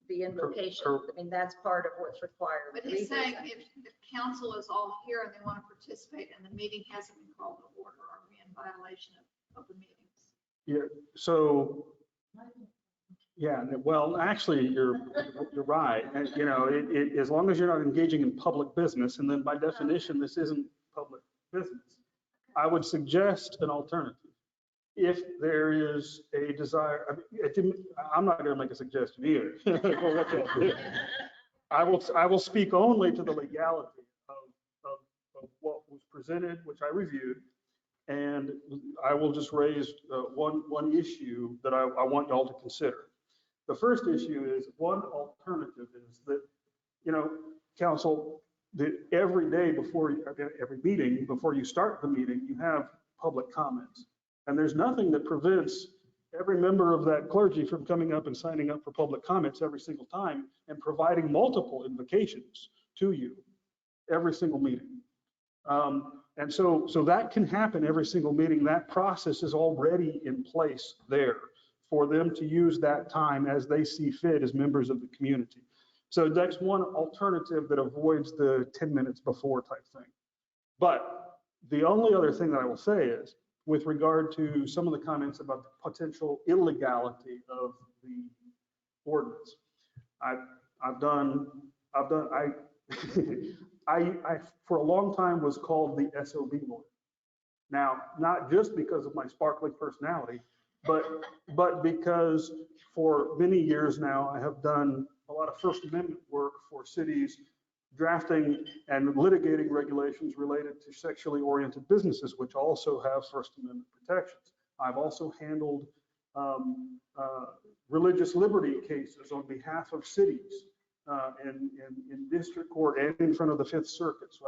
the invocation. I mean, that's part of what's required. But he's saying if the council is all here and they want to participate and the meeting hasn't been called to order, are we in violation of the meetings? Yeah, so, yeah, well, actually, you're right. And, you know, as long as you're not engaging in public business, and then by definition, this isn't public business, I would suggest an alternative. If there is a desire, I'm not going to make a suggestion either. I will speak only to the legality of what was presented, which I reviewed, and I will just raise one issue that I want y'all to consider. The first issue is, one alternative is that, you know, council, that every day before every meeting, before you start the meeting, you have public comments. And there's nothing that prevents every member of that clergy from coming up and signing up for public comments every single time and providing multiple invocations to you every single meeting. And so that can happen every single meeting. That process is already in place there for them to use that time as they see fit as members of the community. So that's one alternative that avoids the 10 minutes before type thing. But the only other thing that I will say is, with regard to some of the comments about the potential illegality of the ordinance, I for a long time was called the SOB lawyer. Now, not just because of my sparkling personality, but because for many years now, I have done a lot of First Amendment work for cities, drafting and litigating regulations related to sexually oriented businesses, which also have First Amendment protections. I've also handled religious liberty cases on behalf of cities in district court and in front of the Fifth Circuit. So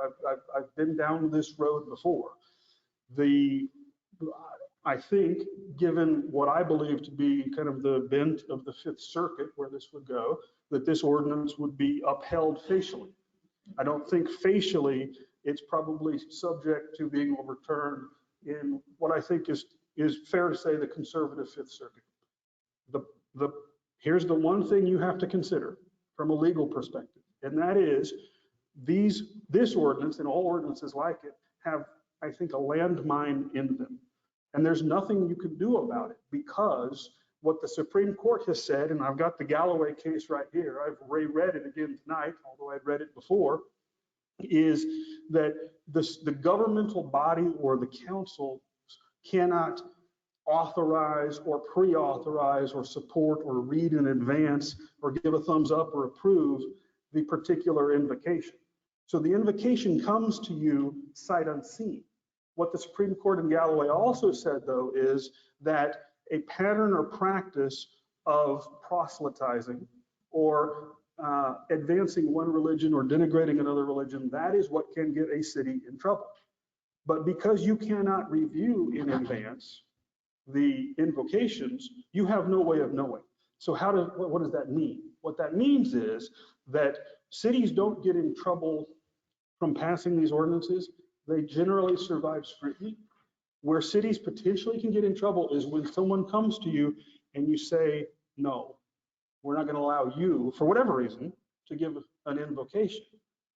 I've been down this road before. I think, given what I believe to be kind of the bent of the Fifth Circuit where this would go, that this ordinance would be upheld facially. I don't think facially it's probably subject to being overturned in what I think is fair to say the conservative Fifth Circuit. Here's the one thing you have to consider from a legal perspective, and that is this ordinance and all ordinances like it have, I think, a landmine in them. And there's nothing you can do about it, because what the Supreme Court has said, and I've got the Galloway case right here, I've reread it again tonight, although I'd read it before, is that the governmental body or the council cannot authorize or pre-authorize or support or read in advance or give a thumbs up or approve the particular invocation. So the invocation comes to you sight unseen. What the Supreme Court in Galloway also said, though, is that a pattern or practice of proselytizing or advancing one religion or denigrating another religion, that is what can get a city in trouble. But because you cannot review in advance the invocations, you have no way of knowing. So what does that mean? What that means is that cities don't get in trouble from passing these ordinances. They generally survive scrutiny. Where cities potentially can get in trouble is when someone comes to you and you say, no, we're not going to allow you, for whatever reason, to give an invocation.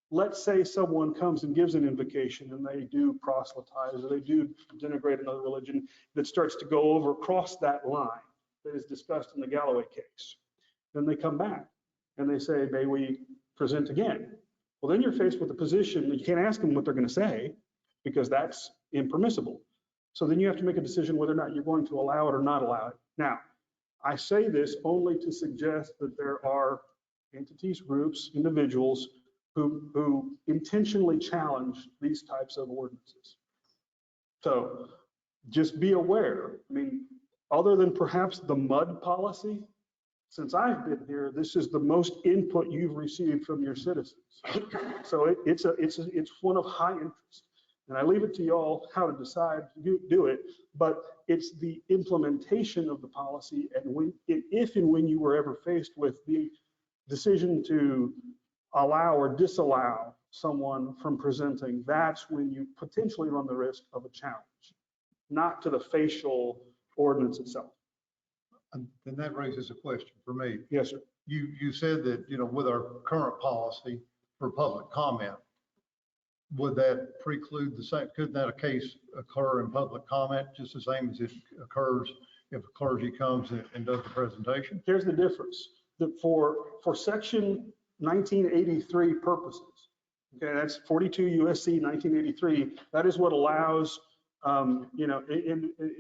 Let's say someone comes and gives an invocation and they do proselytize or they do denigrate another religion that starts to go across that line that is discussed in the Galloway case. Then they come back and they say, may we present again? Well, then you're faced with a position that you can't ask them what they're going to say because that's impermissible. So then you have to make a decision whether or not you're going to allow it or not allow it. Now, I say this only to suggest that there are entities, groups, individuals who intentionally challenge these types of ordinances. So just be aware. I mean, other than perhaps the mud policy, since I've been here, this is the most input you've received from your citizens. So it's one of high interest. And I leave it to y'all how to decide to do it, but it's the implementation of the policy, and if and when you were ever faced with the decision to allow or disallow someone from presenting, that's when you potentially run the risk of a challenge, not to the facial ordinance itself. And that raises a question for me. Yes, sir. You said that, with our current policy for public comment, would that preclude the same, could that a case occur in public comment just the same as it occurs if a clergy comes and does the presentation? Here's the difference. That for section 1983 purposes, okay, that's 42 USC 1983, that is what allows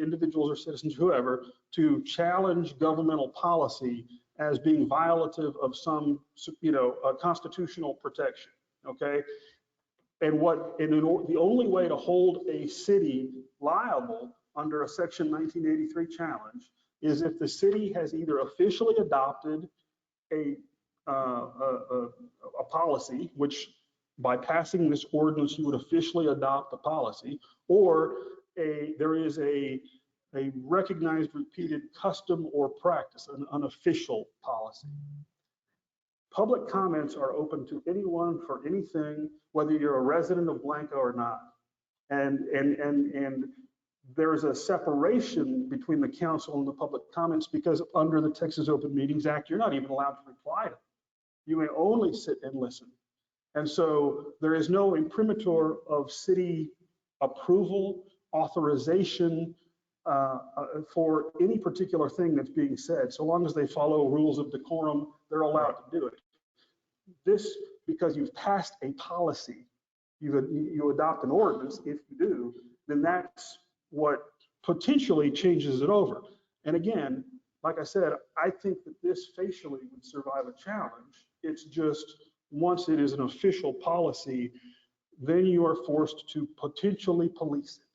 individuals or citizens, whoever, to challenge governmental policy as being violative of some, a constitutional protection, okay? And the only way to hold a city liable under a section 1983 challenge is if the city has either officially adopted a policy, which by passing this ordinance, you would officially adopt the policy, or there is a recognized repeated custom or practice, an unofficial policy. Public comments are open to anyone for anything, whether you're a resident of Blanco or not. And there's a separation between the council and the public comments because under the Texas Open Meetings Act, you're not even allowed to reply to them. You may only sit and listen. And so there is no imprimatur of city approval, authorization for any particular thing that's being said. So long as they follow rules of decorum, they're allowed to do it. This, because you've passed a policy, you adopt an ordinance, if you do, then that's what potentially changes it over. And again, like I said, I think that this facially would survive a challenge. It's just once it is an official policy, then you are forced to potentially police it.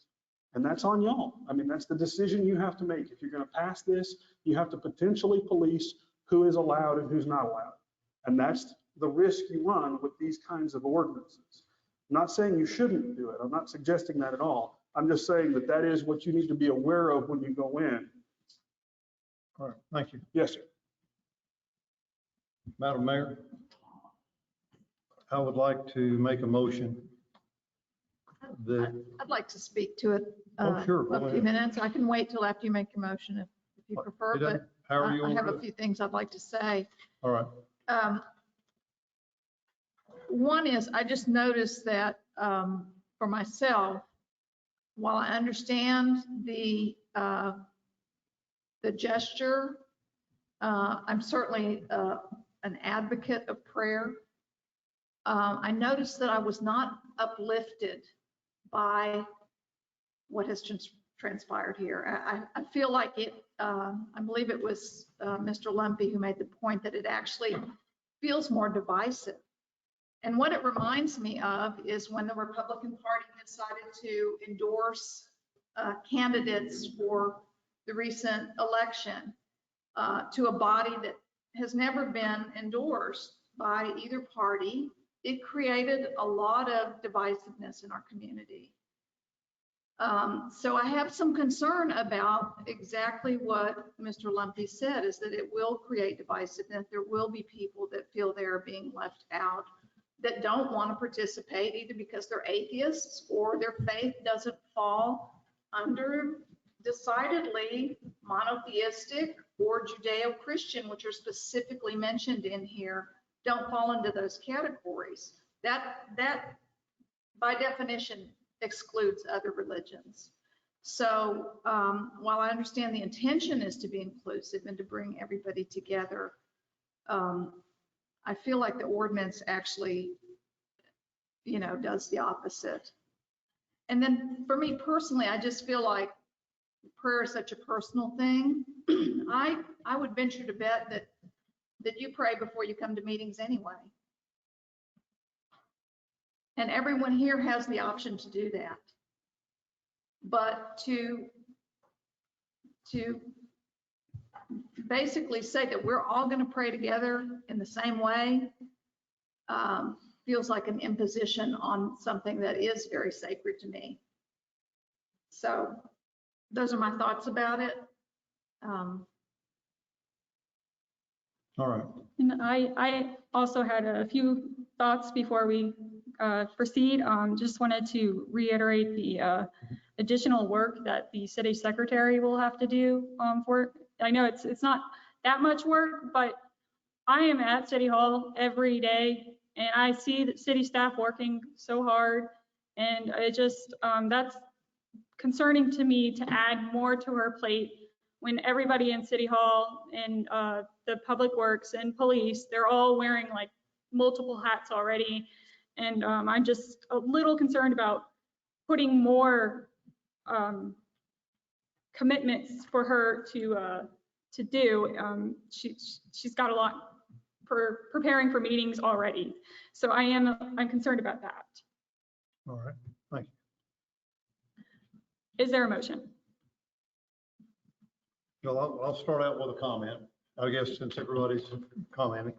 And that's on y'all. I mean, that's the decision you have to make. If you're going to pass this, you have to potentially police who is allowed and who's not allowed. And that's the risk you run with these kinds of ordinances. I'm not saying you shouldn't do it. I'm not suggesting that at all. I'm just saying that that is what you need to be aware of when you go in. All right, thank you. Yes, sir. Madam Mayor, I would like to make a motion that. I'd like to speak to it Sure, a few minutes. I can wait till after you make your motion if you prefer, but I have a few things I'd like to say. All right. One is I just noticed that for myself, while I understand the gesture, I'm certainly an advocate of prayer. I noticed that I was not uplifted by what has transpired here. I feel like it, I believe it was Mr. Lumpy who made the point that it actually feels more divisive. And what it reminds me of is when the Republican Party decided to endorse candidates for the recent election to a body that has never been endorsed by either party. It created a lot of divisiveness in our community. So I have some concern about exactly what Mr. Lumpy said, is that it will create divisiveness. There will be people that feel they're being left out, that don't want to participate either because they're atheists or their faith doesn't fall under decidedly monotheistic or Judeo-Christian, which are specifically mentioned in here, don't fall into those categories. That by definition excludes other religions. So while I understand the intention is to be inclusive and to bring everybody together, I feel like the ordinance actually, does the opposite. And then for me personally, I just feel like prayer is such a personal thing. I would venture to bet that you pray before you come to meetings anyway. And everyone here has the option to do that. But to basically say that we're all going to pray together in the same way feels like an imposition on something that is very sacred to me. So those are my thoughts about it. All right. And I also had a few thoughts before we proceed. Just wanted to reiterate the additional work that the city secretary will have to do for, I know it's not that much work, but I am at City Hall every day and I see the city staff working so hard, and it just, that's concerning to me to add more to her plate when everybody in City Hall and the Public Works and police, they're all wearing like multiple hats already. And I'm just a little concerned about putting more commitments for her to do. She's got a lot for preparing for meetings already. So I'm concerned about that. All right, thank Is there a motion? you. Well, I'll start out with a comment, I guess, since everybody's commenting.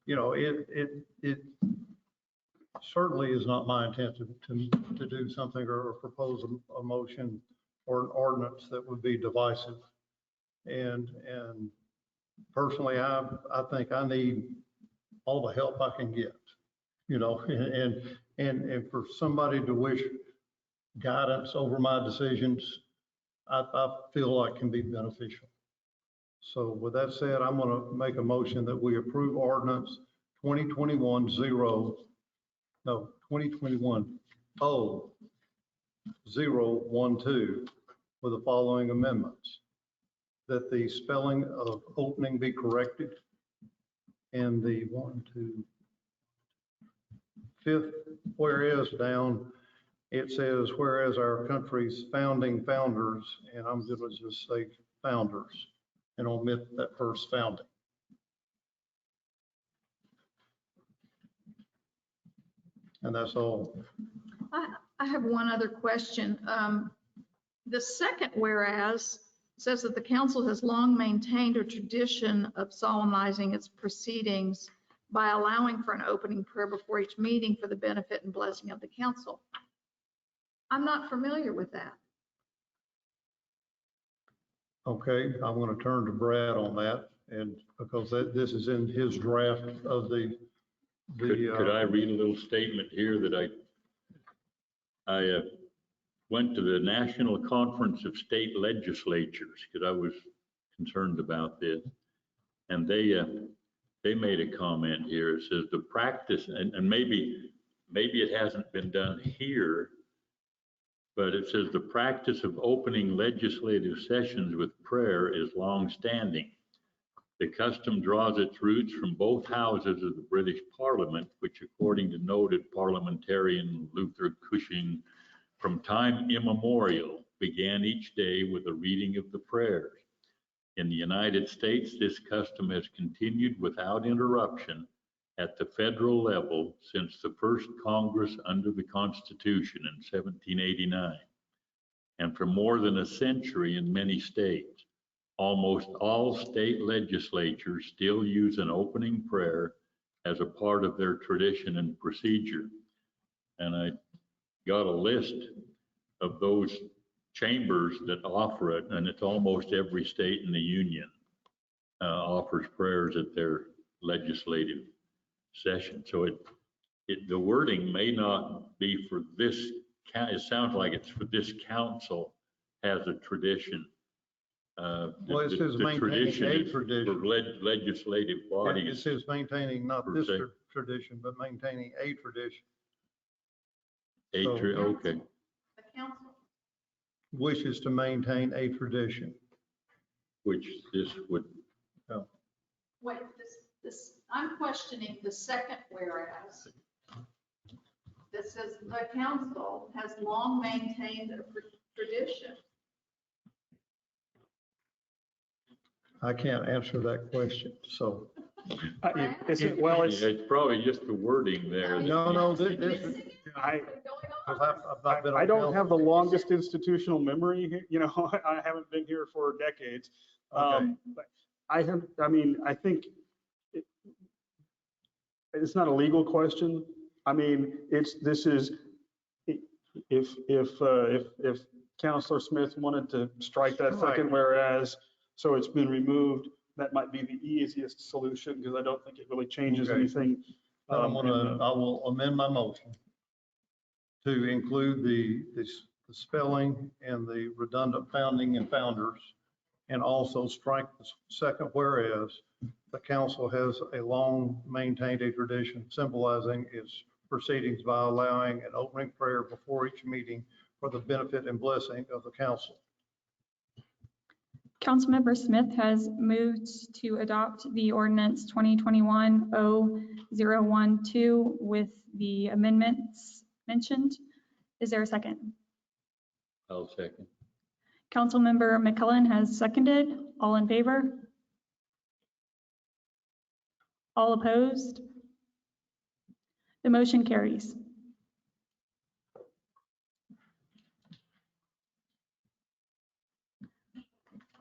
You know, it certainly is not my intent to do something or propose a motion or an ordinance that would be divisive. And personally, I think I need all the help I can get, you know, and for somebody to wish guidance over my decisions, I feel like can be beneficial. So with that said, I'm going to make a motion that we approve ordinance 2021-012 with the following amendments. That the spelling of opening be corrected, and the 5th whereas down, it says, whereas our country's founding founders, and I'm going to just say founders and omit that first founding. And that's all. I have one other question. The second whereas says that the council has long maintained a tradition of solemnizing its proceedings by allowing for an opening prayer before each meeting for the benefit and blessing of the council. I'm not familiar with that. Okay, I'm going to turn to Brad on that, and because this is in his draft of the. Could I read a little statement here that I went to the National Conference of State Legislatures because I was concerned about this, and they made a comment here. It says the practice, and maybe it hasn't been done here, but it says the practice of opening legislative sessions with prayer is long-standing. The custom draws its roots from both houses of the British Parliament, which, according to noted parliamentarian Luther Cushing, from time immemorial began each day with a reading of the prayers. In the United States, this custom has continued without interruption at the federal level since the first Congress under the Constitution in 1789. And for more than a century in many states, almost all state legislatures still use an opening prayer as a part of their tradition and procedure. And I got a list of those chambers that offer it, and it's almost every state in the union offers prayers at their legislative session. So the wording may not be for this, it sounds like it's for this council has a tradition. Well, it says the maintaining a tradition. For legislative bodies. It says maintaining not this tradition, but maintaining a tradition. Okay. The council Wishes to maintain a tradition. Which this would. Oh. wait, I'm questioning the second whereas that says the council has long maintained a tradition. I can't answer that question, so. It's probably just the wording there. No, I don't have the longest institutional memory here. You know, I haven't been here for decades. Okay. But I think it's not a legal question. I mean, if Councilor Smith wanted to strike that second whereas, so it's been removed, that might be the easiest solution because I don't think it really changes anything I will amend my motion to include the spelling and the redundant founding and founders, and also strike the second whereas the council has a long maintained a tradition symbolizing its proceedings by allowing an opening prayer before each meeting for the benefit and blessing of the council. Councilmember Smith has moved to adopt the ordinance 2021-012 with the amendments mentioned. Is there a second? I'll second. Councilmember McClellan has seconded. All in favor? All opposed? The motion carries.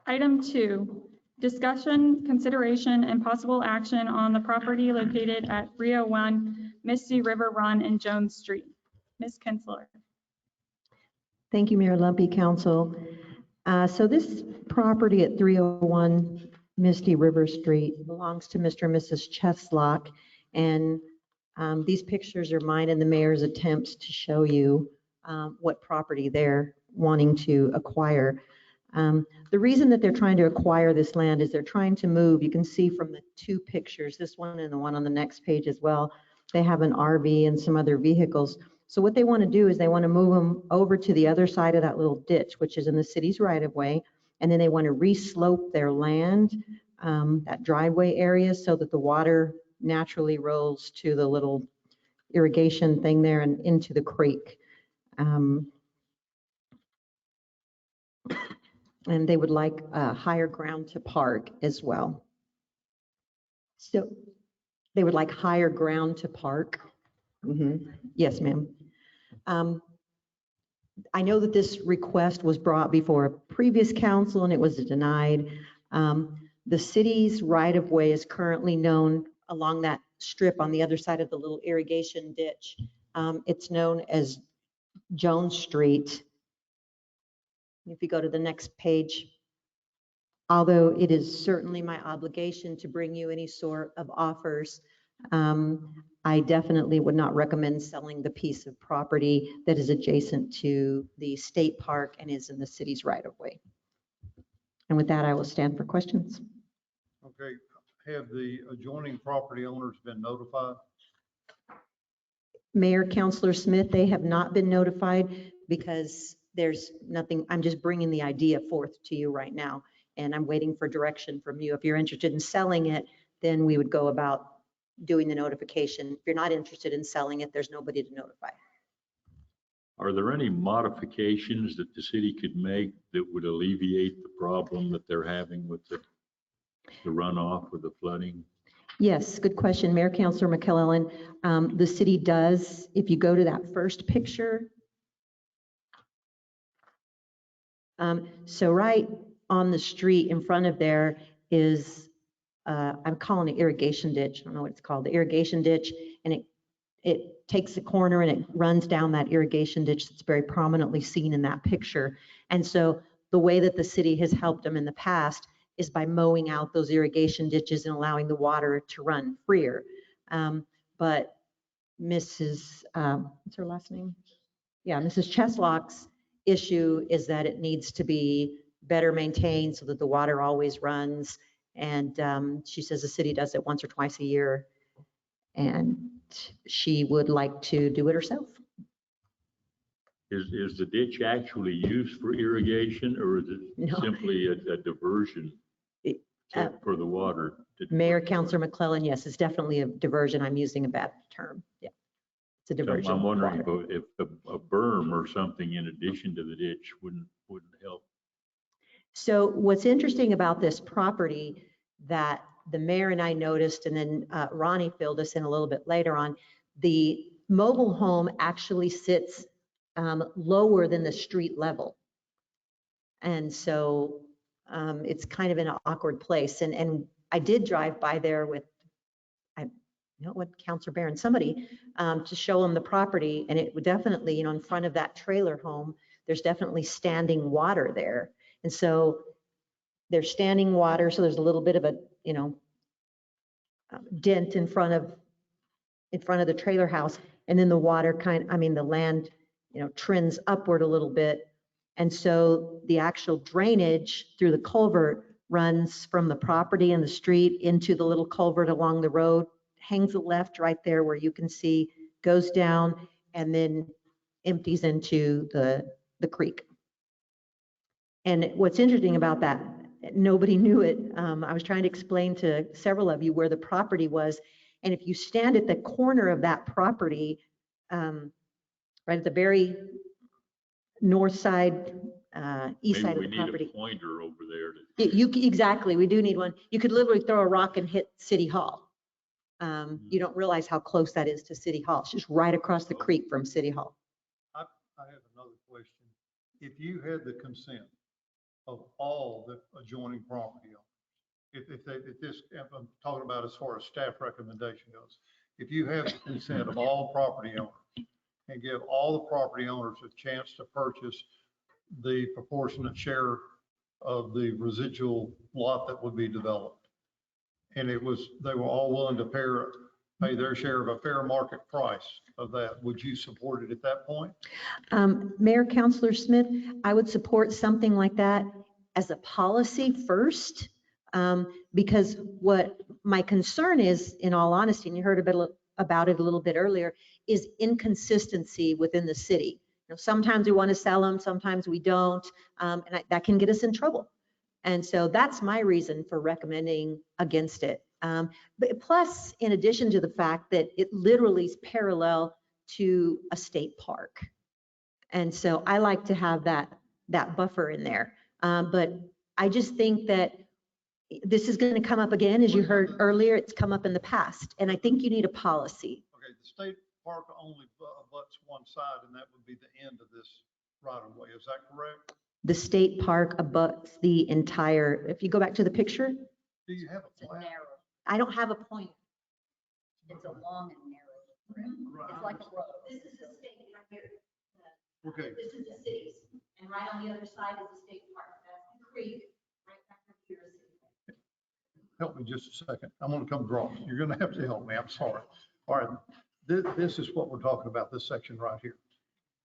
Item 2, discussion, consideration, and possible action on the property located at 301 Misty River Run and Jones Street. Ms. Kinsler. Thank you, Mayor Lumpy, Council. So this property at 301 Misty River Street belongs to Mr. and Mrs. Cheslock, and these pictures are mine and the mayor's attempts to show you what property they're wanting to acquire. The reason that they're trying to acquire this land is they're trying to move. You can see from the two pictures, this one and the one on the next page as well, they have an RV and some other vehicles. So what they want to do is they want to move them over to the other side of that little ditch, which is in the city's right of way. And then they want to re-slope their land, that driveway area, so that the water naturally rolls to the little irrigation thing there and into the creek. And they would like higher ground to park as well. So they would like higher ground to park. Yes, ma'am. I know that this request was brought before a previous council and it was denied. The city's right-of-way is currently known along that strip on the other side of the little irrigation ditch. It's known as Jones Street. If you go to the next page, although it is certainly my obligation to bring you any sort of offers, I definitely would not recommend selling the piece of property that is adjacent to the state park and is in the city's right-of-way. And with that, I will stand for questions. Okay, have the adjoining property owners been notified? Mayor, Councilor Smith, they have not been notified because there's nothing, I'm just bringing the idea forth to you right now, and I'm waiting for direction from you. If you're interested in selling it, then we would go about doing the notification. If you're not interested in selling it, there's nobody to notify. Are there any modifications that the city could make that would alleviate the problem that they're having with the runoff or the flooding? Yes, good question, Mayor, Councilor McClellan. The city does, if you go to that first picture. So right on the street in front of there is, I'm calling it irrigation ditch. I don't know what it's called, the irrigation ditch. And it takes a corner and it runs down that irrigation ditch that's very prominently seen in that picture. And so the way that the city has helped them in the past is by mowing out those irrigation ditches and allowing the water to run freer. But Mrs., what's her last name? Yeah, Mrs. Cheslock's issue is that it needs to be better maintained so that the water always runs. And she says the city does it once or twice a year. And she would like to do it herself. Is the ditch actually used for irrigation, or is it simply a diversion for the water? Mayor, Councilor McClellan, yes, it's definitely a diversion. I'm using a bad term. Yeah, it's a diversion. So I'm wondering if a berm or something in addition to the ditch wouldn't help. So what's interesting about this property that the mayor and I noticed, and then Ronnie filled us in a little bit later on, the mobile home actually sits lower than the street level. And so it's kind of in an awkward place. And I did drive by there with, I know what, Councilor Barron, somebody to show them the property. And it would definitely, in front of that trailer home, there's definitely standing water there. And so there's standing water. So there's a little bit of a, dent in front of in front of the trailer house. And then the water the land, trends upward a little bit. And so the actual drainage through the culvert runs from the property and the street into the little culvert along the road, hangs a left right there where you can see, goes down, and then empties into the creek. And what's interesting about that, nobody knew it. I was trying to explain to several of you where the property was. And if you stand at the corner of that property, right at the very north side, east side of the property. Maybe we need a pointer over there. Exactly, we do need one. You could literally throw a rock and hit City Hall. You don't realize how close that is to City Hall. It's just right across the creek from City Hall. I have another question. If you had the consent of all the adjoining property owners, if I'm talking about as far as staff recommendation goes, if you have the consent of all property owners and give all the property owners a chance to purchase the proportionate share of the residual lot that would be developed, and they were all willing to pay their share of a fair market price of that, would you support it at that point? Mayor, Councilor Smith, I would support something like that as a policy first, because what my concern is, in all honesty, and you heard a bit about it a little bit earlier, is inconsistency within the city. Sometimes we want to sell them, sometimes we don't, and that can get us in trouble. And so that's my reason for recommending against it. But plus, in addition to the fact that it literally is parallel to a state park. And so I like to have that buffer in there. But I just think that this is going to come up again, as you heard earlier, it's come up in the past. And I think you need a policy. Okay, the state park only abuts one side, and that would be the end of this right of way. Is that correct? The state park abuts the entire, if you go back to the picture. Do you have a plan? I don't have a point. It's a long and narrow. It's like a road. This is the state right here. Okay. This is the cities. And right on the other side is the state park. That's the creek. Right back here is the city. Help me just a second. I'm going to come draw. You're going to have to help me. I'm sorry. All right. This is what we're talking about, this section right here.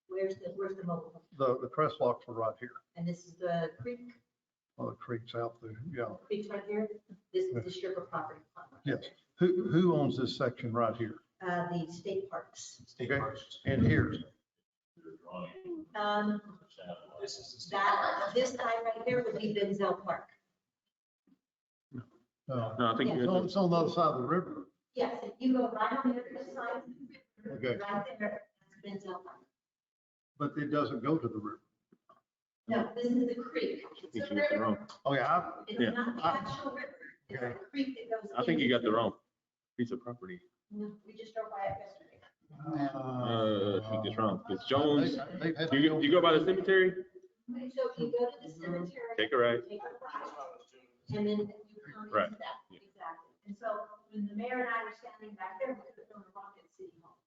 Where's the mobile home? The crest locks are right here. And this is the creek. Oh, the creek's out there, yeah. Creek's right here. This is the strip of property. Yes. Who owns this section right here? The state parks. Okay. And here. This side right here would be Denzel Park. No, I think it's on the other side of the river. Yes, if you go right on the other side. Okay. Right there, that's Denzel Park. But it doesn't go to the river. No, this is the creek. It's a river. Oh, yeah. It's not the actual river. It's the creek that goes. I think you got the wrong piece of property. No, we just drove by it yesterday. I think it's wrong. It's Jones. You go by the cemetery? So you go to the cemetery. Take a right. Take a right. And then you come into Right. that. Exactly. And so when the mayor and I were standing back there, we could have thrown a rock at City Hall.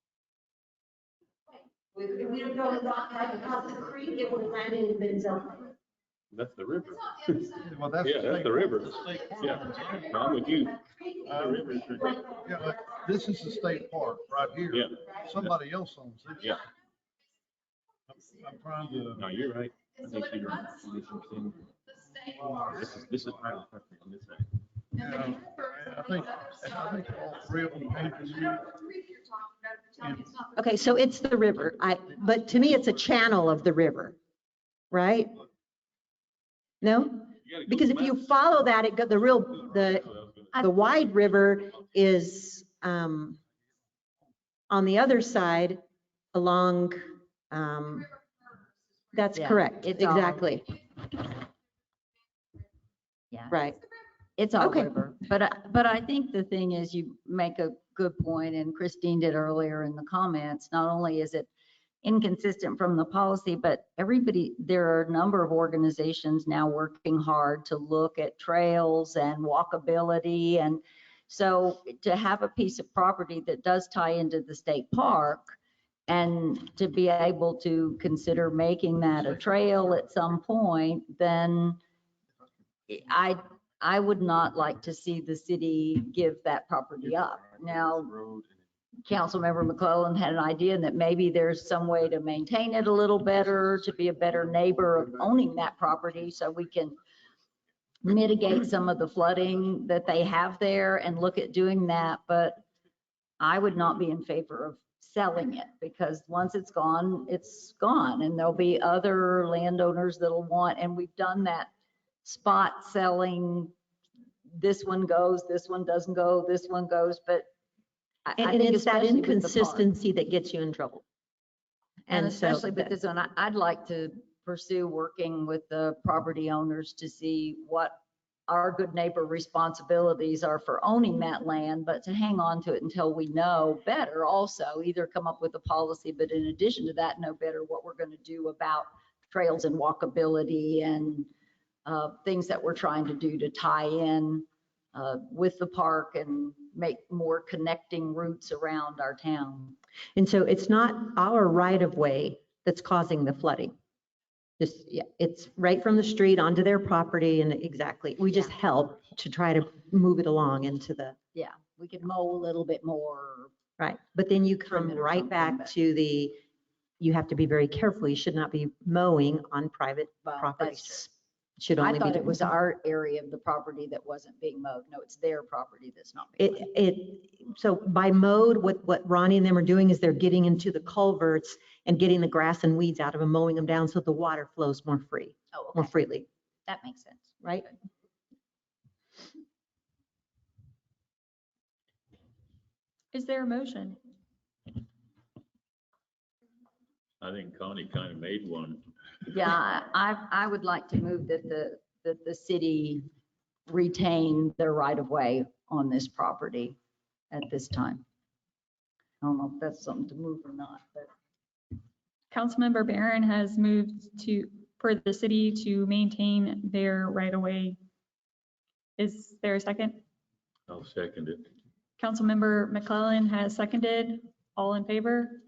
If we don't throw a rock right across the creek, it would have landed in Denzel Park. That's the river. Well, that's Yeah, that's the river. Yeah, no, I'm with you. The river is right. Yeah, but this is the state park right here. Yeah. Somebody else owns this. Yeah. I'm trying to. No, you're right. I think you're right. This is private property on this side. Yeah, I think all three of them came to you. Okay, so it's the river. But to me, it's a channel of the river, right? No? Because if you follow that, the wide river is on the other side along, that's Yeah, correct, it's all- exactly. Yeah. Right. It's all Okay. river. But I think the thing is, you make a good point, and Christine did earlier in the comments. Not only is it inconsistent from the policy, but there are a number of organizations now working hard to look at trails and walkability. And so to have a piece of property that does tie into the state park, and to be able to consider making that a trail at some point, then I would not like to see the city give that property up. Now, Councilmember McClellan had an idea and that maybe there's some way to maintain it a little better, to be a better neighbor of owning that property so we can mitigate some of the flooding that they have there and look at doing that. But I would not be in favor of selling it because once it's gone, and there'll be other landowners that'll want, and we've done that spot selling. This one goes, this one doesn't go, this one goes, but I And think it's that especially with the park. inconsistency that gets you in trouble. And so especially with this one, I'd like to pursue working with the property owners to see what our good neighbor responsibilities are for owning that land, but to hang on to it until we know better also, either come up with a policy, but in addition to that, know better what we're going to do about trails and walkability and things that we're trying to do to tie in with the park and make more connecting routes around our town. And so it's not our right of way that's causing the flooding. Just, yeah, it's right from the street onto their property and exactly, we just help to try to move it along into the. Yeah, we could mow a little bit more. Right, but then you come Trim it or right something, back but- to the, you have to be very careful. You should not be mowing on private Well, properties. Should I only be. thought it was our area of the property that wasn't being mowed. No, it's their property that's not being mowed. So by mode, what Ronnie and them are doing is they're getting into the culverts and getting the grass and weeds out of them, mowing them down so the water flows more free, Oh, more okay. freely, That makes sense. right? Is there a motion? I think Connie kind of made one. Yeah, I would like to move that the city retain their right of way on this property at this time. I don't know if that's something to move or not, but Councilmember Barron has moved for the city to maintain their right of way. Is there a second? I'll second it. Councilmember McClellan has seconded. All in favor?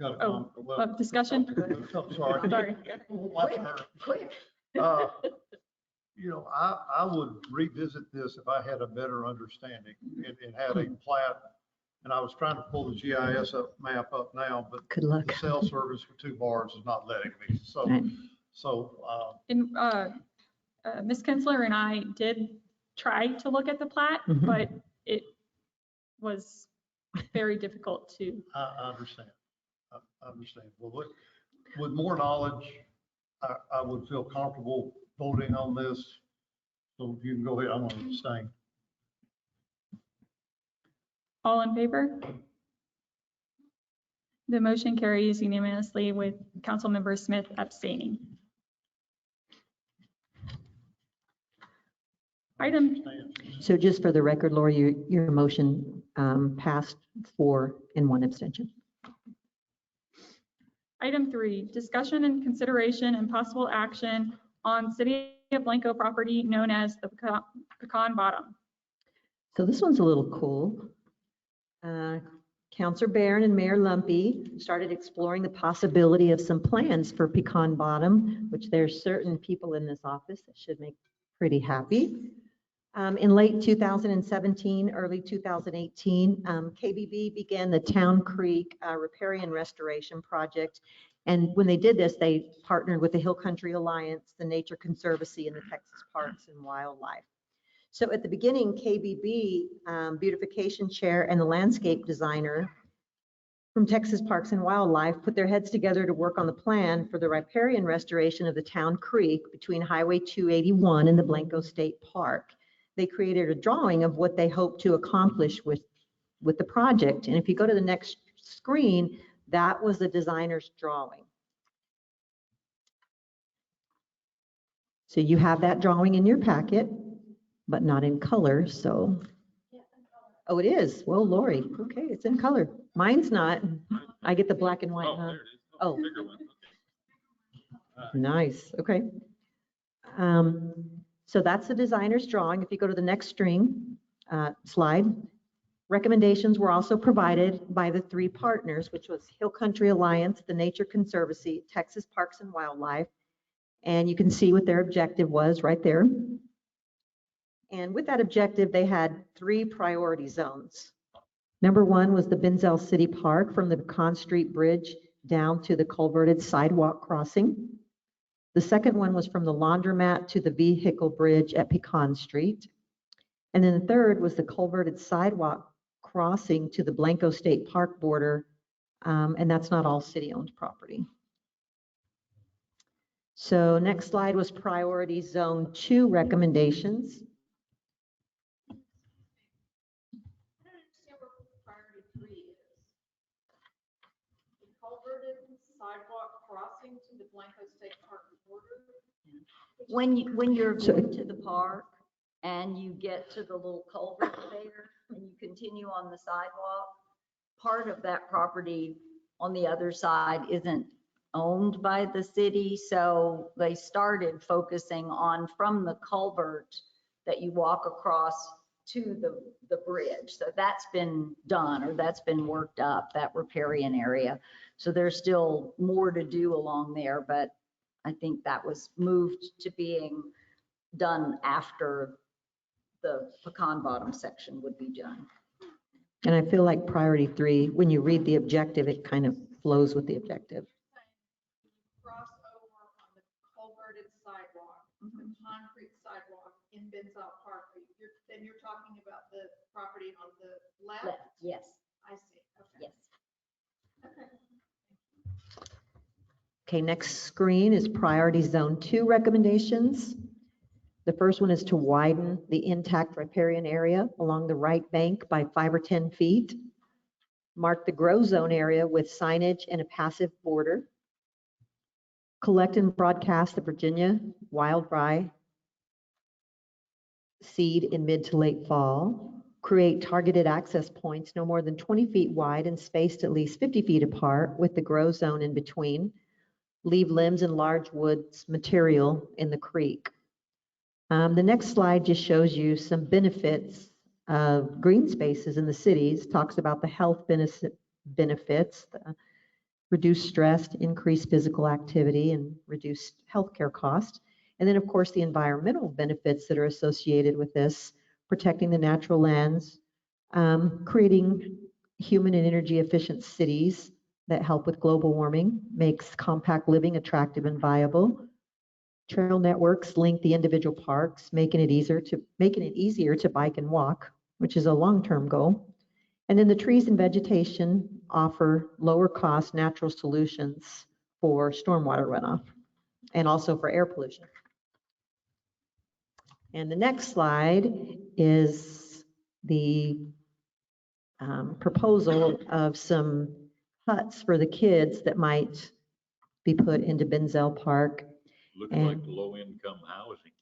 Got a Oh, well, discussion? I'm sorry. Sorry. My turn. quick. You know, I would revisit this if I had a better understanding and had a plat. And I was trying to pull the GIS map up now, but Good luck. the cell service for 2 bars is not letting me. Right. And Ms. Kinsler and I did try to look at the plat, Mhm. but it was very difficult to. I understand. I understand. Well, with more knowledge, I would feel comfortable voting on this. So you can go ahead. I'm going to abstain. All in favor? The motion carries unanimously with Councilmember Smith abstaining. Item, So just for the record, Lori, your motion passed 4 and 1 abstention. item 3, discussion and consideration and possible action on City of Blanco property known as the Pecan Bottom. So this one's a little cool. Councilor Barron and Mayor Lumpy started exploring the possibility of some plans for Pecan Bottom, which there's certain people in this office that should make pretty happy. In late 2017, early 2018, KBB began the Town Creek Riparian Restoration Project. And when they did this, they partnered with the Hill Country Alliance, the Nature Conservancy, and the Texas Parks and Wildlife. So at the beginning, KBB beautification chair and the landscape designer from Texas Parks and Wildlife put their heads together to work on the plan for the riparian restoration of the Town Creek between Highway 281 and the Blanco State Park. They created a drawing of what they hope to accomplish with the project. And if you go to the next screen, that was the designer's drawing. So you have that drawing in your packet, but not in color, so. Oh, it is? Well, Lori, okay, it's in color. Mine's not. I get the black and white, huh? Oh. Nice, okay. So that's the designer's drawing. If you go to the next slide, recommendations were also provided by the 3 partners, which was Hill Country Alliance, the Nature Conservancy, Texas Parks and Wildlife. And you can see what their objective was right there. And with that objective, they had 3 priority zones. Number one was the Benzel City Park from the Pecan Street Bridge down to the culverted sidewalk crossing. The second one was from the laundromat to the vehicle bridge at Pecan Street. And then the third was the culverted sidewalk crossing to the Blanco State Park border, and that's not all city-owned property. So next slide was priority zone 2 recommendations. Sidewalk crossing to the Blanco State Park border. When you're going to the park and you get to the little culvert there and you continue on the sidewalk, part of that property on the other side isn't owned by the city. So they started focusing on from the culvert that you walk across to the bridge. So that's been done, or that's been worked up, that riparian area. So there's still more to do along there, but I think that was moved to being done after the Pecan Bottom section would be done. And I feel like priority 3, when you read the objective, it kind of flows with the objective. Cross over on the culverted sidewalk, the concrete sidewalk in Benzel Park. Then you're talking about the property on the left? Yes. I see. Okay. Yes. Okay. Okay, next screen is priority zone 2 recommendations. The first one is to widen the intact riparian area along the right bank by 5 or 10 feet. Mark the grow zone area with signage and a passive border. Collect and broadcast the Virginia wild rye seed in mid to late fall. Create targeted access points no more than 20 feet wide and spaced at least 50 feet apart with the grow zone in between. Leave limbs and large woods material in the creek. The next slide just shows you some benefits of green spaces in the cities, talks about the health benefits, reduced stress, increased physical activity, and reduced healthcare costs. And then, of course, the environmental benefits that are associated with this, protecting the natural lands, creating human and energy efficient cities that help with global warming, makes compact living attractive and viable. Trail networks link the individual parks, making it easier to bike and walk, which is a long-term goal. And then the trees and vegetation offer lower cost natural solutions for stormwater runoff and also for air pollution. And the next slide is the proposal of some huts for the kids that might be put into Benzel Park. Looks like low-income housing.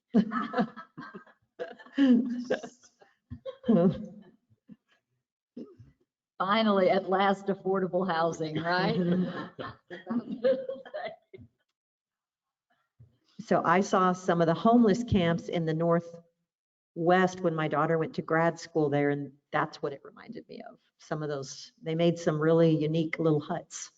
Finally, at last, affordable housing, right? So I saw some of the homeless camps in the Northwest when my daughter went to grad school there, and that's what it reminded me of. Some of those, they made some really unique little huts.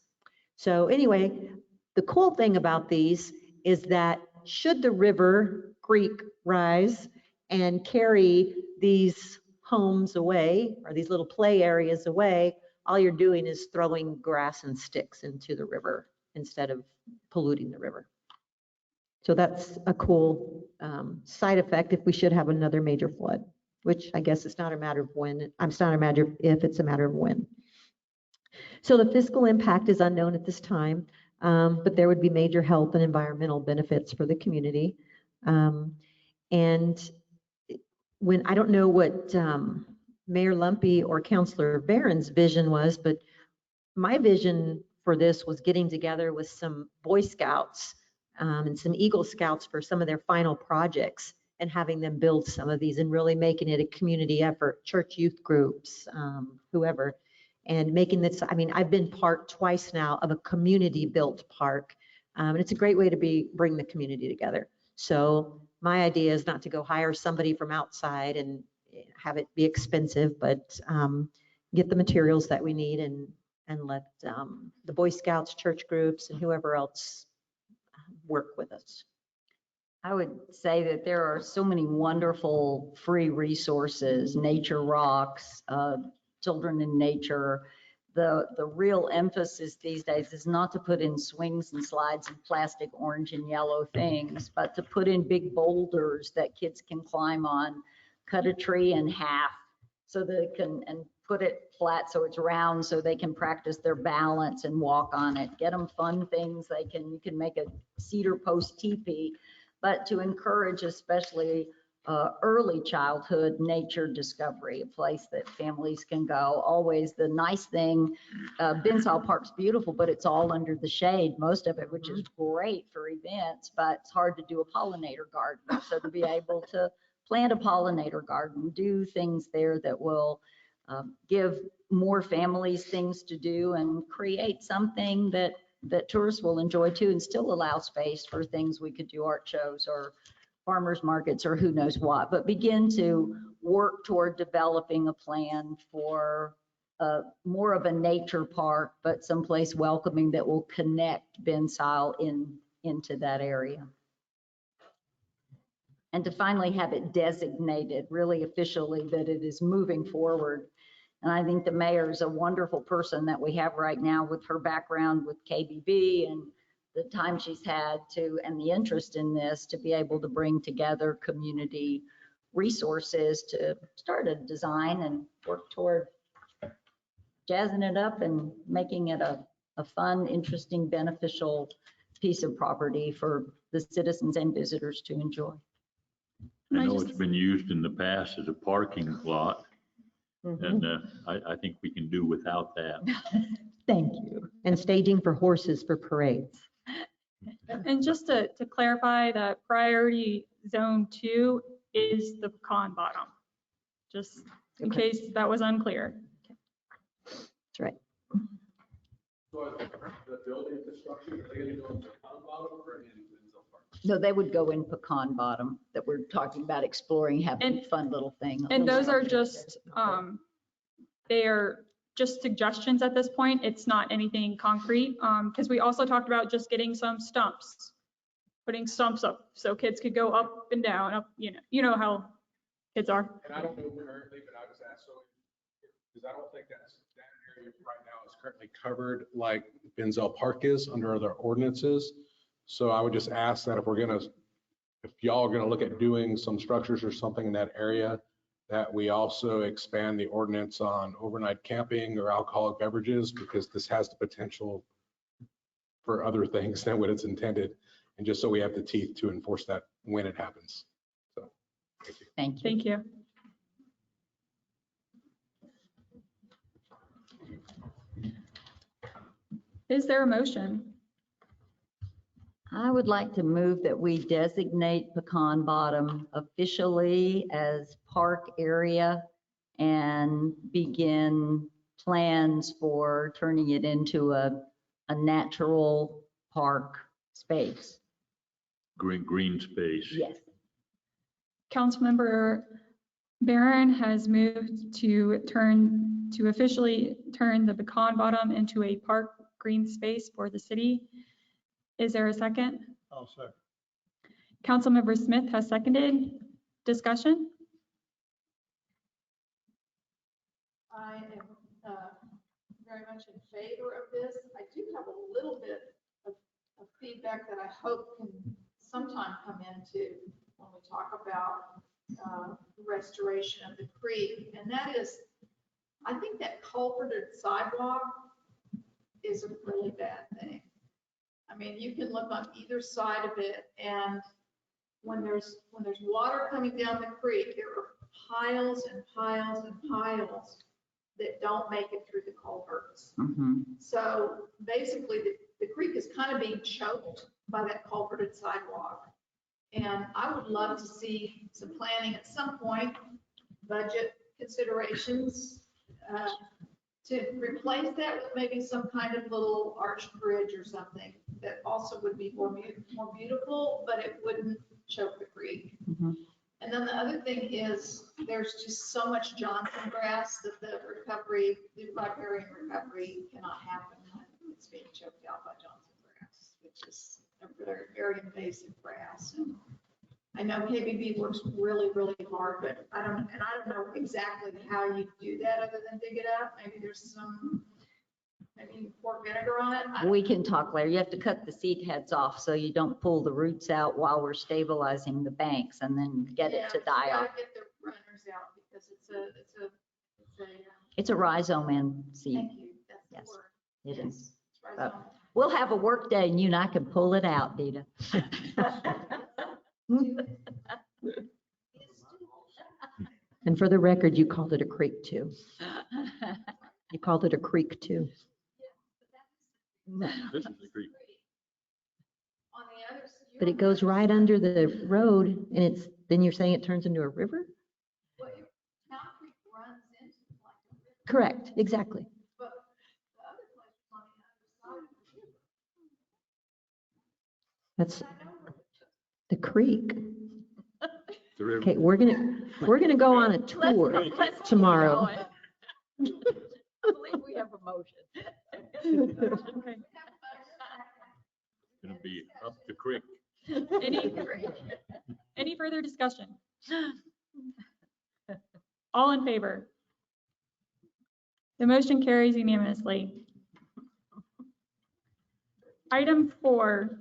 So anyway, the cool thing about these is that should the river creek rise and carry these homes away, or these little play areas away, all you're doing is throwing grass and sticks into the river instead of polluting the river. So that's a cool side effect if we should have another major flood, which I guess it's not a matter of when, it's not a matter of if, it's a matter of when. So the fiscal impact is unknown at this time, but there would be major health and environmental benefits for the community. And when, I don't know what Mayor Lumpy or Councilor Barron's vision was, but my vision for this was getting together with some Boy Scouts and some Eagle Scouts for some of their final projects and having them build some of these and really making it a community effort, church youth groups, whoever, and making this, I mean, I've been part twice now of a community built park. And it's a great way to bring the community together. So my idea is not to go hire somebody from outside and have it be expensive, but get the materials that we need and let the Boy Scouts, church groups, and whoever else work with us. I would say that there are so many wonderful free resources, Nature Rocks, children in nature. The real emphasis these days is not to put in swings and slides and plastic orange and yellow things, but to put in big boulders that kids can climb on, cut a tree in half so they can, and put it flat so it's round so they can practice their balance and walk on it. Get them fun things. You can make a cedar post teepee, but to encourage especially early childhood nature discovery, a place that families can go. Always the nice thing, Bensall Park's beautiful, but it's all under the shade, most of it, which is great for events, but it's hard to do a pollinator garden. So to be able to plant a pollinator garden, do things there that will give more families things to do and create something that tourists will enjoy too, and still allow space for things we could do, art shows or farmers markets or who knows what, but begin to work toward developing a plan for more of a nature park, but someplace welcoming that will connect Bensall into that area. And to finally have it designated really officially that it is moving forward. And I think the mayor is a wonderful person that we have right now with her background with KBB and the time she's had to, and the interest in this, to be able to bring together community resources to start a design and work toward jazzing it up and making it a fun, interesting, beneficial piece of property for the citizens and visitors to enjoy. I know it's been used in the past as a parking lot, and I think we can do without that. Thank you. And staging for horses for parades. And just to clarify, that priority zone 2 is the pecan bottom, just in case that was unclear. That's right. So the building construction, are they going to go in Pecan Bottom or in Bensall Park? No, they would go in Pecan Bottom, that we're talking about exploring, having a fun little thing. And those are just, they are just suggestions at this point. It's not anything concrete, because we also talked about just getting some stumps, putting stumps up so kids could go up and down, up, you know how kids are. And I don't know currently, but I was asked, so, because I don't think that area right now is currently covered like Bensall Park is under other ordinances. So I would just ask that if y'all are gonna look at doing some structures or something in that area, that we also expand the ordinance on overnight camping or alcoholic beverages, because this has the potential for other things than what it's intended. And just so we have the teeth to enforce that when it happens. So, thank you. Thank you. Thank you. Is there a motion? I would like to move that we designate Pecan Bottom officially as park area and begin plans for turning it into a natural park space. Green space. Yes. Councilmember Barron has moved to officially turn the Pecan Bottom into a park green space for the city. Is there a second? I'll second. Councilmember Smith has seconded. Discussion? I am very much in favor of this. I do have a little bit of feedback that I hope can sometime come into when we talk about restoration of the creek. And that is, I think that culverted sidewalk is a really bad thing. I mean, you can look on either side of it, and when there's water coming down the creek, there are piles and piles and piles that don't make it through the culverts. So basically, the creek is kind of being choked by that culverted sidewalk. And I would love to see some planning at some point, budget considerations, to replace that with maybe some kind of little arched bridge or something that also would be more beautiful, but it wouldn't choke the creek. And then the other thing is there's just so much Johnson grass that the riparian recovery cannot happen when it's being choked out by Johnson grass, which is a very, very invasive grass. And I know KBB works really, really hard, but I don't know exactly how you do that other than dig it up. Maybe there's some, maybe you pour vinegar on it. I don't We know. can talk later. You have to cut the seed heads off so you don't pull the roots out while we're stabilizing the banks and then get it to Yeah, die you off. gotta get the runners out because It's a rhizome seed. thank you, that's Yes, the word. it Yes, is. it's right But on. we'll have a work day and you and I can pull it out, Dita. And for the record, you called it a creek too. You called it a creek too. This is the creek. On the other. But it goes right under the road and then you're saying it turns into a river? Town Creek runs into like a river, Correct, exactly. but the other place is on the other side of the river. That's the creek. The river. Okay, we're gonna go on a tour Let's tomorrow. keep going. I believe we have a motion. Okay. Gonna be up the creek. Any further discussion? All in favor? The motion carries unanimously. Item 4,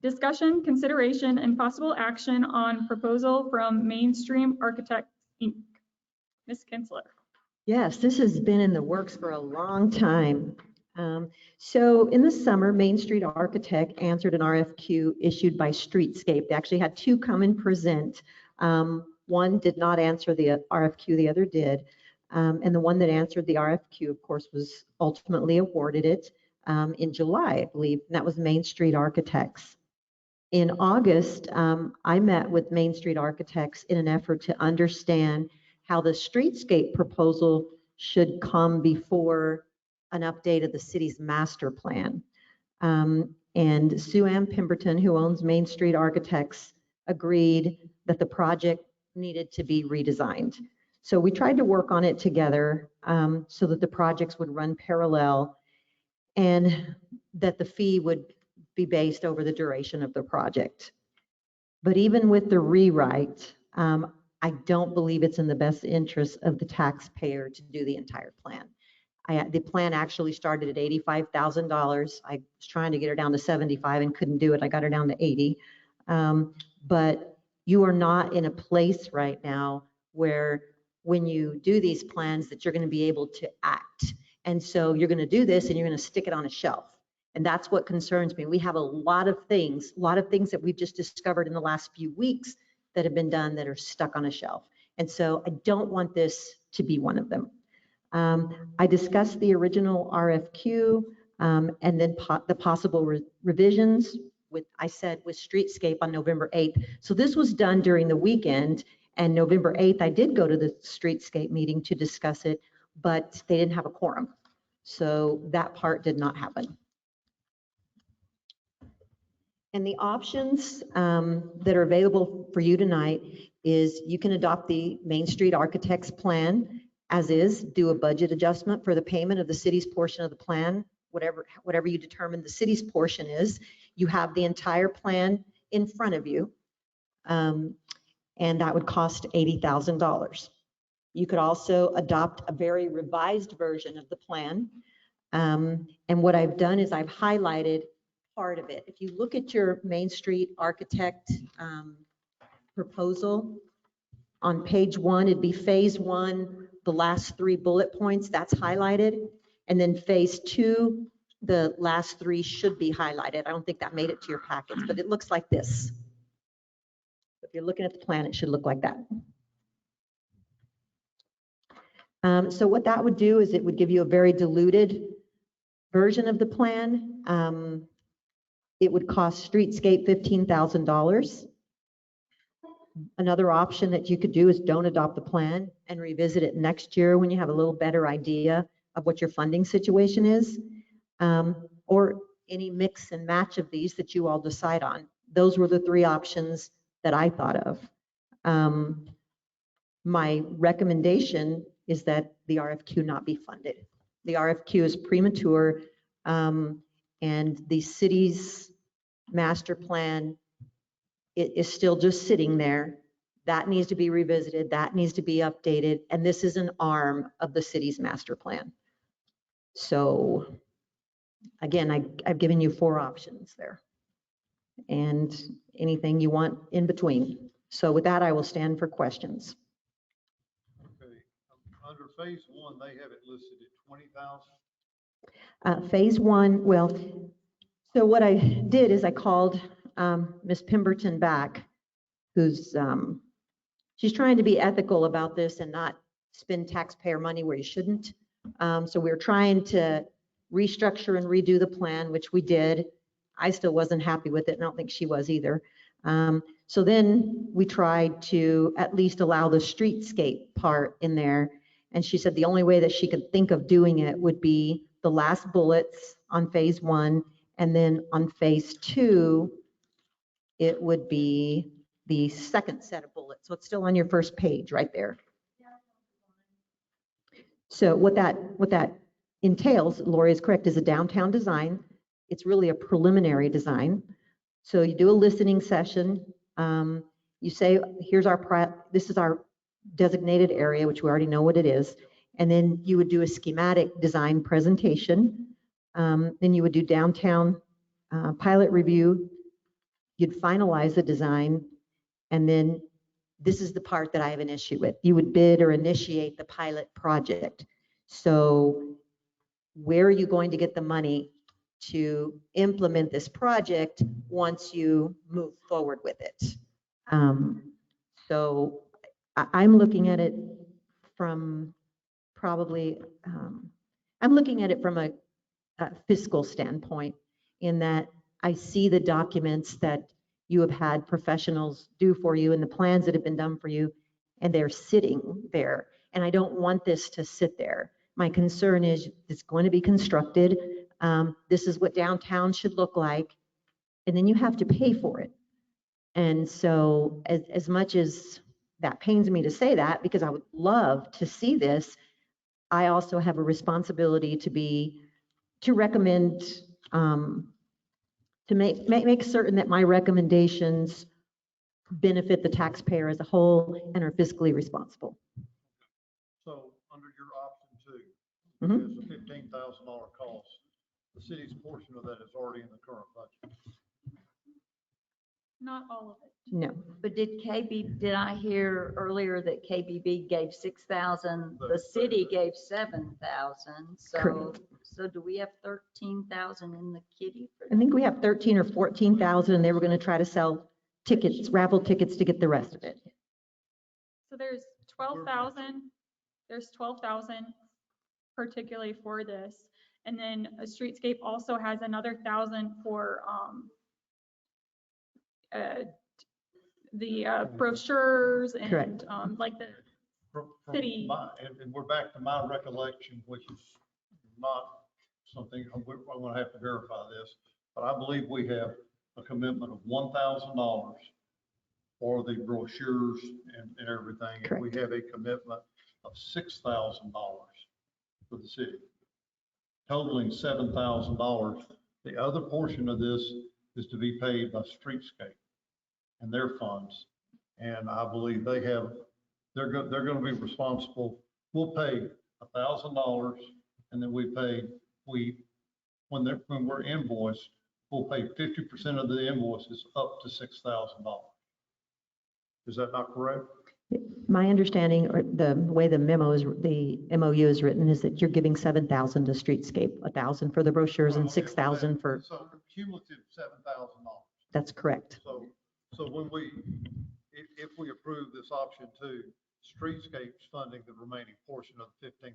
discussion, consideration, and possible action on proposal from Mainstream Architects, Inc. Ms. Kinsler. Yes, this has been in the works for a long time. So in the summer, Main Street Architect answered an RFQ issued by Streetscape. They actually had 2 come and present. One did not answer the RFQ, the other did. And the one that answered the RFQ, of course, was ultimately awarded it in July, I believe, and that was Main Street Architects. In August, I met with Main Street Architects in an effort to understand how the Streetscape proposal should come before an update of the city's master plan. And Sue Ann Pemberton, who owns Main Street Architects, agreed that the project needed to be redesigned. So we tried to work on it together so that the projects would run parallel and that the fee would be based over the duration of the project. But even with the rewrite, I don't believe it's in the best interest of the taxpayer to do the entire plan. The plan actually started at $85,000. I was trying to get her down to 75 and couldn't do it. I got her down to 80. But you are not in a place right now where when you do these plans that you're going to be able to act. And so you're going to do this and you're going to stick it on a shelf. And that's what concerns me. We have a lot of things that we've just discovered in the last few weeks that have been done that are stuck on a shelf. And so I don't want this to be one of them. I discussed the original RFQ and then the possible revisions with Streetscape on November 8th. So this was done during the weekend, and November 8th, I did go to the Streetscape meeting to discuss it, but they didn't have a quorum. So that part did not happen. And the options that are available for you tonight is you can adopt the Main Street Architects plan as is, do a budget adjustment for the payment of the city's portion of the plan, whatever you determine the city's portion is. You have the entire plan in front of you, and that would cost $80,000. You could also adopt a very revised version of the plan. And what I've done is I've highlighted part of it. If you look at your Main Street Architect proposal, on page 1, it'd be phase 1, the last 3 bullet points, that's highlighted. And then phase 2, the last 3 should be highlighted. I don't think that made it to your packets, but it looks like this. If you're looking at the plan, it should look like that. So what that would do is it would give you a very diluted version of the plan. It would cost Streetscape $15,000. Another option that you could do is don't adopt the plan and revisit it next year when you have a little better idea of what your funding situation is, or any mix and match of these that you all decide on. Those were the 3 options that I thought of. My recommendation is that the RFQ not be funded. The RFQ is premature, and the city's master plan it is still just sitting there. That needs to be revisited, that needs to be updated, and this is an arm of the city's master plan. So again, I've given you 4 options there. And anything you want in between. So with that, I will stand for questions. Okay, under phase 1, they have it listed at 20,000. Phase 1, well, so what I did is I called Ms. Pemberton back, who's, she's trying to be ethical about this and not spend taxpayer money where you shouldn't. So we're trying to restructure and redo the plan, which we did. I still wasn't happy with it, and I don't think she was either. So then we tried to at least allow the streetscape part in there. And she said the only way that she could think of doing it would be the last bullets on phase 1. And then on phase 2, it would be the second set of bullets. So it's still on your first page right there. So what that entails, Lori is correct, is a downtown design. It's really a preliminary design. So you do a listening session. You say, this is our designated area, which we already know what it is. And then you would do a schematic design presentation. Then you would do downtown pilot review. You'd finalize the design. And then this is the part that I have an issue with. You would bid or initiate the pilot project. So where are you going to get the money to implement this project once you move forward with it? So I'm looking at it from probably, I'm looking at it from a fiscal standpoint, in that I see the documents that you have had professionals do for you and the plans that have been done for you, and they're sitting there. And I don't want this to sit there. My concern is it's going to be constructed. This is what downtown should look like, and then you have to pay for it. And so as much as that pains me to say that, because I would love to see this, I also have a responsibility to recommend, to make certain that my recommendations benefit the taxpayer as a whole and are fiscally responsible. So under your option 2, there's a $15,000 cost. The city's portion of that is already in the current budget. Not all of it. No. But did I hear earlier that KBB gave 6,000, the city gave 7,000? So do we have 13,000 in the kitty? I think we have 13 or 14,000, and they were going to try to sell tickets, raffle tickets to get the rest of it. So there's 12,000. There's 12,000 particularly for this. And then a Streetscape also has another 1,000 for the brochures and like the city. And we're back to my recollection, which is not something, I'm going to have to verify this, but I believe we have a commitment of $1,000 for the brochures and everything. And we have a commitment of $6,000 for the city, totaling $7,000. The other portion of this is to be paid by Streetscape and their funds. And I believe they're going to be responsible. We'll pay $1,000, and then when we're invoiced, we'll pay 50% of the invoices up to $6,000. Is that not correct? My understanding, or the way the MOU is written, is that you're giving 7,000 to Streetscape, 1,000 for the brochures and 6,000 for. So cumulative $7,000. That's correct. So when if we approve this option 2, Streetscape's funding the remaining portion of the $15,000.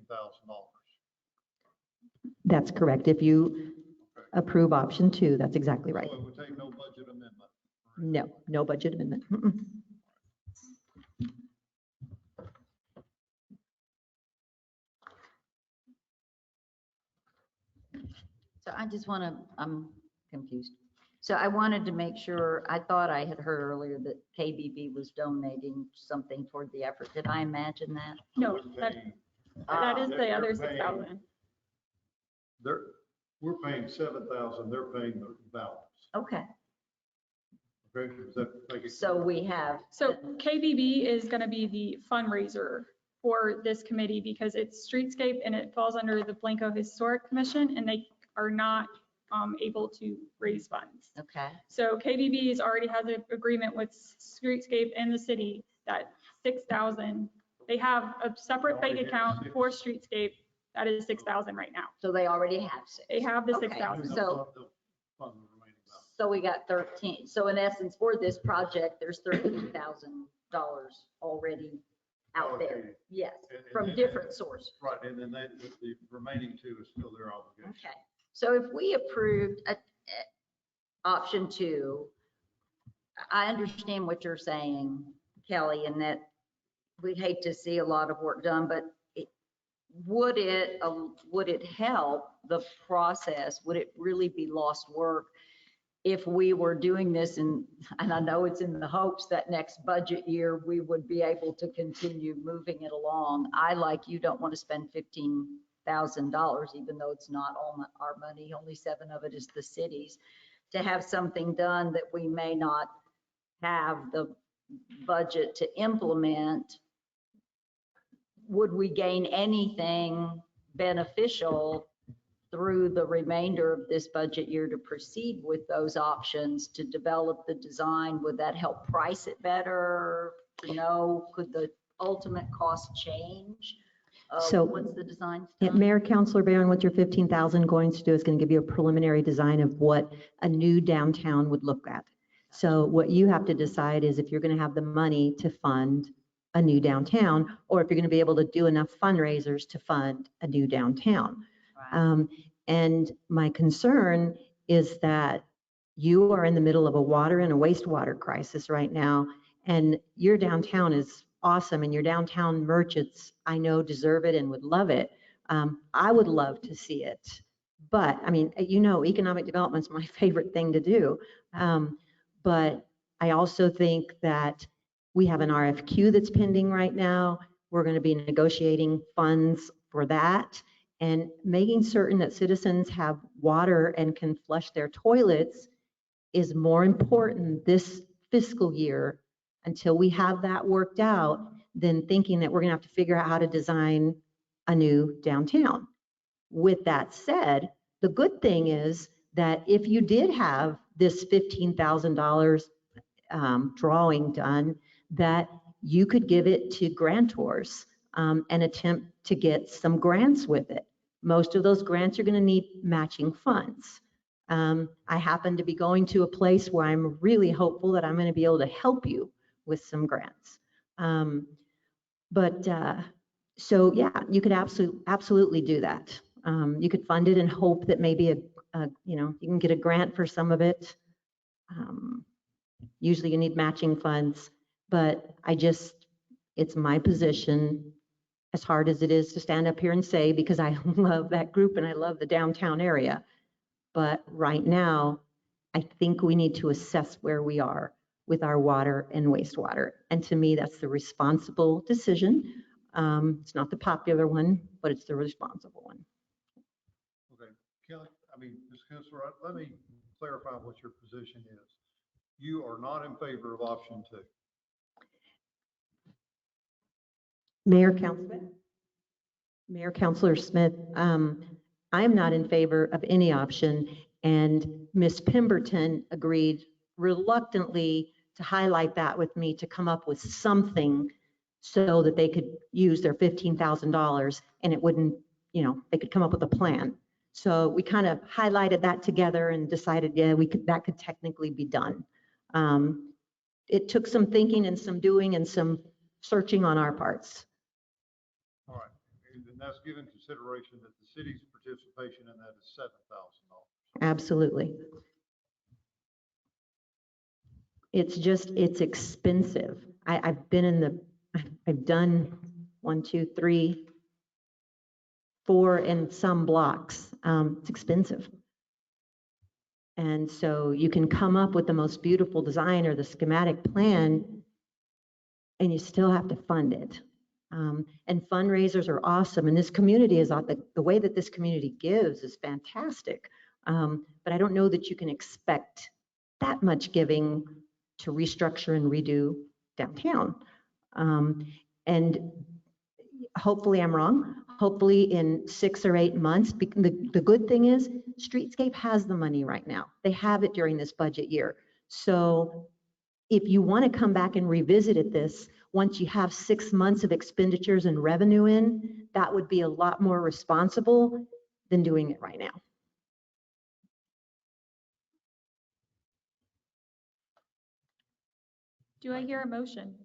That's correct. If you approve option 2, that's exactly right. So it would take no budget amendment. No, no budget amendment. So I just want to, I'm confused. So I wanted to make sure, I thought I had heard earlier that KBB was donating something toward the effort. Did I imagine that? No, that is the other 6,000. We're paying $7,000, they're paying the balance. Okay. Okay, is that, like, So we have. So KBB is going to be the fundraiser for this committee because it's streetscape and it falls under the Blanco Historic Commission and they are not able to raise funds. Okay. So KBB already has an agreement with streetscape and the city that 6,000, they have a separate bank account for streetscape that is 6,000 right now. So they already have 6. They have the Okay, 6,000. So we got 13. So in essence, for this project, there's $13,000 already out there. Allocated. Yes, And from then- different sources. Right, and then the remaining 2 is still their obligation. Okay. So if we approved option 2, I understand what you're saying, Kelly, and that we'd hate to see a lot of work done, but would it help the process? Would it really be lost work if we were doing this and I know it's in the hopes that next budget year we would be able to continue moving it along? I, like you, don't want to spend $15,000, even though it's not all our money, only 7 of it is the city's, to have something done that we may not have the budget to implement. Would we gain anything beneficial through the remainder of this budget year to proceed with those options to develop the design? Would that help price it better? To know, could the ultimate cost change So, once the design's Yeah, done? Mayor, Councilor Barron, what your 15,000 going to do is going to give you a preliminary design of what a new downtown would look at. So what you have to decide is if you're going to have the money to fund a new downtown, or if you're going to be able to do enough fundraisers to fund a new downtown. And my concern is that you are in the middle of a water and a wastewater crisis right now, and your downtown is awesome, and your downtown merchants, I know, deserve it and would love it. I would love to see it, but I mean, you know, economic development is my favorite thing to do. But I also think that we have an RFQ that's pending right now. We're going to be negotiating funds for that and making certain that citizens have water and can flush their toilets is more important this fiscal year until we have that worked out than thinking that we're going to have to figure out how to design a new downtown. With that said, the good thing is that if you did have this $15,000 drawing done, that you could give it to grantors and attempt to get some grants with it. Most of those grants are going to need matching funds. I happen to be going to a place where I'm really hopeful that I'm going to be able to help you with some grants. So yeah, you could absolutely do that. You could fund it and hope that maybe you can get a grant for some of it. Usually you need matching funds, but it's my position, as hard as it is to stand up here and say, because I love that group and I love the downtown area. But right now, I think we need to assess where we are with our water and wastewater. And to me, that's the responsible decision. It's not the popular one, but it's the responsible one. Okay, Kelly, Ms. Kinsler, let me clarify what your position is. You are not in favor of option 2. Mayor Councilor Smith, I am not in favor of any option, and Ms. Pemberton agreed reluctantly to highlight that with me to come up with something so that they could use their $15,000 and it wouldn't, they could come up with a plan. So we kind of highlighted that together and decided, yeah, that could technically be done. It took some thinking and some doing and some searching on our parts. All right, and that's given consideration that the city's participation in that is $7,000. Absolutely. It's expensive. I've done 1, 2, 3, 4 and some blocks. It's expensive. And so you can come up with the most beautiful design or the schematic plan, and you still have to fund it. And fundraisers are awesome. And this community is, the way that this community gives is fantastic. But I don't know that you can expect that much giving to restructure and redo downtown. And hopefully I'm wrong. Hopefully in 6 or 8 months, the good thing is Streetscape has the money right now. They have it during this budget year. So if you want to come back and revisit this, once you have 6 months of expenditures and revenue in, that would be a lot more responsible than doing it right now. Do I hear a motion?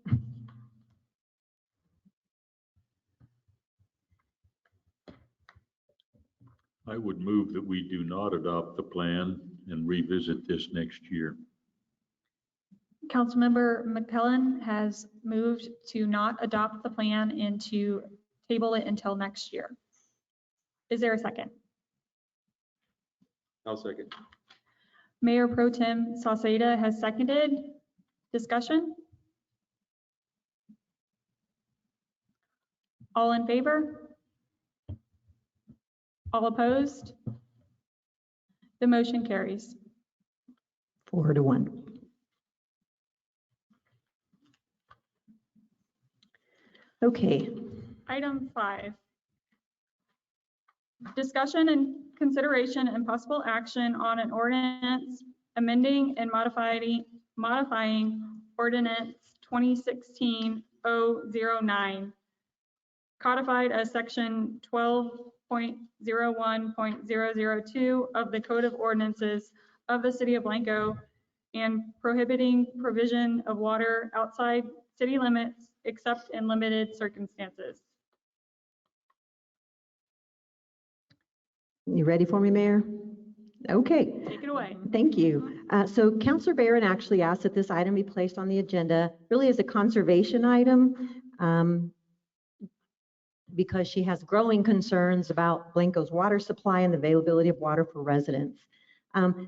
I would move that we do not adopt the plan and revisit this next year. Councilmember McClellan has moved to not adopt the plan and to table it until next year. Is there a second? I'll second. Mayor Pro Tem Sauceda has seconded. Discussion? All in favor? All opposed? The motion carries. 4-1. Okay. Item 5. Discussion and consideration and possible action on an ordinance amending and modifying ordinance 2016-009, codified as section 12.01.002 of the Code of Ordinances of the City of Blanco, and prohibiting provision of water outside city limits except in limited circumstances. You ready for me, Mayor? Okay. Take it away. Thank you. So Councilor Barron actually asked that this item be placed on the agenda, really as a conservation item, because she has growing concerns about Blanco's water supply and the availability of water for residents.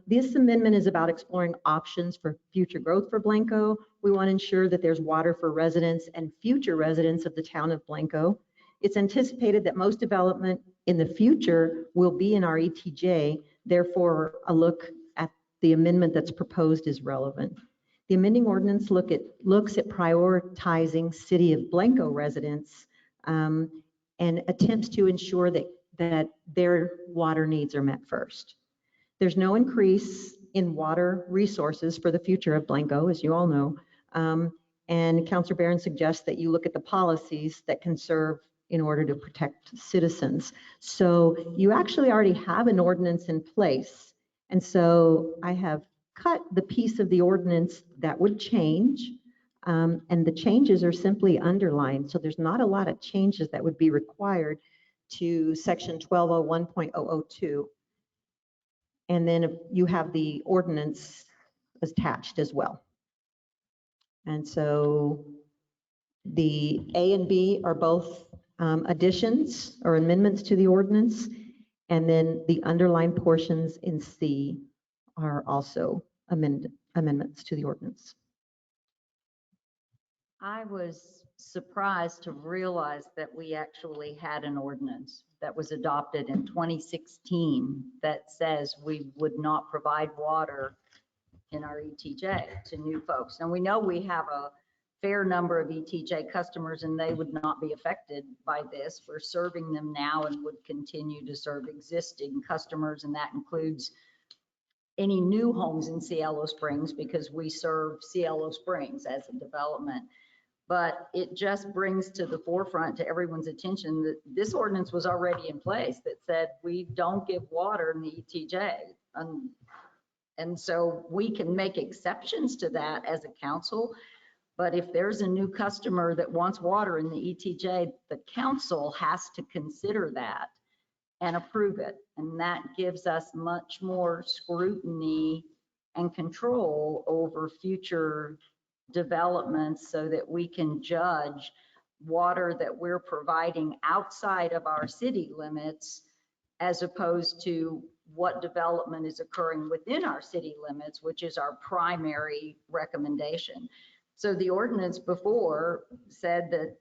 This amendment is about exploring options for future growth for Blanco. We want to ensure that there's water for residents and future residents of the town of Blanco. It's anticipated that most development in the future will be in our ETJ. Therefore, a look at the amendment that's proposed is relevant. The amending ordinance looks at prioritizing City of Blanco residents and attempts to ensure that their water needs are met first. There's no increase in water resources for the future of Blanco, as you all know. And Councilor Barron suggests that you look at the policies that can serve in order to protect citizens. So you actually already have an ordinance in place. And so I have cut the piece of the ordinance that would change. And the changes are simply underlined. So there's not a lot of changes that would be required to section 1201.002. And then you have the ordinance attached as well. And so the A and B are both additions or amendments to the ordinance. And then the underlined portions in C are also amendments to the ordinance. I was surprised to realize that we actually had an ordinance that was adopted in 2016 that says we would not provide water in our ETJ to new folks. And we know we have a fair number of ETJ customers and they would not be affected by this. We're serving them now and would continue to serve existing customers, and that includes any new homes in Cielo Springs because we serve Cielo Springs as a development. But it just brings to the forefront to everyone's attention that this ordinance was already in place that said we don't give water in the ETJ. And so we can make exceptions to that as a council. But if there's a new customer that wants water in the ETJ, the council has to consider that and approve it. And that gives us much more scrutiny and control over future developments so that we can judge water that we're providing outside of our city limits as opposed to what development is occurring within our city limits, which is our primary recommendation. So the ordinance before said that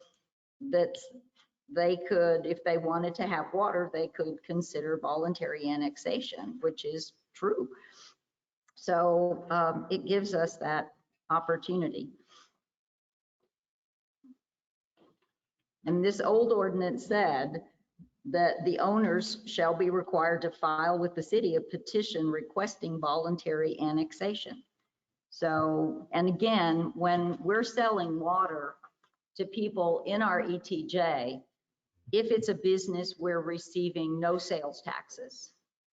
they could, if they wanted to have water, they could consider voluntary annexation, which is true. So it gives us that opportunity. And this old ordinance said that the owners shall be required to file with the city a petition requesting voluntary annexation. So, and again, when we're selling water to people in our ETJ, if it's a business, we're receiving no sales taxes.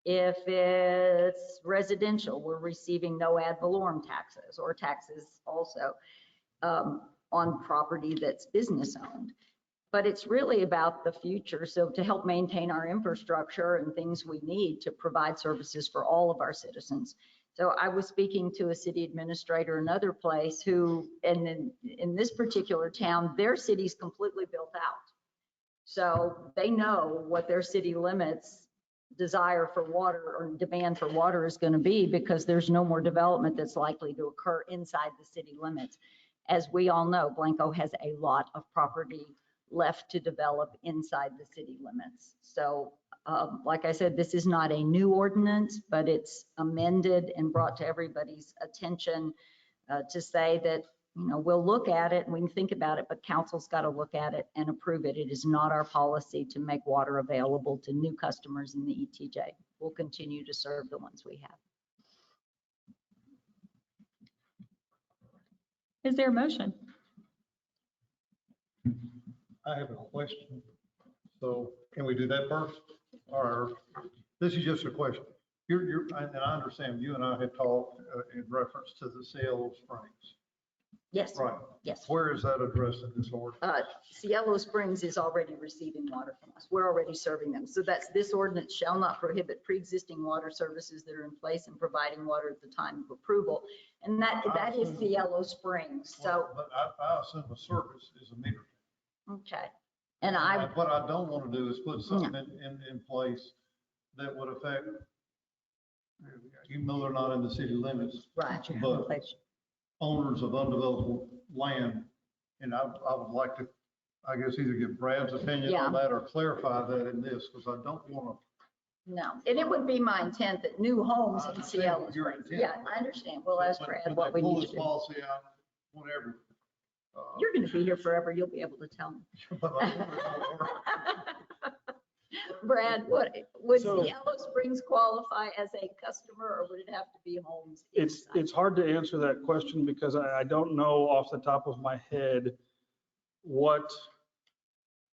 If it's residential, we're receiving no ad valorem taxes or taxes also on property that's business owned. But it's really about the future. So to help maintain our infrastructure and things we need to provide services for all of our citizens. So I was speaking to a city administrator, another place who, and in this particular town, their city's completely built out. So they know what their city limits desire for water or demand for water is going to be, because there's no more development that's likely to occur inside the city limits. As we all know, Blanco has a lot of property left to develop inside the city limits. So like I said, this is not a new ordinance, but it's amended and brought to everybody's attention to say that, you know, we'll look at it and we can think about it, but council's got to look at it and approve it. It is not our policy to make water available to new customers in the ETJ. We'll continue to serve the ones we have. Is there a motion? I have a question. So can we do that first? Or this is just a question. And I understand you and I have talked in reference to the Cielo Springs. Yes. Right. Yes. Where is that addressed in this order? Cielo Springs is already receiving water from us. We're already serving them. So that's, this ordinance shall not prohibit pre-existing water services that are in place and providing water at the time of approval. And that is Cielo Springs. So. But I assume a service is a meter. Okay. And what I don't want to do is put something in place that would affect, even though they're not in the city limits. Right. But owners of undeveloped land. And I would like to, I guess, either get Brad's opinion on that or clarify that in this, because I don't want to. No, and it would be my intent that new homes in Cielo Springs. Yeah, I understand. We'll ask Brad what we need to do. Pull this policy out, whatever. You're going to be here forever. You'll be able to tell me. Brad, would Cielo Springs qualify as a customer, or would it have to be homes? It's hard to answer that question because I don't know off the top of my head what,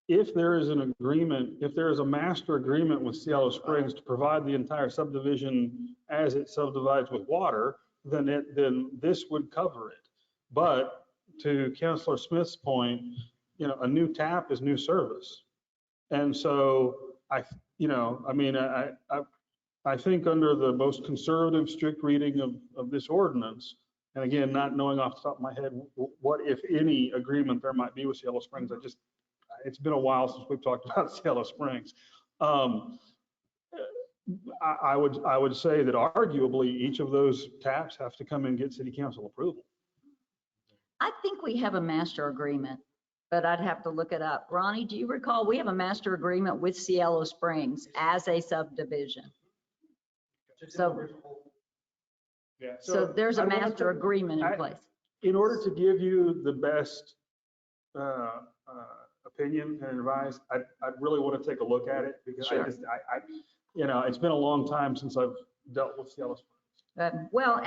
if there is an agreement, if there is a master agreement with Cielo Springs to provide the entire subdivision as it subdivides with water, then this would cover it. But to Councilor Smith's point, you know, a new tap is new service. And so I think under the most conservative, strict reading of this ordinance, and again, not knowing off the top of my head what, if any, agreement there might be with Cielo Springs, it's been a while since we've talked about Cielo Springs. I would say that arguably each of those taps have to come and get city council approval. I think we have a master agreement, but I'd have to look it up. Ronnie, do you recall we have a master agreement with Cielo Springs as a subdivision? So there's a master agreement in place. In order to give you the best opinion and advice, I'd really want to take a look at it because it's been a long time since I've dealt with Cielo Springs. Well,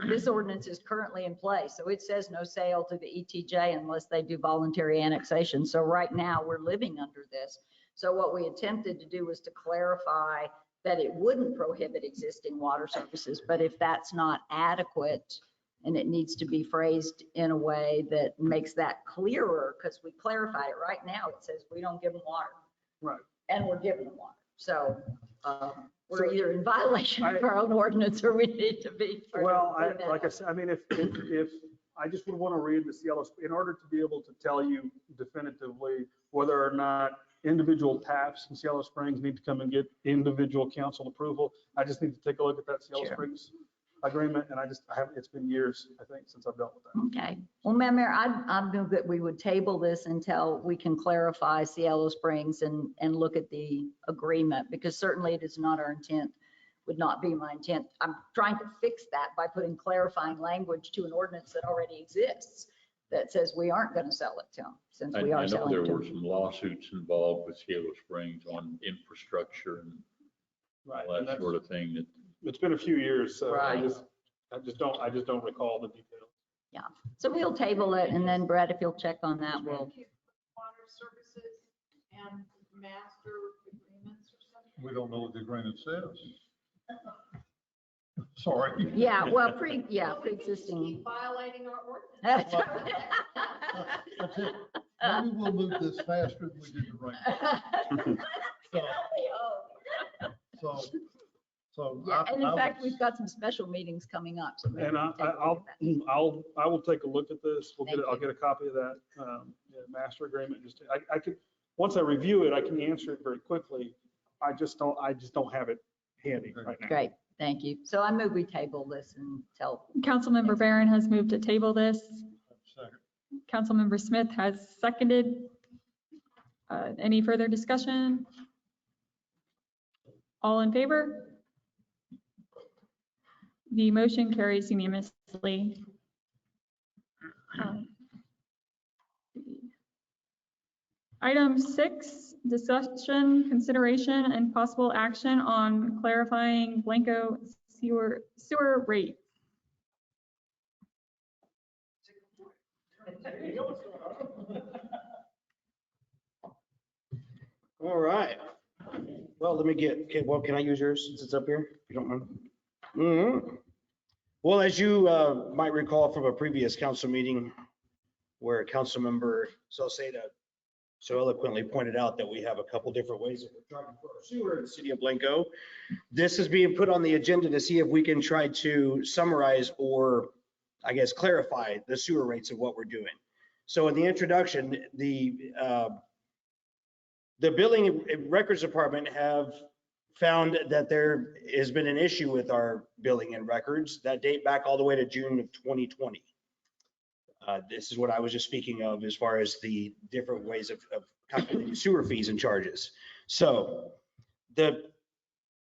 this ordinance is currently in place, so it says no sale to the ETJ unless they do voluntary annexation. So right now we're living under this. So what we attempted to do was to clarify that it wouldn't prohibit existing water services, but if that's not adequate and it needs to be phrased in a way that makes that clearer, because we clarified it right now, it says we don't give them water. Right. And we're giving them water. So we're either in violation of our own ordinance or we need to be. Well, like I said, I mean, if I just would want to read the Cielo, in order to be able to tell you definitively whether or not individual taps in Cielo Springs need to come and get individual council approval, I just need to take a look at that Cielo Springs agreement, and I haven't, it's been years, I think, since I've dealt with that. Okay. Well, Madam Mayor, I move that we would table this until we can clarify Cielo Springs and look at the agreement, because certainly it is not our intent would not be my intent. I'm trying to fix that by putting clarifying language to an ordinance that already exists that says we aren't going to sell it to them, since we I are know selling there it to were them. some lawsuits involved with Cielo Springs on infrastructure and all And that sort of thing. That It's been a few years, so Right. I just don't recall the details. Yeah, so we'll table it, and then Brett, if you'll check on that, we'll. Water services and master agreements or something. We don't know what the agreement says. Sorry. Yeah, well, pre-existing. Keep violating our ordinance. That's right. That's it. Maybe we'll move this faster than we did the rain. So. Yeah, and in I fact, would- we've got some special meetings coming up, so maybe And we'll take a look at that. I will take a look at this. Thank I'll get a copy of that master agreement. I could, once I review it, I can answer it very quickly. I just don't have it handy right now. Great, thank you. So I move we table this until. Councilmember Barron has moved to table this. Councilmember Smith has seconded. Any further discussion? All in favor? The motion carries unanimously. Item 6, discussion, consideration, and possible action on clarifying Blanco sewer rate. All right. Well, let me okay, well, can I use yours since it's up here? If you don't mind. Well, as you might recall from a previous council meeting where Councilmember Salceda so eloquently pointed out that we have a couple different ways that we're charging for our sewer in the city of Blanco. This is being put on the agenda to see if we can try to summarize or, I guess, clarify the sewer rates of what we're doing. So in the introduction, the billing and records department have found that there has been an issue with our billing and records that date back all the way to June of 2020. This is what I was just speaking of as far as the different ways of calculating sewer fees and charges. So it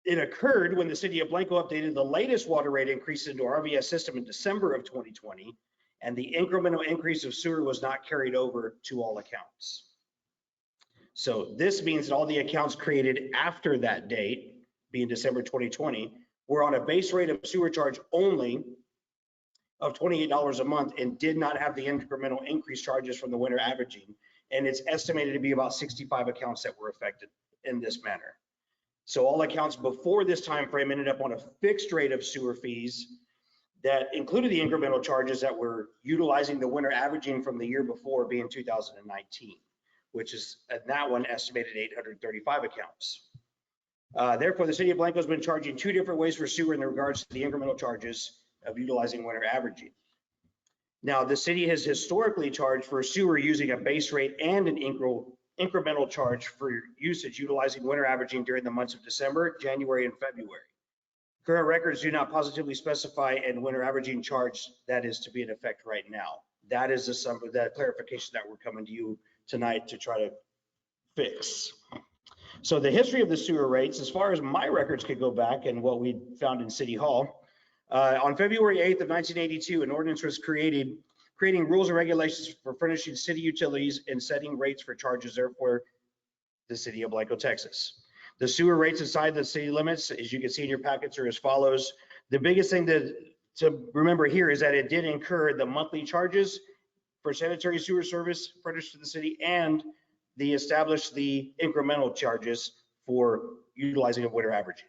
occurred when the city of Blanco updated the latest water rate increase into our RVS system in December of 2020, and the incremental increase of sewer was not carried over to all accounts. So this means that all the accounts created after that date, being December 2020, were on a base rate of sewer charge only of $28 a month and did not have the incremental increase charges from the winter averaging. And it's estimated to be about 65 accounts that were affected in this manner. So all accounts before this time frame ended up on a fixed rate of sewer fees that included the incremental charges that were utilizing the winter averaging from the year before, being 2019, which is at that one estimated 835 accounts. Therefore, the city of Blanco has been charging two different ways for sewer in regards to the incremental charges of utilizing winter averaging. Now, the city has historically charged for sewer using a base rate and an incremental charge for usage utilizing winter averaging during the months of December, January, and February. Current records do not positively specify a winter averaging charge that is to be in effect right now. That is that clarification that we're coming to you tonight to try to fix. So the history of the sewer rates, as far as my records could go back and what we found in City Hall, on February 8th of 1982, an ordinance was creating rules and regulations for furnishing city utilities and setting rates for charges, therefore the city of Blanco, Texas. The sewer rates inside the city limits, as you can see in your packets, are as follows. The biggest thing to remember here is that it did incur the monthly charges for sanitary sewer service furnished to the city, and established the incremental charges for utilizing of winter averaging.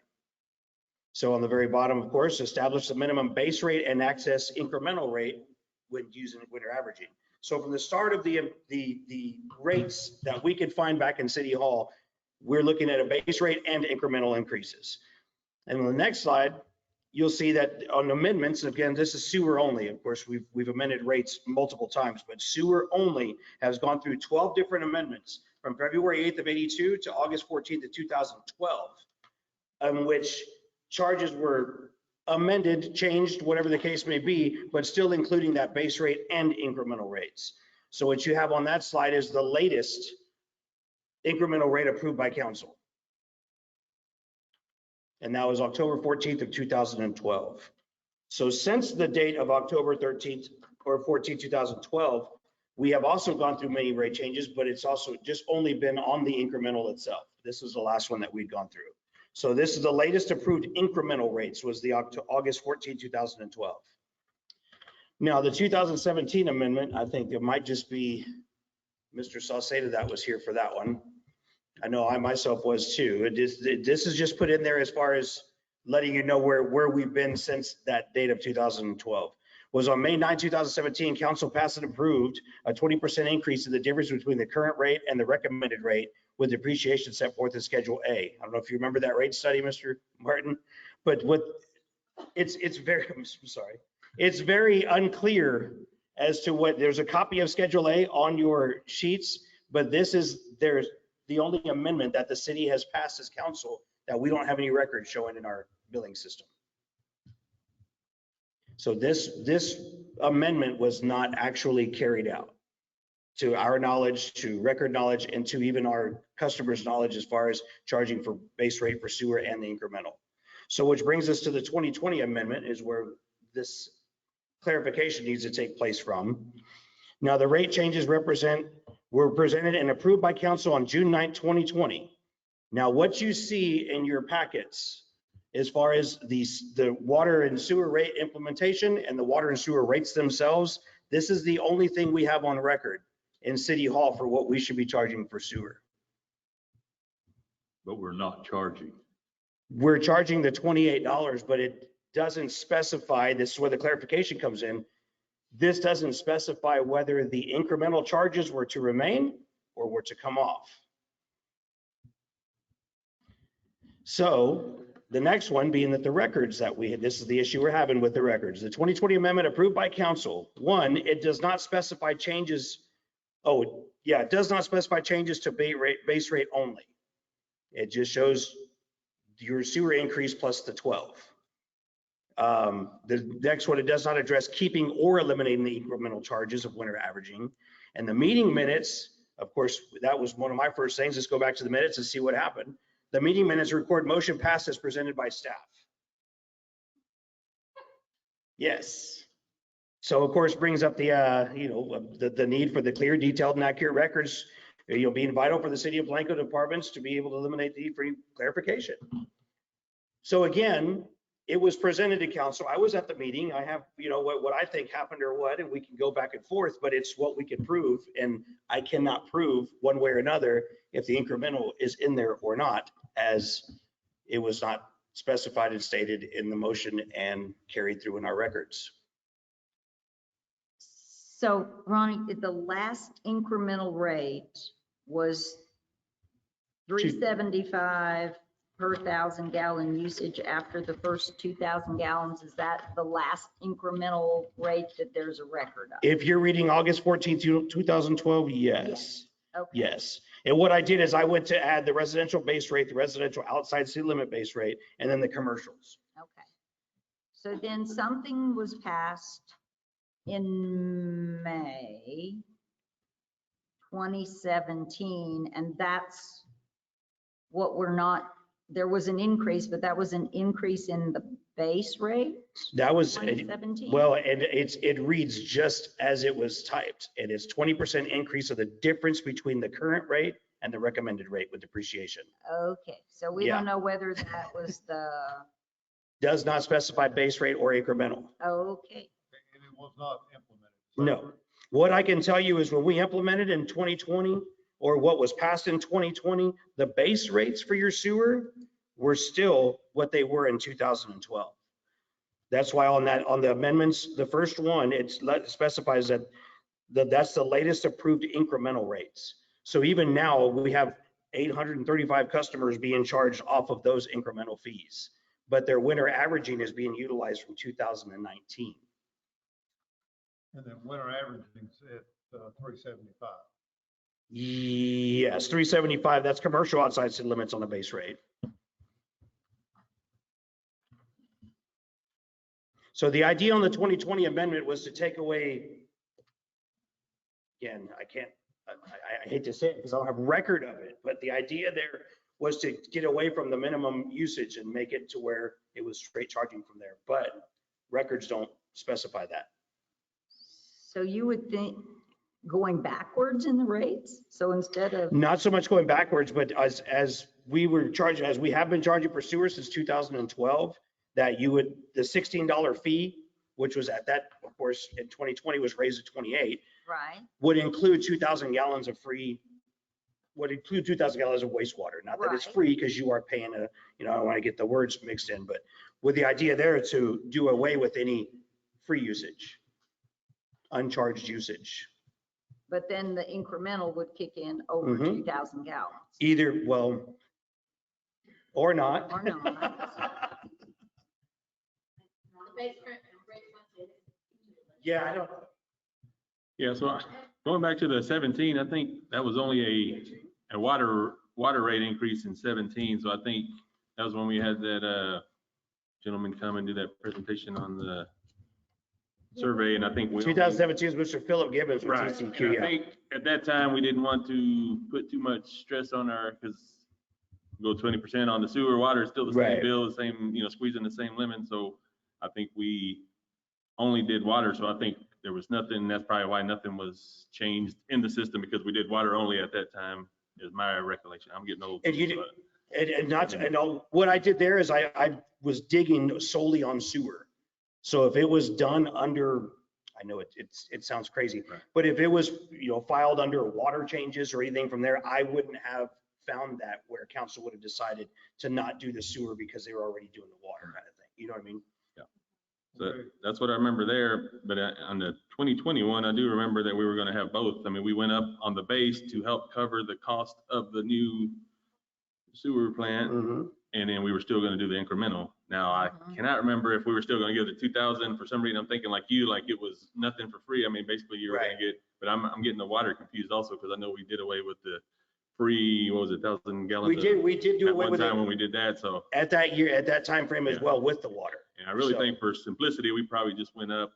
So on the very bottom, of course, establish the minimum base rate and access incremental rate when using winter averaging. So from the start of the rates that we could find back in City Hall, we're looking at a base rate and incremental increases. And on the next slide, you'll see that on amendments, again, this is sewer only. Of course, we've amended rates multiple times, but sewer only has gone through 12 different amendments from February 8th of 82 to August 14th of 2012, in which charges were amended, changed, whatever the case may be, but still including that base rate and incremental rates. So what you have on that slide is the latest incremental rate approved by council. and that was October 14th of 2012. So since the date of October 13th or 14th, 2012, we have also gone through many rate changes, but it's also just only been on the incremental itself. This was the last one that we'd gone through. So this is the latest approved incremental rates, was the August 14, 2012. Now, the 2017 amendment, I think it might just be Mr. Salceda that was here for that one. I know I myself was too. This is just put in there as far as letting you know where we've been since that date of 2012. Was on May 9, 2017, council passed and approved a 20% increase in the difference between the current rate and the recommended rate with depreciation set forth in Schedule A. I don't know if you remember that rate study, Mr. Martin, but it's very, I'm sorry. It's very unclear as to what, there's a copy of Schedule A on your sheets, but there's the only amendment that the city has passed as council that we don't have any records showing in our billing system. So this amendment was not actually carried out to our knowledge, to record knowledge, and to even our customers' knowledge as far as charging for base rate for sewer and the incremental. So which brings us to the 2020 amendment, is where this clarification needs to take place from. Now, the rate changes were presented and approved by council on June 9, 2020. Now, what you see in your packets as far as the water and sewer rate implementation and the water and sewer rates themselves, this is the only thing we have on record in City Hall for what we should be charging for sewer. But we're not charging. We're charging the $28, but it doesn't specify, this is where the clarification comes in, this doesn't specify whether the incremental charges were to remain or were to come off. So the next one being that the records that we had, this is the issue we're having with the records. The 2020 amendment approved by council. One, it does not specify changes. Oh, yeah, it does not specify changes to base rate only. It just shows your sewer increase plus the 12. The next one, it does not address keeping or eliminating the incremental charges of winter averaging. And the meeting minutes, of course, that was one of my first things. Let's go back to the minutes and see what happened. The meeting minutes record motion passed as presented by staff. Yes. So of course brings up the the need for the clear, detailed, and accurate records, being vital for the city of Blanco departments to be able to eliminate the need for clarification. So again, it was presented to council. I was at the meeting. I have, what I think happened or what, and we can go back and forth, but it's what we can prove. And I cannot prove one way or another if the incremental is in there or not, as it was not specified and stated in the motion and carried through in our records. So Ronnie, the last incremental rate was 375 per 1,000 gallon usage after the first 2,000 gallons. Is that the last incremental rate that there's a record of? If you're reading August 14th, 2012, yes. Okay. Yes. And what I did is I went to add the residential base rate, the residential outside city limit base rate, and then the commercials. Okay. So then something was passed in May 2017, and that's what we're not, there was an increase, but that was an increase in the base rate? That was, 2017. well, and it reads just as it was typed. It is 20% increase of the difference between the current rate and the recommended rate with depreciation. Okay, so we don't know whether that was the. Does not specify base rate or incremental. Okay. And it was not implemented. No. What I can tell you is when we implemented in 2020, or what was passed in 2020, the base rates for your sewer were still what they were in 2012. That's why on the amendments, the first one, it specifies that that's the latest approved incremental rates. So even now we have 835 customers being charged off of those incremental fees, but their winter averaging is being utilized from 2019. And then winter averaging at 375. Yes, 375, that's commercial outside city limits on the base rate. So the idea on the 2020 amendment was to take away, again, I hate to say it because I don't have record of it, but the idea there was to get away from the minimum usage and make it to where it was straight charging from there. But records don't specify that. So you would think going backwards in the rates? So instead of, Not so much going backwards, but as we were charging, as we have been charging for sewer since 2012, that you would, the $16 fee, which was at that, of course, in 2020 was raised to 28, right? would include 2,000 gallons of free, would include 2,000 gallons of wastewater. Not that it's Right. free, because you are paying a, I don't want to get the words mixed in, but with the idea there to do away with any free usage, uncharged usage. But then the incremental would kick in over Mhm. 2,000 gallons. Either, well, or not. Or not. Yeah, I don't. Yeah, so going back to the 17, I think that was only a water rate increase in 17. So I think that was when we had that gentleman come and do that presentation on the survey, and I think we 2017 is Mr. Philip Gibbons with right. TCQ. And I Yeah. think at that time we didn't want to put too much stress on our, because go 20% on the sewer, water is still the same Right. bill, the same, squeezing the same lemon. So I think we only did water. So I think there was nothing. That's probably why nothing was changed in the system, because we did water only at that time, is my recollection. I'm getting old. And you did, and not, and all, what I did there is I was digging solely on sewer. So if it was done under, I know it sounds crazy, but if it was, filed under water changes or anything from there, I wouldn't have found that where council would have decided to not do the sewer because they were already doing the water kind of thing. You know what I mean? So that's what I remember there. But on the 2021, I do remember that we were going to have both. I mean, we went up on the base to help cover the cost of the new sewer plant. And then we were still going to do the incremental. Now, I cannot remember if we were still going to give the 2,000. For some reason, I'm thinking like you, like it was nothing for free. I mean, basically you were going to get, but I'm getting the water confused also, because I know we did away with the free, what was it, 1,000 gallons? We did do at away one with time it when we did that. So at that year, at that time frame as well with the water. and I really So- think for simplicity, we probably just went up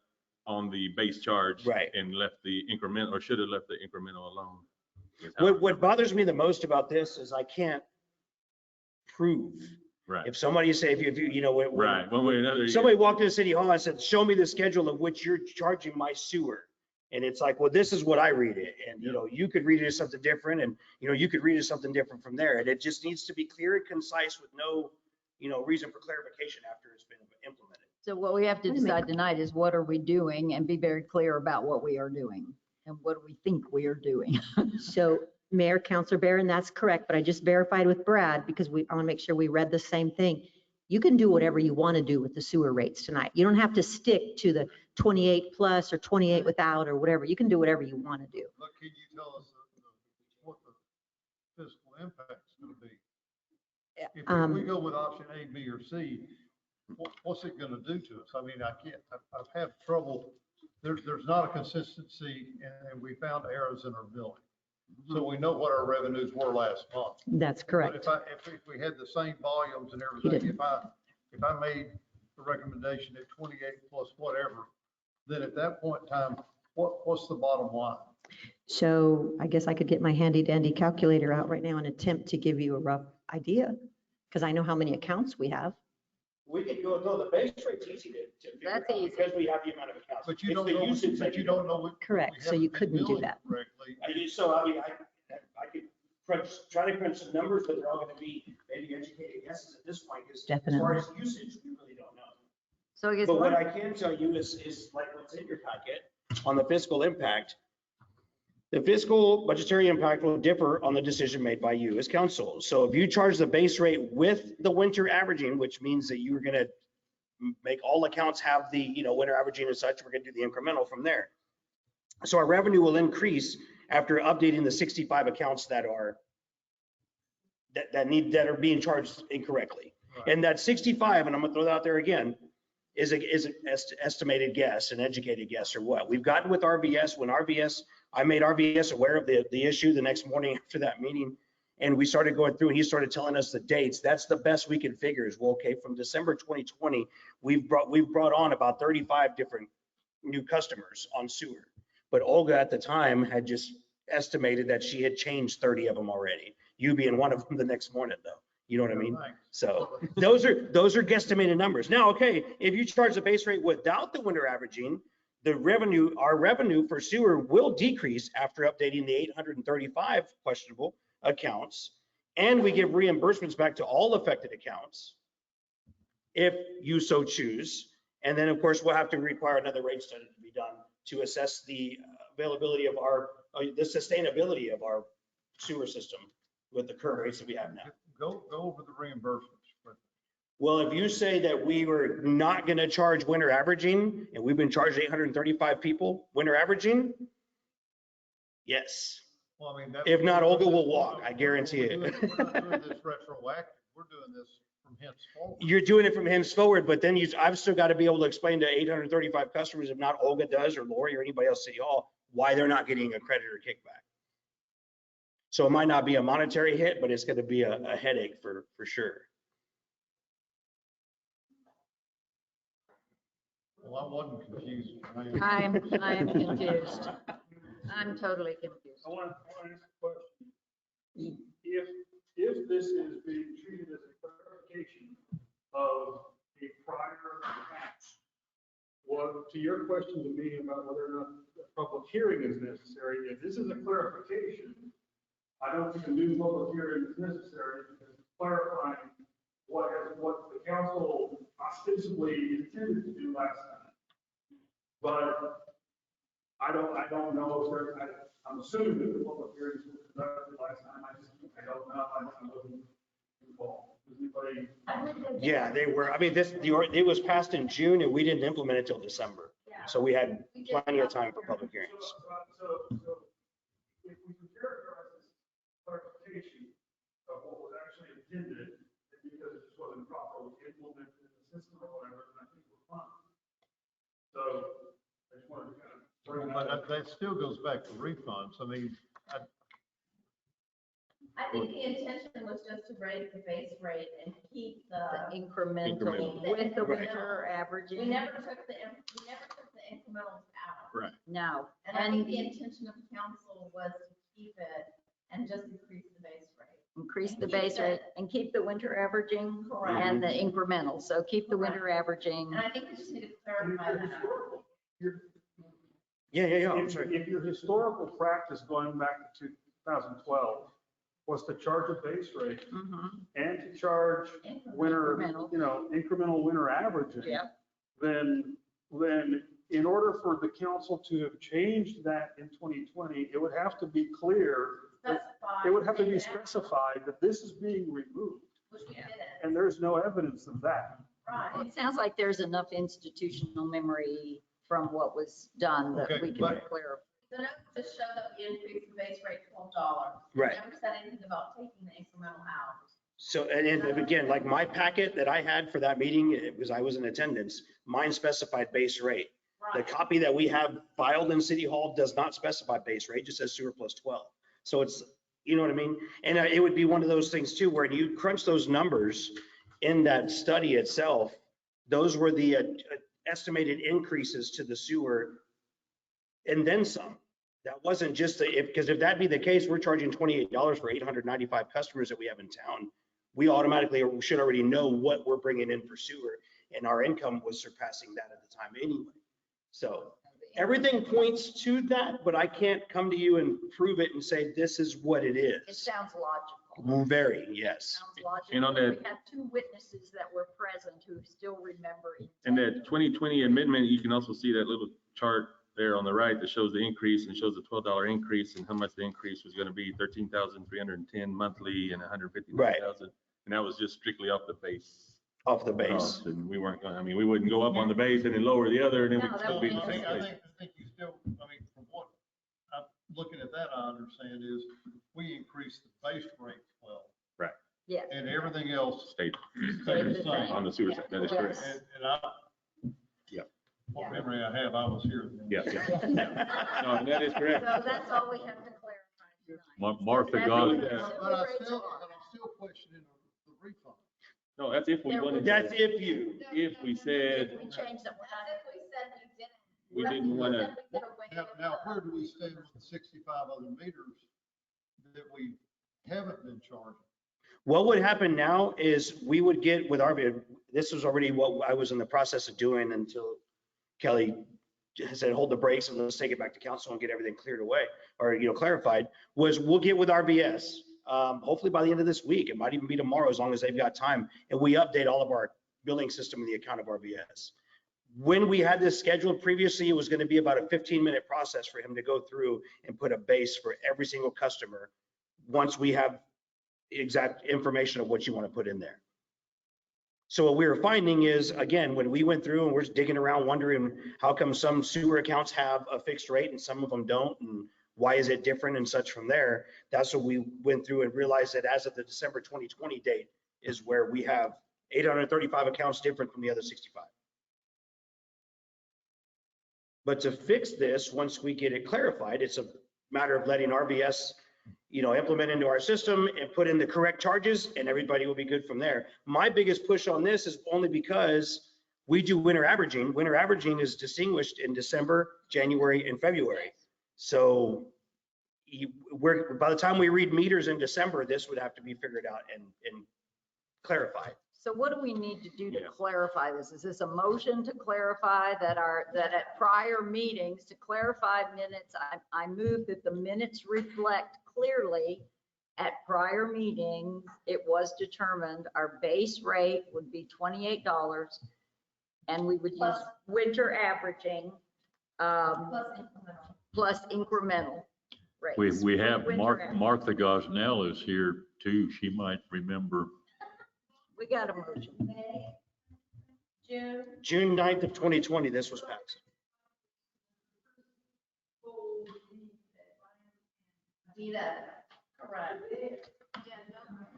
on the base charge. Right. And left the increment, or should have left the incremental alone. What bothers me the most about this is I can't prove. Right. If somebody say, if you, when- Right, one way or another. somebody walked into City Hall and said, show me the schedule of which you're charging my sewer. And it's like, well, this is what I read it. And, you could read it as something different, and, you could read it as something different from there. And it just needs to be clear and concise with no, reason for clarification after it's been implemented. So what we have to decide tonight is what are we doing, and be very clear about what we are doing and what do we think we are doing. So Mayor, Councilor Barron, that's correct, but I just verified with Brad because I want to make sure we read the same thing. You can do whatever you want to do with the sewer rates tonight. You don't have to stick to the 28 plus or 28 without or whatever. You can do whatever you want to do. But can you tell us what the fiscal impact's gonna be? If we go with option A, B, or C, what's it gonna do to us? I mean, I've had trouble, there's not a consistency, and we found errors in our billing. So we know what our revenues were last month. That's correct. But if we had the same volumes and everything, if I made the recommendation at 28 plus whatever, then at that point in time, what's the bottom line? So I guess I could get my handy dandy calculator out right now and attempt to give you a rough idea, because I know how many accounts we have. We could go, no, the base rate's easy to figure out because we have the amount of accounts. But you It's don't the know, usage but that you don't know what. Correct, so you couldn't do that. Correctly. So, I mean, I could try to crunch some numbers, but they're all gonna be maybe educated guesses at this point, because as far as usage, we really don't know. So I guess. But what I can tell you is like what's in your packet on the fiscal impact. The fiscal budgetary impact will differ on the decision made by you as council. So if you charge the base rate with the winter averaging, which means that you're gonna make all accounts have the, winter averaging and such, we're gonna do the incremental from there. So our revenue will increase after updating the 65 accounts that are being charged incorrectly. And that 65, and I'm gonna throw that out there again, is an estimated guess, an educated guess or what. We've gotten with RVS, I made RVS aware of the issue the next morning after that meeting, and we started going through and he started telling us the dates. That's the best we can figure is, well, okay, from December 2020, we've brought on about 35 different new customers on sewer. But Olga at the time had just estimated that she had changed 30 of them already. You being one of them the next morning though. You know what I mean? So those are guesstimated numbers. Now, okay, if you charge the base rate without the winter averaging, our revenue for sewer will decrease after updating the 835 questionable accounts. And we give reimbursements back to all affected accounts if you so choose. And then of course, we'll have to require another rate study to be done to assess the availability of the sustainability of our sewer system with the current rates that we have now. Go over the reimbursements. Well, if you say that we were not going to charge winter averaging and we've been charged 835 people winter averaging, yes. Well, I mean, if not, Olga will walk, I guarantee it. We're not doing this retroactive. We're doing this from henceforward. You're doing it from henceforward, but then I've still got to be able to explain to 835 customers, if not Olga does, or Lori or anybody else at City Hall, why they're not getting a credit or kickback. So it might not be a monetary hit, but it's going to be a headache for sure. Well, I wasn't confused. I'm confused. I'm totally confused. I want to ask a question. If this is being treated as a clarification of a prior tax, to your question to me about whether or not a public hearing is necessary, if this is a clarification, I don't think a new public hearing is necessary because it's clarifying what the council ostensibly intended to do last time. But I don't know if I'm assuming that the public hearings were conducted last time. I don't know. I wasn't involved. Does anybody? Yeah, they were. I mean, it was passed in June and we didn't implement it till December. So we had plenty of time for public hearings. So if we can characterize this clarification of what was actually intended, because it just wasn't properly implemented in the system or whatever, then I think we're fine. So I just wanted to kind of bring that up. But that still goes back to refunds. I mean, I think the intention was just to raise the base rate and keep the incremental with the winter averaging. We never took the incrementals out. Right. No. And I think the intention of the council was to keep it and just increase the base rate. Increase the base rate and keep the winter averaging Correct. and the incremental. So keep the winter averaging. And I think we just need to clarify that. Yeah. I'm If sorry. your historical practice going back to 2012 was to charge a base rate and to charge winter, incremental winter averaging, then in order for the council to have changed that in 2020, it would have to be clear, it would have to be specified that this is being removed. And there's no evidence of that. Well, it sounds like there's enough institutional memory from what was done that we can clarify. The note just showed that we increased the base rate $12. Right. Never said anything about taking the incremental out. So, and again, like my packet that I had for that meeting, I was in attendance, mine specified base rate. The copy that we have filed in City Hall does not specify base rate, just says sewer plus 12. So it's, you know what I mean? And it would be one of those things too, where you crunch those numbers in that study itself, those were the estimated increases to the sewer and then some. That wasn't just because if that be the case, we're charging $28 for 895 customers that we have in town. We automatically should already know what we're bringing in for sewer, and our income was surpassing that at the time anyway. So everything points to that, but I can't come to you and prove it and say this is what it is. It sounds logical. Very, yes. Sounds logical. And on that- We have two witnesses that were present who still remember it. And that 2020 amendment, you can also see that little chart there on the right that shows the increase and shows the $12 increase and how much the increase was going to be, 13,310 monthly and 150,000. And that was just strictly off the base. Off the base. cost, And we weren't going, we wouldn't go up on the base and then lower the other and then we'd still be. I think you still, I mean, from what I'm looking at that, I understand is we increased the base rate 12. Right. Yes. And everything else Stayed stayed the same. on the sewer side. That is correct. And I, Yeah. what memory I have, I was here then. Yeah. No, that is correct. So that's all we have to clarify tonight. Martha That's got all it. we But have. I'm still questioning the refund. No, that's if we wanted. That's to. if we said We changed that. we didn't want to. Now, where do we stand with the 65 other meters that we haven't been charging. What would happen now is we would get with RV, this was already what I was in the process of doing until Kelly said, hold the brakes and let's take it back to council and get everything cleared away or, clarified, was we'll get with RBS. Hopefully by the end of this week, it might even be tomorrow as long as they've got time. And we update all of our billing system in the account of RBS. When we had this scheduled previously, it was going to be about a 15-minute process for him to go through and put a base for every single customer once we have exact information of what you want to put in there. So what we were finding is, again, when we went through and we're digging around wondering how come some sewer accounts have a fixed rate and some of them don't, and why is it different and such from there, that's what we went through and realized that as of the December 2020 date is where we have 835 accounts different from the other 65. But to fix this, once we get it clarified, it's a matter of letting RBS, implement into our system and put in the correct charges, and everybody will be good from there. My biggest push on this is only because we do winter averaging. Winter averaging is distinguished in December, January, and February. So by the time we read meters in December, this would have to be figured out and clarified. So what do we need to do to clarify this? Is this a motion to clarify that at prior meetings, to clarify minutes, I move that the minutes reflect clearly at prior meetings, it was determined our base rate would be $28 and we would use winter averaging plus incremental rates. We have Martha Gosnell is here too. She might remember. We got a motion. June 9th of 2020, this was passed. Dita, correct.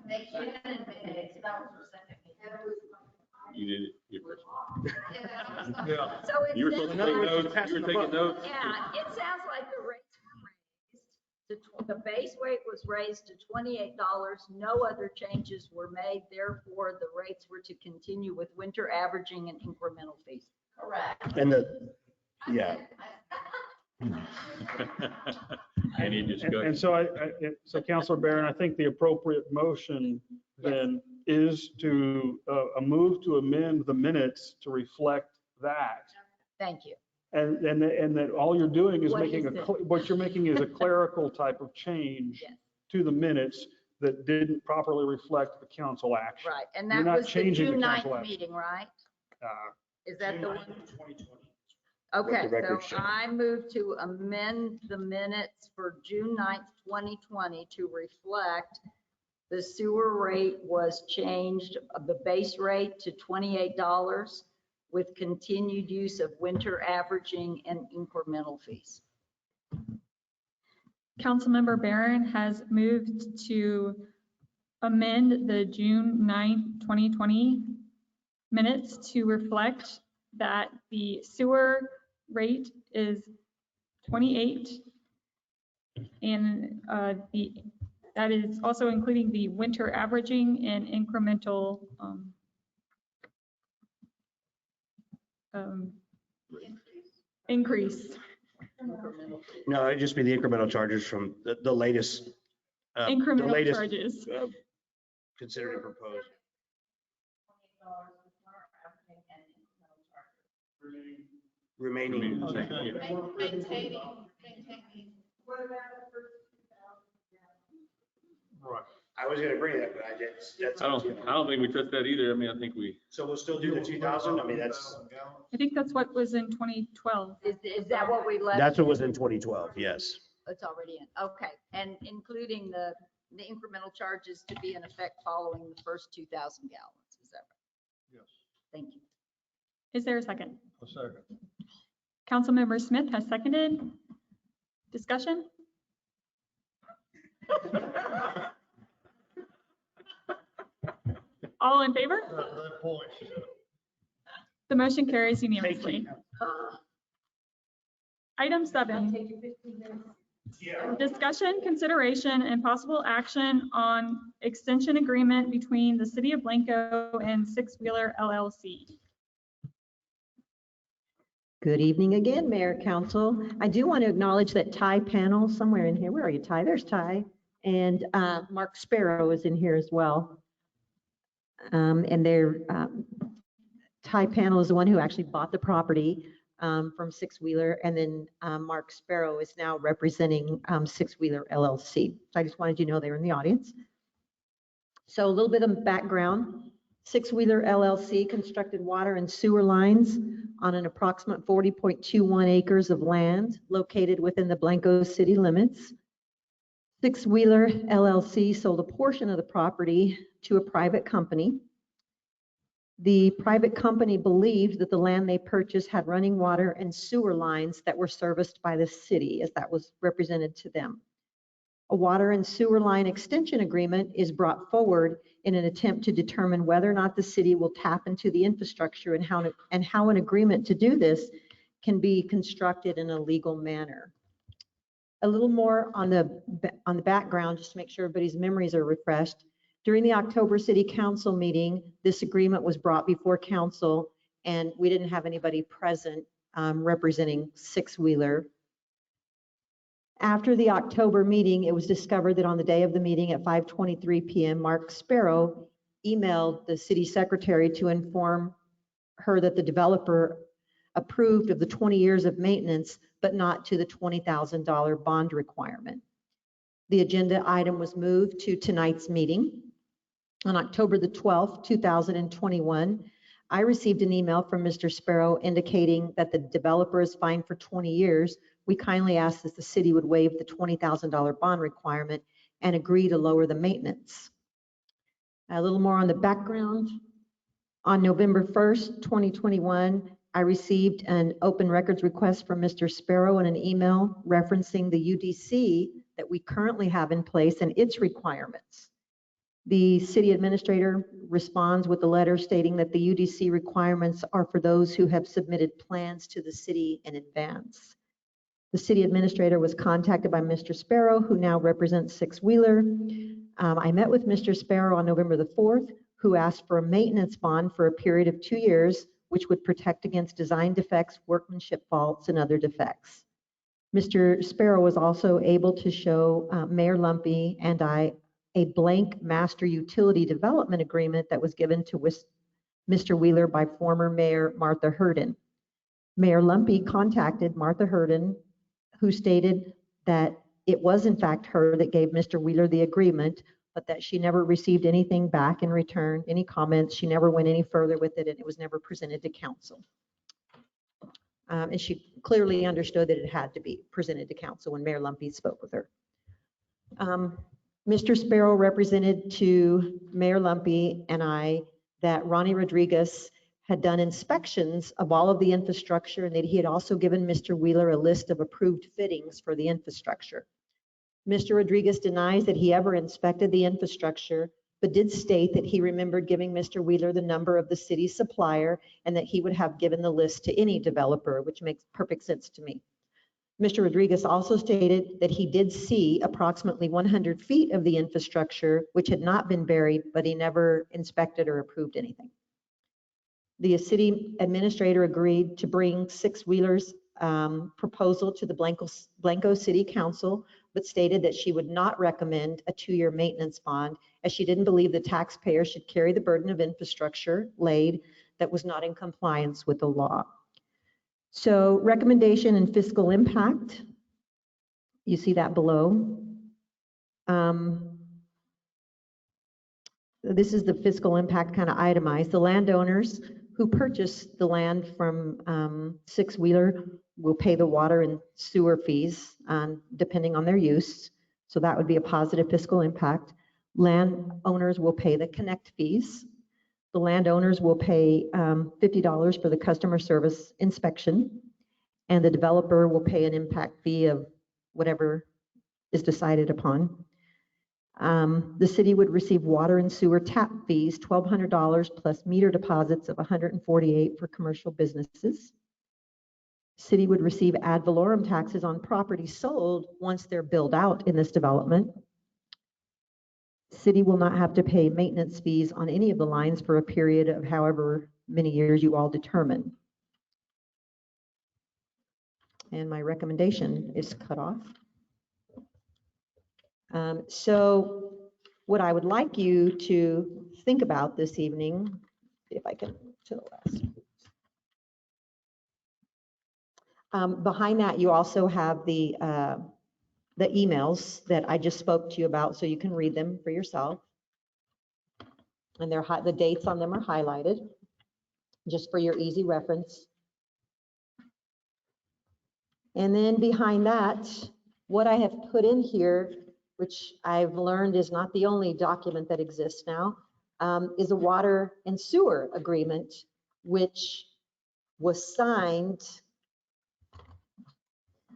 They should have been minutes, that was the second meeting. You did it. Yeah. So You were supposed to take notes. You were taking notes. Yeah, it sounds like the rates were raised. The base rate was raised to $28. No other changes were made. Therefore, the rates were to continue with winter averaging and incremental fees. Correct. And Any discussion? And so so Councilor Barron, I think the appropriate motion then is to move to amend the minutes to reflect that. Thank you. And that all you're doing is What making is it? what you're making is a clerical type of change Yes. to the minutes that didn't properly reflect the council action. Right, and You're that not was the changing June the 9th council action. meeting, right? Uh, Is that the one? 2020. Okay, the so record shows. I move to amend the minutes for June 9th, 2020 to reflect the sewer rate was changed, the base rate to $28 with continued use of winter averaging and incremental fees. Councilmember Barron has moved to amend the June 9th, 2020 minutes to reflect that the sewer rate is 28 and that is also including the winter averaging and incremental increase. No, it'd just be the incremental charges from the latest. Incremental the latest, charges. Considered and proposed. Remaining. Maintaining. Right. I was gonna bring that, but that's. I don't think we touched that either. I mean, I think we. So we'll still do the 2,000? I mean, that's. I think that's what was in 2012. Is that what we left? That's what was in 2012, yes. It's already in, okay. And including the incremental charges to be in effect following the first 2,000 gallons, is that right? Yes, Thank you. Is there a second? a second. Councilmember Smith has seconded. Discussion? All in favor? That point. The motion carries unanimously. Item 7. Discussion, consideration, and possible action on extension agreement between the City of Blanco and Six Wheeler LLC. Good evening again, Mayor, Council. I do want to acknowledge that Ty panel somewhere in here. Where are you, Ty? There's Ty. And Mark Sparrow is in here as well. And their Ty Panel is the one who actually bought the property from Six Wheeler. And then Mark Sparrow is now representing Six Wheeler LLC. So I just wanted you to know they were in the audience. So a little bit of background. Six Wheeler LLC constructed water and sewer lines on an approximate 40.21 acres of land located within the Blanco city limits. Six Wheeler LLC sold a portion of the property to a private company. The private company believed that the land they purchased had running water and sewer lines that were serviced by the city, as that was represented to them. A water and sewer line extension agreement is brought forward in an attempt to determine whether or not the city will tap into the infrastructure and how an agreement to do this can be constructed in a legal manner. A little more on the background, just to make sure everybody's memories are refreshed. During the October City Council meeting, this agreement was brought before council, and we didn't have anybody present representing Six Wheeler. After the October meeting, it was discovered that on the day of the meeting at 5:23 p.m., Mark Sparrow emailed the city secretary to inform her that the developer approved of the 20 years of maintenance, but not to the $20,000 bond requirement. The agenda item was moved to tonight's meeting. On October the 12th, 2021, I received an email from Mr. Sparrow indicating that the developer is fined for 20 years. We kindly asked that the city would waive the $20,000 bond requirement and agree to lower the maintenance. A little more on the background. On November 1st, 2021, I received an open records request from Mr. Sparrow and an email referencing the UDC that we currently have in place and its requirements. The city administrator responds with a letter stating that the UDC requirements are for those who have submitted plans to the city in advance. The city administrator was contacted by Mr. Sparrow, who now represents Six Wheeler. I met with Mr. Sparrow on November the 4th, who asked for a maintenance bond for a period of 2 years, which would protect against design defects, workmanship faults, and other defects. Mr. Sparrow was also able to show Mayor Lumpy and I a blank master utility development agreement that was given to Mr. Wheeler by former Mayor Martha Hurden. Mayor Lumpy contacted Martha Hurden, who stated that it was in fact her that gave Mr. Wheeler the agreement, but that she never received anything back in return, any comments. She never went any further with it, and it was never presented to council. And she clearly understood that it had to be presented to council when Mayor Lumpy spoke with her. Mr. Sparrow represented to Mayor Lumpy and I that Ronnie Rodriguez had done inspections of all of the infrastructure and that he had also given Mr. Wheeler a list of approved fittings for the infrastructure. Mr. Rodriguez denies that he ever inspected the infrastructure, but did state that he remembered giving Mr. Wheeler the number of the city's supplier and that he would have given the list to any developer, which makes perfect sense to me. Mr. Rodriguez also stated that he did see approximately 100 feet of the infrastructure, which had not been buried, but he never inspected or approved anything. The city administrator agreed to bring Six Wheeler's proposal to the Blanco City Council, but stated that she would not recommend a 2-year maintenance bond, as she didn't believe the taxpayer should carry the burden of infrastructure laid that was not in compliance with the law. So recommendation and fiscal impact, you see that below. This is the fiscal impact kind of itemized. The landowners who purchased the land from Six Wheeler will pay the water and sewer fees depending on their use. So that would be a positive fiscal impact. Landowners will pay the connect fees. The landowners will pay $50 for the customer service inspection, and the developer will pay an impact fee of whatever is decided upon. The city would receive water and sewer tap fees, $1,200 plus meter deposits of $148 for commercial businesses. City would receive ad valorem taxes on property sold once they're built out in this development. City will not have to pay maintenance fees on any of the lines for a period of however many years you all determine. And my recommendation is cut off. So what I would like you to think about this evening, if I can to the last. Behind that, you also have the emails that I just spoke to you about, so you can read them for yourself. And the dates on them are highlighted, just for your easy reference. And then behind that, what I have put in here, which I've learned is not the only document that exists now, is a water and sewer agreement, which was signed.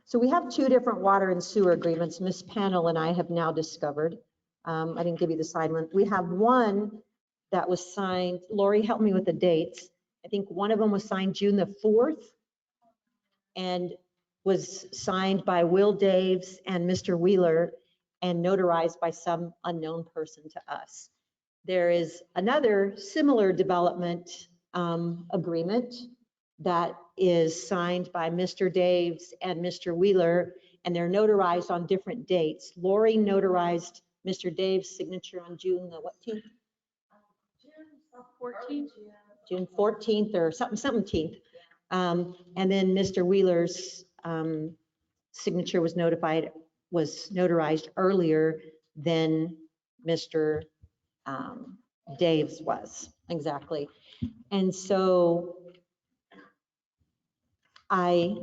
So we have two different water and sewer agreements, Ms. Panel and I have now discovered. I didn't give you the signed one. We have one that was signed, Lori, help me with the dates. I think one of them was signed June the 4th and was signed by Will Daves and Mr. Wheeler and notarized by some unknown person to us. There is another similar development agreement that is signed by Mr. Daves and Mr. Wheeler, and they're notarized on different dates. Lori notarized Mr. Daves' signature on June the what, 10th? June 14th or something, 17th. And then Mr. Wheeler's signature was notarized earlier than Mr. Dave's was, exactly. And so I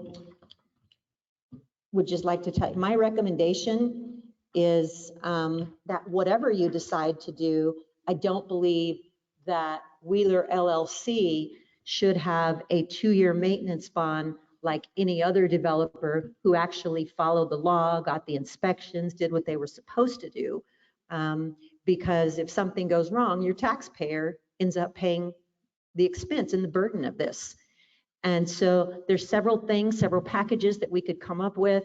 would just like to tell you, my recommendation is that whatever you decide to do, I don't believe that Wheeler LLC should have a 2-year maintenance bond like any other developer who actually followed the law, got the inspections, did what they were supposed to do. Because if something goes wrong, your taxpayer ends up paying the expense and the burden of this. And so there's several things, several packages that we could come up with.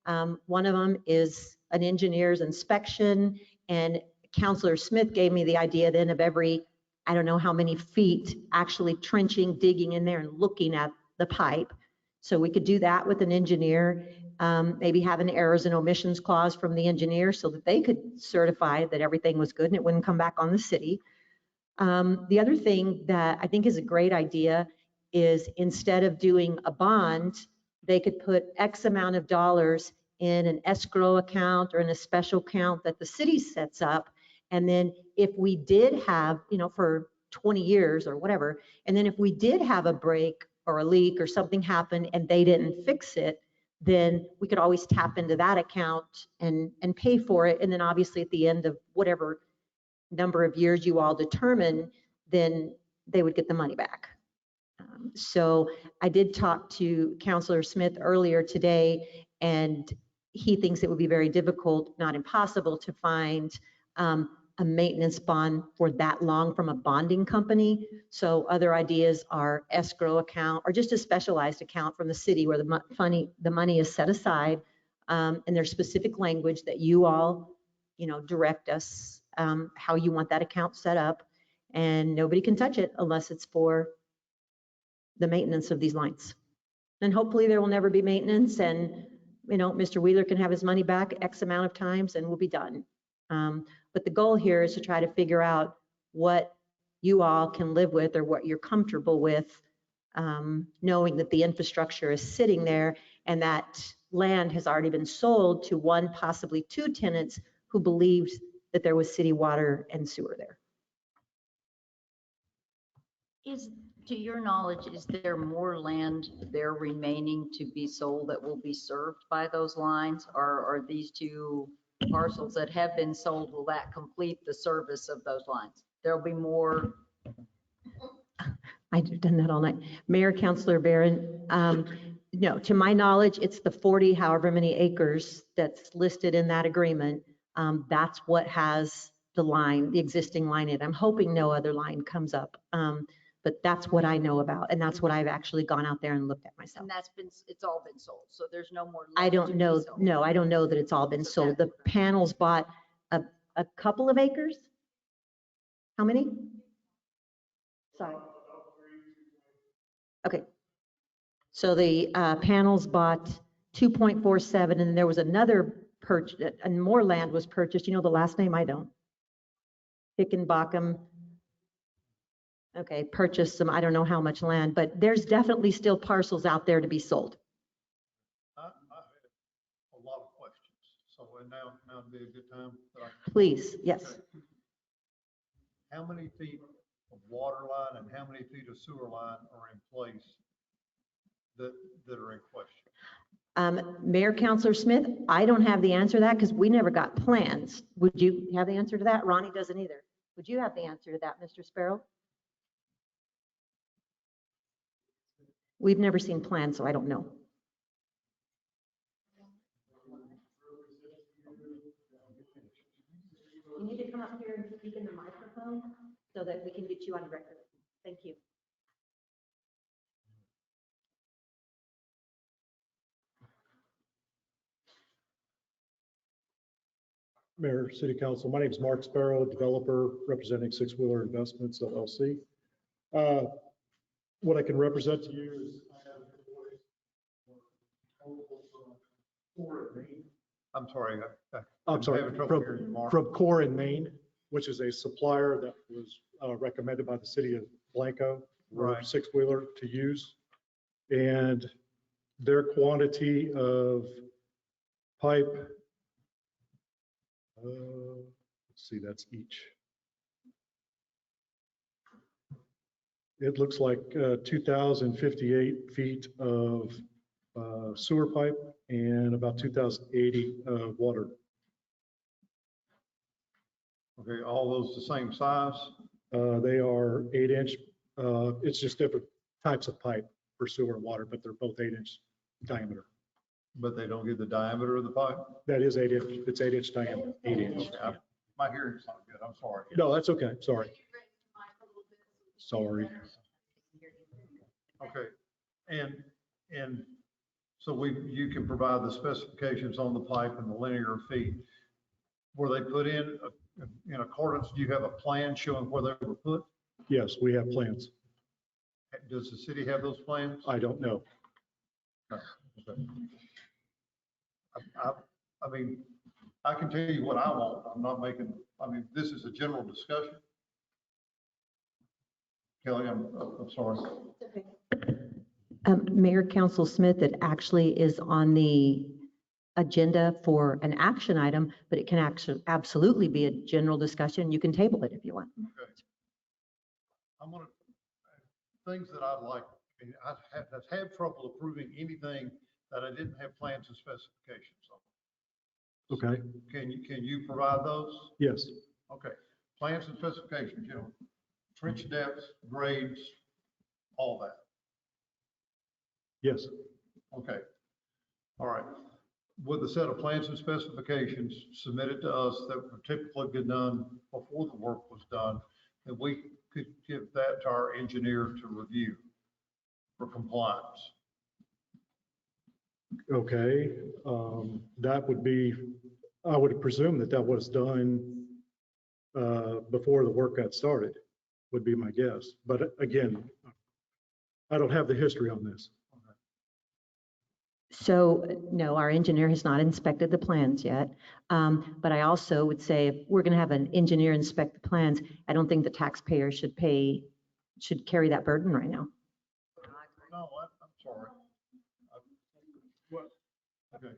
One of them is an engineer's inspection, and Councilor Smith gave me the idea then of every, I don't know how many feet, actually trenching, digging in there and looking at the pipe. So we could do that with an engineer, maybe have an errors and omissions clause from the engineer so that they could certify that everything was good and it wouldn't come back on the city. The other thing that I think is a great idea is instead of doing a bond, they could put X amount of dollars in an escrow account or in a special account that the city sets up. And then if we did have, for 20 years or whatever, and then if we did have a break or a leak or something happened and they didn't fix it, then we could always tap into that account and pay for it. And then obviously at the end of whatever number of years you all determine, then they would get the money back. So I did talk to Councilor Smith earlier today, and he thinks it would be very difficult, not impossible, to find a maintenance bond for that long from a bonding company. So other ideas are escrow account or just a specialized account from the city where the money is set aside, and there's specific language that you all, direct us how you want that account set up, and nobody can touch it unless it's for the maintenance of these lines. And hopefully there will never be maintenance, and Mr. Wheeler can have his money back X amount of times and we'll be done. But the goal here is to try to figure out what you all can live with or what you're comfortable with, knowing that the infrastructure is sitting there and that land has already been sold to one, possibly two tenants who believed that there was city water and sewer there. To your knowledge, is there more land there remaining to be sold that will be served by those lines? Or are these two parcels that have been sold, will that complete the service of those lines? There'll be more. I've done that all night. Mayor, Councilor Barron, no, to my knowledge, it's the 40, however many acres that's listed in that agreement. That's what has the existing line in it. I'm hoping no other line comes up. But that's what I know about, and that's what I've actually gone out there and looked at myself. And it's all been sold, so there's no more. I don't know. No, I don't know that it's all been sold. The panels bought a couple of acres. How many? Sorry. Okay. So the panels bought 2.47, and there was another purchased, and more land was purchased. You know the last name? I don't. Hickenbockham. Okay, purchased some, I don't know how much land, but there's definitely still parcels out there to be sold. I have a lot of questions, so now would be a good time. that I- Please, yes. Okay. How many feet of water line and how many feet of sewer line are in place that are in question? Mayor Counselor Smith, I don't have the answer to that because we never got plans. Would you have the answer to that? Ronnie doesn't either. Would you have the answer to that, Mr. Sparrow? We've never seen plans, so I don't know. You need to come up here and speak in the microphone so that we can get you on record. Thank you. Mayor, City Council, my name is Mark Sparrow, developer representing Six Wheeler Investments LLC. What I can represent to you is I have I'm sorry. I'm sorry, having trouble hearing you, Mark. from Core in Maine, which is a supplier that was recommended by the city of Blanco for Right. Six Wheeler to use. And their quantity of pipe, let's see, that's each. It looks like 2,058 feet of sewer pipe and about 2,080 of water. Okay, all those the same size? They are 8-inch. It's just different types of pipe for sewer and water, but they're both 8-inch diameter. But they don't give the diameter of the pipe? That is 8-inch. It's 8-inch diameter, 8-inch. Okay, my hearing's not good. I'm sorry. No, that's okay. Sorry. Sorry. Okay, and so you can provide the specifications on the pipe and the linear feet. Were they put in accordance? Do you have a plan showing where they were put? Yes, we have plans. Does the city have those plans? I don't know. No. Okay. I mean, I can tell you what I want. I'm not making, this is a general discussion. Kelly, I'm sorry. Mayor Council Smith, it actually is on the agenda for an action item, but it can actually absolutely be a general discussion. You can table it if you want. Okay. I'm gonna, things that I'd like, I've had trouble approving anything that I didn't have plans and specifications on. Okay. Can you provide those? Yes. Okay. Plans and specifications, trench depths, grades, all that. Yes. Okay. All right. With a set of plans and specifications submitted to us that were typically get done before the work was done, that we could give that to our engineer to review for compliance. Okay. That would be, I would presume that that was done before the work got started, would be my guess. But again, I don't have the history on this. So no, our engineer has not inspected the plans yet. But I also would say if we're going to have an engineer inspect the plans, I don't think the taxpayer should carry that burden right now. No, I'm sorry. Okay.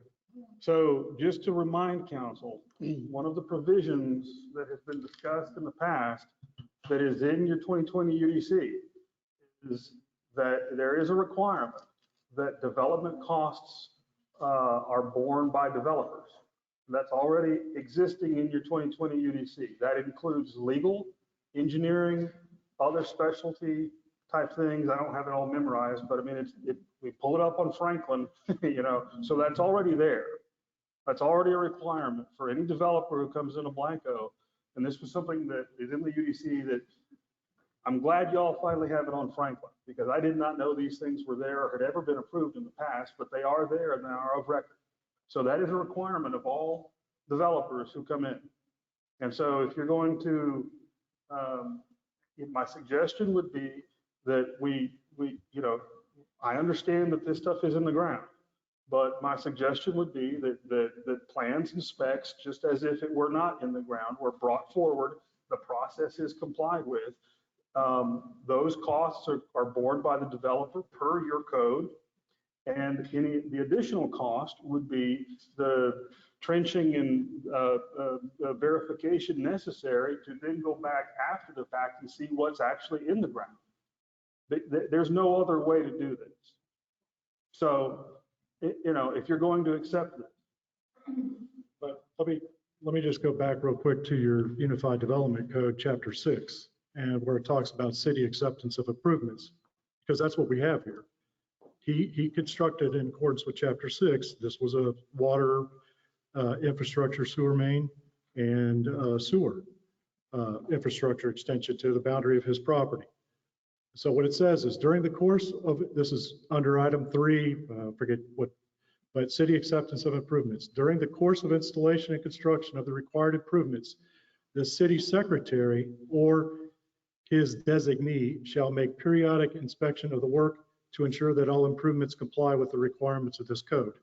So just to remind council, one of the provisions that has been discussed in the past that is in your 2020 UDC is that there is a requirement that development costs are borne by developers. That's already existing in your 2020 UDC. That includes legal, engineering, other specialty type things. I don't have it all memorized, but I mean, we pull it up on Franklin, so that's already there. That's already a requirement for any developer who comes into Blanco. And this was something that is in the UDC that I'm glad y'all finally have it on Franklin, because I did not know these things were there or had ever been approved in the past, but they are there and they are of record. So that is a requirement of all developers who come in. And so if you're going to, my suggestion would be that we I understand that this stuff is in the ground, But my suggestion would be that plans and specs, just as if it were not in the ground, were brought forward, the process is complied with. Those costs are borne by the developer per your code. And the additional cost would be the trenching and verification necessary to then go back after the fact and see what's actually in the ground. There's no other way to do this. So, if you're going to accept it. But let me just go back real quick to your Unified Development Code, Chapter 6, and where it talks about city acceptance of improvements, because that's what we have here. He constructed in accordance with Chapter 6. This was a water infrastructure sewer main and sewer infrastructure extension to the boundary of his property. So what it says is during the course of, this is under item 3, forget what, but city acceptance of improvements. During the course of installation and construction of the required improvements, the city secretary or his designee shall make periodic inspection of the work to ensure that all improvements comply with the requirements of this code.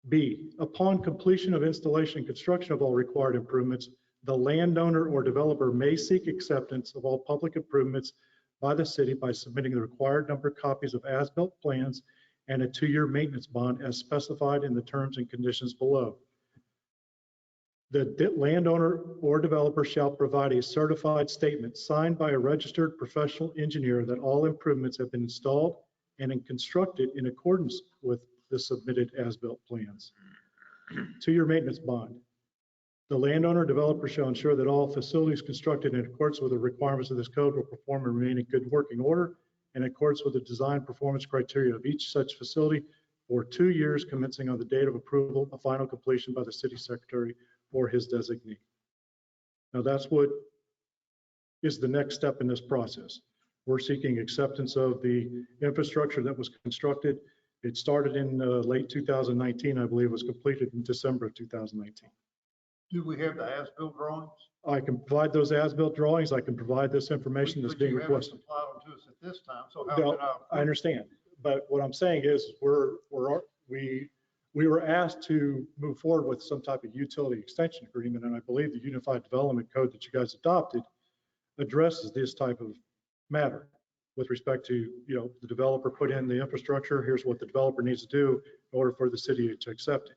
B, upon completion of installation and construction of all required improvements, the landowner or developer may seek acceptance of all public improvements by the city by submitting the required number of copies of as-built plans and a 2-year maintenance bond as specified in the terms and conditions below. The landowner or developer shall provide a certified statement signed by a registered professional engineer that all improvements have been installed and constructed in accordance with the submitted as-built plans. 2-year maintenance bond. The landowner or developer shall ensure that all facilities constructed in accordance with the requirements of this code will perform and remain in good working order in accordance with the design performance criteria of each such facility for 2 years commencing on the date of approval of final completion by the city secretary or his designee. Now that's what is the next step in this process. We're seeking acceptance of the infrastructure that was constructed. It started in late 2019, I believe, was completed in December of 2019. Do we have the as-built drawings? I can provide those as-built drawings. I can provide this information that's being requested. But you haven't supplied them to us at this time, so how No, can I? I understand, but what I'm saying is we were asked to move forward with some type of utility extension agreement, and I believe the Unified Development Code that you guys adopted addresses this type of matter with respect to, the developer put in the infrastructure, here's what the developer needs to do in order for the city to accept it.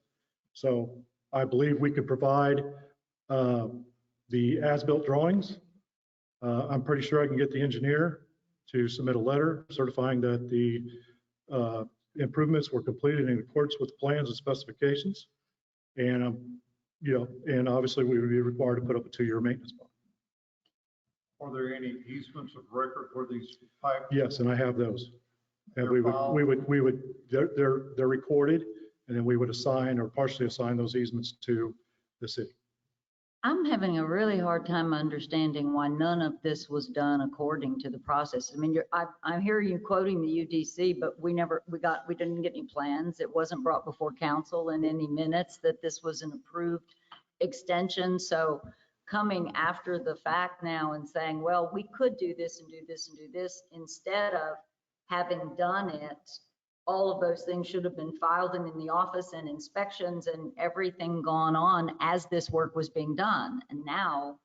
So I believe we could provide the as-built drawings. I'm pretty sure I can get the engineer to submit a letter certifying that the improvements were completed in accordance with the plans and specifications. And, and obviously we would be required to put up a 2-year maintenance bond. Are there any easements of record for these pipes? Yes, and I have those. And they're recorded, and then we would assign or partially assign those easements to the city. I'm having a really hard time understanding why none of this was done according to the process. I mean, I'm hearing you quoting the UDC, but we didn't get any plans. It wasn't brought before council in any minutes that this was an approved extension. So coming after the fact now and saying, well, we could do this and do this and do this, instead of having done it, all of those things should have been filed in the office and inspections and everything gone on as this work was being done. And now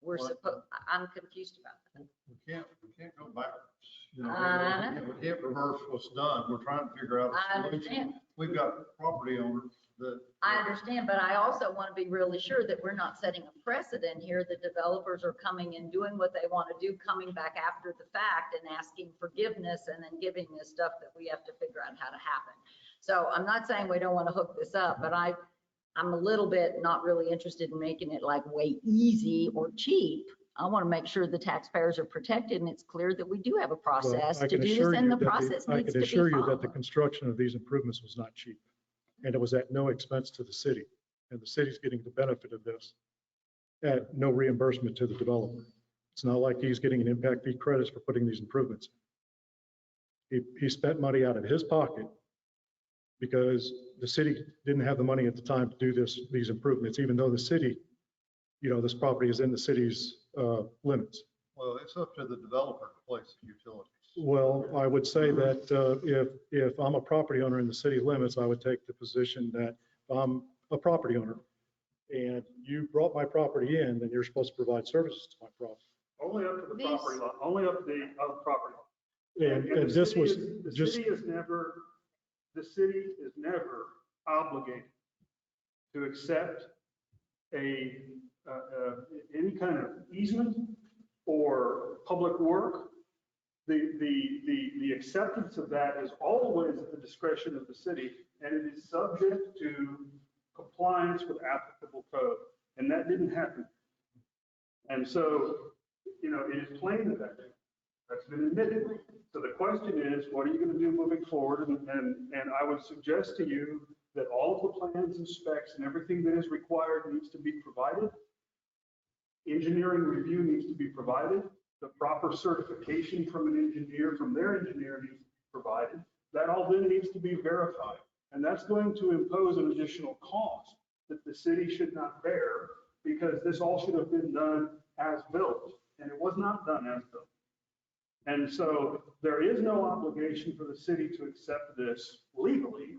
I'm confused about that. We can't go backwards. We can't reverse what's done. We're trying to figure out a solution. I understand. We've got property owners that. I understand, but I also want to be really sure that we're not setting a precedent here. The developers are coming and doing what they want to do, coming back after the fact and asking forgiveness and then giving us stuff that we have to figure out how to happen. So I'm not saying we don't want to hook this up, but I'm a little bit not really interested in making it like way easy or cheap. I want to make sure the taxpayers are protected and it's clear that we do have a process to do this, and the process needs to be followed. I can assure you that the construction of these improvements was not cheap, and it was at no expense to the city, and the city's getting the benefit of this at no reimbursement to the developer. It's not like he's getting an impact fee credits for putting these improvements. He spent money out of his pocket because the city didn't have the money at the time to do these improvements, even though the city, this property is in the city's limits. Well, it's up to the developer to place the utilities. Well, I would say that if I'm a property owner in the city limits, I would take the position that if I'm a property owner and you brought my property in, then you're supposed to provide services to my property. Only up to the property line, only up to the property line. And the this city was is- the just, city is never obligated to accept any kind of easement or public work. The acceptance of that is always at the discretion of the city, and it is subject to compliance with applicable code. And that didn't happen. And so, it is plain that that's been admitted. So the question is, what are you going to do moving forward? And I would suggest to you that all of the plans and specs and everything that is required needs to be provided. Engineering review needs to be provided. The proper certification from an engineer, from their engineer, needs to be provided. That all then needs to be verified. And that's going to impose an additional cost that the city should not bear, because this all should have been done as built, and it was not done as built. And so there is no obligation for the city to accept this legally.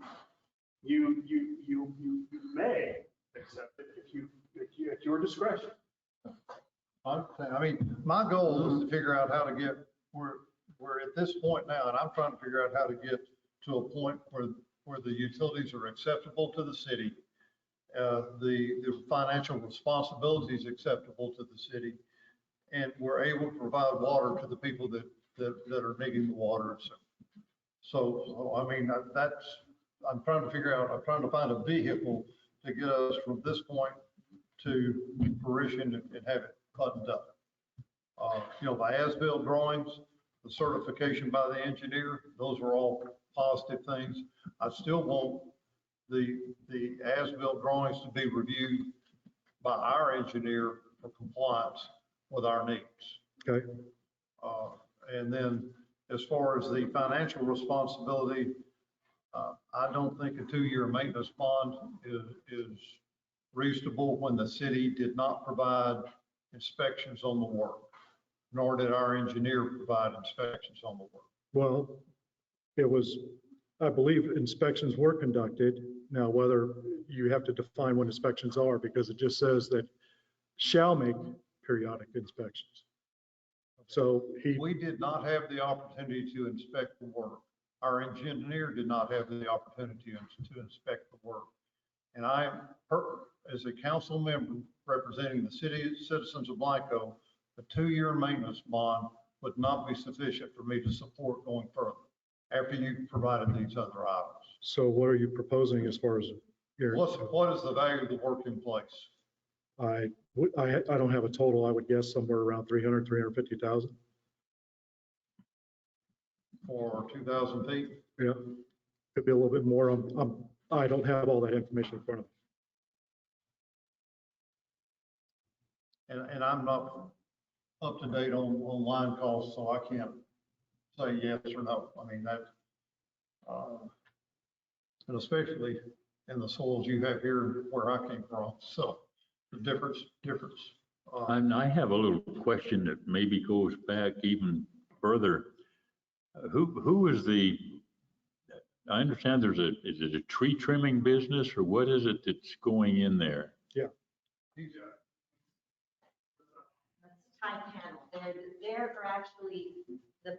You may accept it if you at your discretion. I mean, my goal is to figure out how to get, we're at this point now, and I'm trying to figure out how to get to a point where the utilities are acceptable to the city. The financial responsibility is acceptable to the city, and we're able to provide water to the people that are needing the water. So I mean, I'm trying to find a vehicle to get us from this point to fruition and have it buttoned up. The as-built drawings, the certification by the engineer, those are all positive things. I still want the as-built drawings to be reviewed by our engineer for compliance with our needs. okay, And then as far as the financial responsibility, I don't think a 2-year maintenance bond is reasonable when the city did not provide inspections on the work, nor did our engineer provide inspections on the work. well, it was, I believe inspections were conducted. Now, whether you have to define what inspections are, because it just says that shall make periodic inspections. So We did not have the opportunity to inspect the work. Our engineer did not have the opportunity to inspect the work. And I am, as a council member representing the citizens of Blanco, a 2-year maintenance bond would not be sufficient for me to support going further after you provided these other items. So what are you proposing as far as your? What is the value of the work in place? I don't have a total. I would guess somewhere around 300, 350,000. For 2,000 feet? Yeah, could be a little bit more. I don't have all that information in front of me. And I'm not up to date on line costs, so I can't say yes or no. I mean, that, and especially in the soils you have here where I came from. So the difference. And I have a little question that maybe goes back even further. Who is I understand is it a tree trimming business, or what is it that's going in there? Yeah. Tie panel. They're actually the.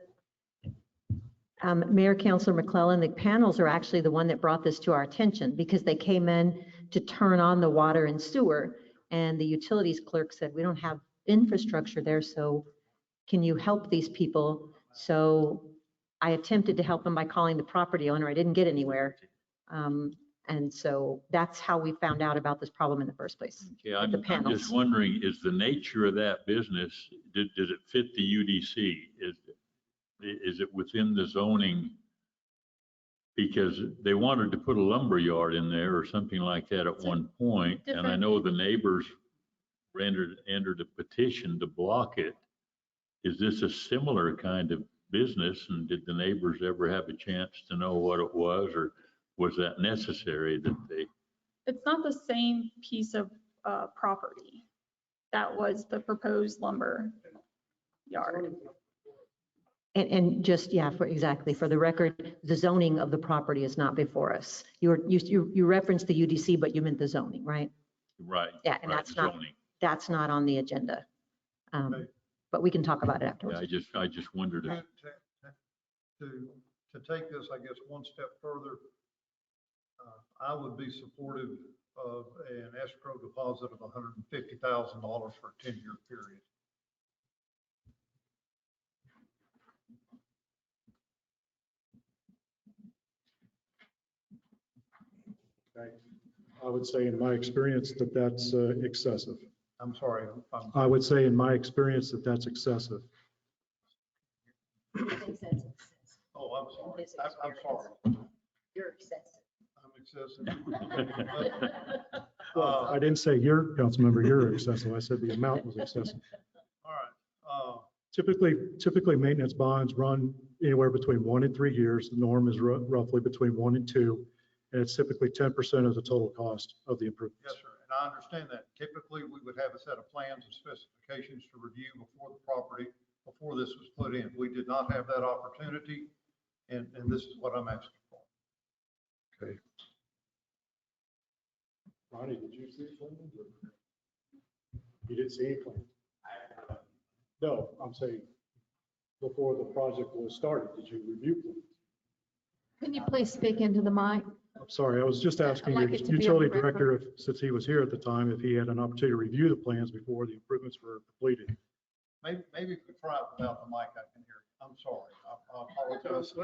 Mayor Councilor McClellan, the panels are actually the one that brought this to our attention, because they came in to turn on the water and sewer, and the utilities clerk said, we don't have infrastructure there, so can you help these people? So I attempted to help them by calling the property owner. I didn't get anywhere. And so that's how we found out about this problem in the first place. Yeah, I'm just wondering, is the nature of that business, does it fit the UDC? Is it within the zoning? Because they wanted to put a lumber yard in there or something like that at one point, and I know the neighbors entered a petition to block it. Is this a similar kind of business, and did the neighbors ever have a chance to know what it was, or was that necessary that they? It's not the same piece of property. That was the proposed lumber yard. And just, yeah, exactly, for the record, the zoning of the property is not before us. You referenced the UDC, but you meant the zoning, right? Right. Yeah, and right, that's not on the agenda. But we can talk about it afterwards. Yeah, I just wondered if, To take this, I guess, one step further, I would be supportive of an escrow deposit of $150,000 for a 10-year period. Okay. I would say in my experience that that's excessive. I'm sorry. I would say in my experience that that's excessive. Oh, I'm sorry. I'm sorry. You're excessive. I'm excessive. Well, I didn't say your council member, you're excessive. I said the amount was excessive. All right. Typically maintenance bonds run anywhere between 1 and 3 years. The norm is roughly between 1 and 2. And it's typically 10% of the total cost of the improvements. Yes, sir. And I understand that. Typically, we would have a set of plans and specifications to review before this was put in. We did not have that opportunity, and this is what I'm asking for. Okay. Ronnie, did you see plans? You didn't see any plans? No, I'm saying before the project was started, did you review plans? Can you please speak into the mic? I'm sorry, I was just asking your I'd like it to be on utility the record. director, since he was here at the time, if he had an opportunity to review the plans before the improvements were completed. Maybe if you try it without the mic, I can hear you. I'm sorry. I apologize.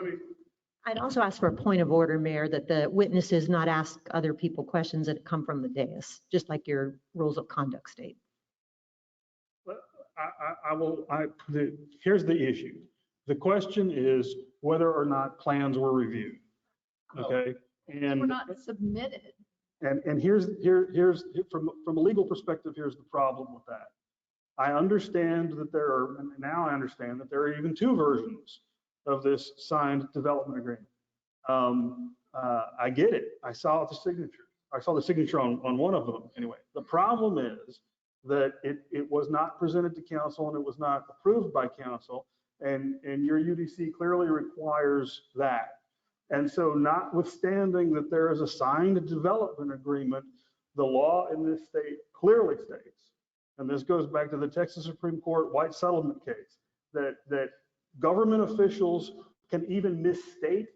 I'd also ask for a point of order, Mayor, that the witnesses not ask other people questions that come from the dais, just like your rules of conduct state. Here's the issue. The question is whether or not plans were reviewed. Okay? We're not submitted. And from a legal perspective, here's the problem with that. I understand that now I understand that there are even 2 versions of this signed development agreement. I get it. I saw the signature. I saw the signature on one of them anyway. The problem is that it was not presented to council and it was not approved by council, and your UDC clearly requires that. And so notwithstanding that there is a signed development agreement, the law in this state clearly states, and this goes back to the Texas Supreme Court White settlement case, that government officials can even misstate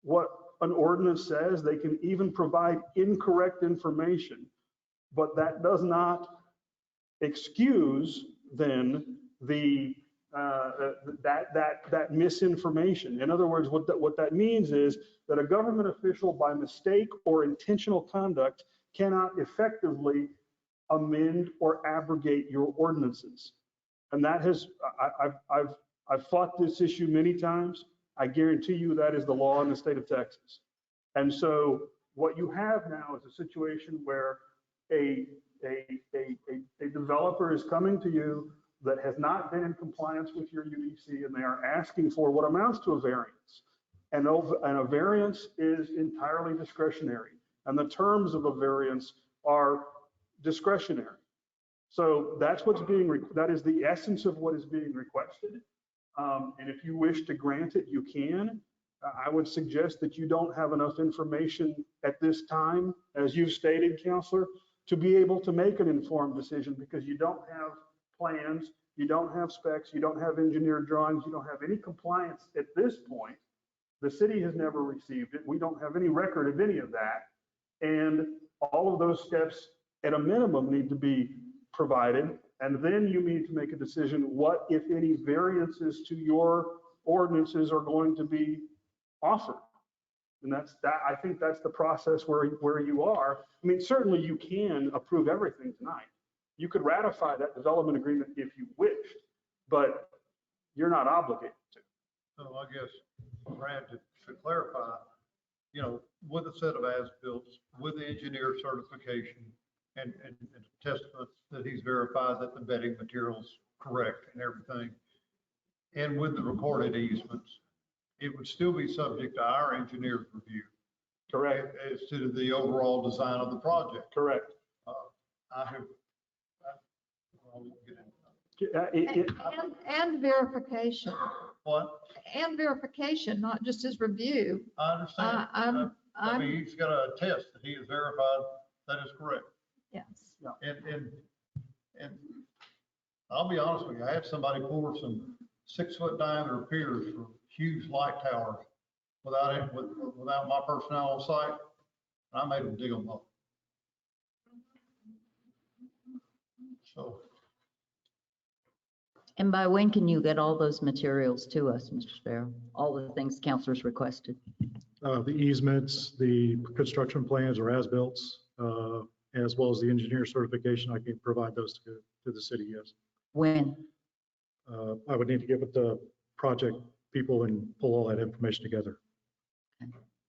what an ordinance says. They can even provide incorrect information, but that does not excuse then that misinformation. In other words, what that means is that a government official by mistake or intentional conduct cannot effectively amend or abrogate your ordinances. And that has, I've fought this issue many times. I guarantee you that is the law in the state of Texas. And so what you have now is a situation where a developer is coming to you that has not been in compliance with your UDC, and they are asking for what amounts to a variance. And a variance is entirely discretionary, and the terms of a variance are discretionary. So that's that is the essence of what is being requested. And if you wish to grant it, you can. I would suggest that you don't have enough information at this time, as you've stated, Counselor, to be able to make an informed decision, because you don't have plans, you don't have specs, you don't have engineered drawings, you don't have any compliance at this point. The city has never received it. We don't have any record of any of that. And all of those steps at a minimum need to be provided. And then you need to make a decision what, if any, variances to your ordinances are going to be offered. And I think that's the process where you are. I mean, certainly you can approve everything tonight. You could ratify that development agreement if you wished, but you're not obligated to. So I guess, Brad, to clarify, with a set of as-built, with the engineer certification and testament that he's verified that the bedding material's correct and everything, and with the recorded easements, it would still be subject to our engineer's review. Correct. As to the overall design of the project. Correct. And verification, What? and verification, not just his review. I understand. I mean, he's got a test that he has verified that is correct. Yes. And I'll be honest with you, I had somebody pour some 6-foot diameter piers for huge light towers without my personnel on site. I made them dig them up. So. And by when can you get all those materials to us, Mr. Sparrow? All the things councilors requested? The easements, the construction plans or as-built, as well as the engineer certification, I can provide those to the city, yes. When? I would need to get with the project people and pull all that information together.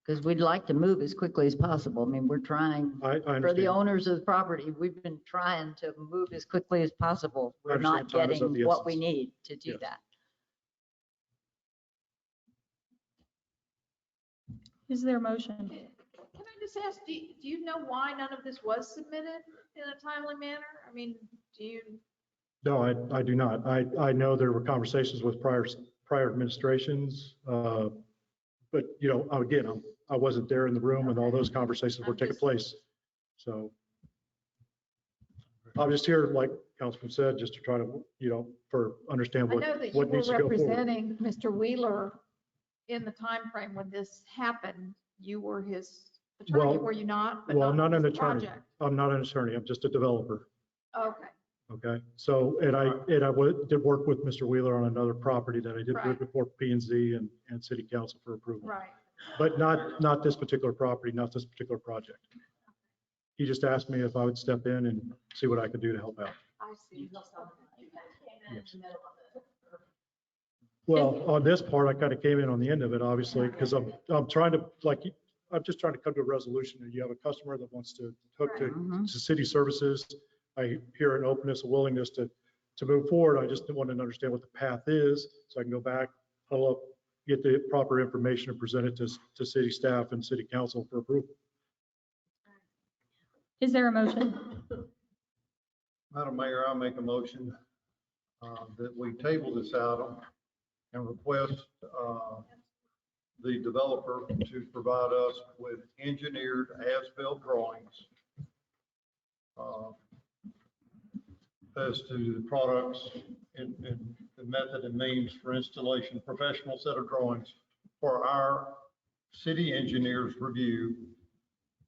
Because we'd like to move as quickly as possible. I mean, we're trying, I for the understand. owners of the property, we've been trying to move as quickly as possible. I We're not understand time is of getting the what we essence. need to do Yes. that. Is there a motion? Can I just ask, do you know why none of this was submitted in a timely manner? I mean, do you? No, I do not. I know there were conversations with prior administrations, but again, I wasn't there in the room when all those conversations were taking place. So I'm just here, like Councilman said, just to try to, understand I know that you what were needs to go forward. representing Mr. Wheeler in the time frame when this happened. You were his attorney, Well, were you not? But Well, I'm not an this attorney. project. I'm not an attorney. I'm just a developer. Okay, Okay, so, and I did work with Mr. Wheeler on another property that I did Right. put before P and Z and City Council for approval. right. But not this particular property, not this particular project. He just asked me if I would step in and see what I could do to help out. I see. Yes. Well, on this part, I kind of came in on the end of it, obviously, because I'm trying to, I'm just trying to come to a resolution. And you have a customer that wants to hook to city services. I hear an openness, a willingness to move forward. I just want to understand what the path is, so I can go back, huddle up, get the proper information and present it to city staff and city council for approval. Is there a motion? Madam Mayor, I make a motion that we table this item and request the developer to provide us with engineered as-built drawings as to the products and the method and means for installation, professional set of drawings for our city engineer's review.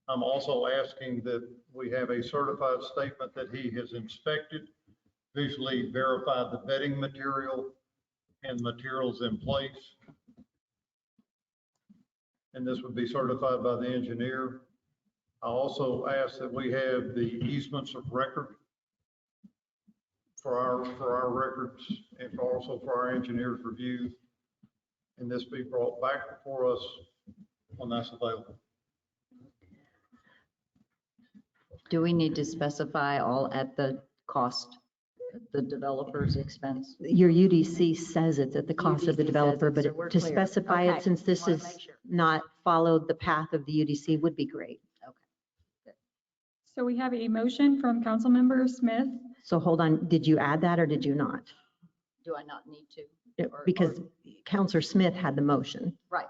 I'm also asking that we have a certified statement that he has inspected, visually verified the bedding material and materials in place. And this would be certified by the engineer. I also ask that we have the easements of record for our records and also for our engineer's review. And this be brought back before us when that's available. Do we need to specify all at the cost, the developer's expense? Your UDC says it's at the cost of the UDC says developer, it, but so we're to clear. specify Okay, it, since this wanna is make sure. not followed the path of the UDC, would be great. So we have a motion from Councilmember Smith. So hold on, did you add that or did you not? Do I not need to? Because Counselor Smith had the motion. Right.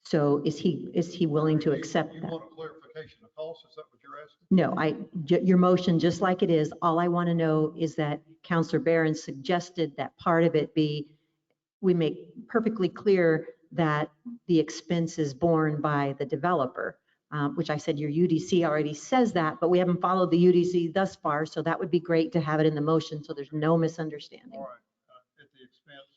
So is he willing to accept You that? want a clarification of cost? Is that what you're asking? No, your motion, just like it is, all I want to know is that Counselor Barron suggested that part of it be, we make perfectly clear that the expense is borne by the developer, which I said your UDC already says that, but we haven't followed the UDC thus far, so that would be great to have it in the motion so there's no misunderstanding. All right, at the expense,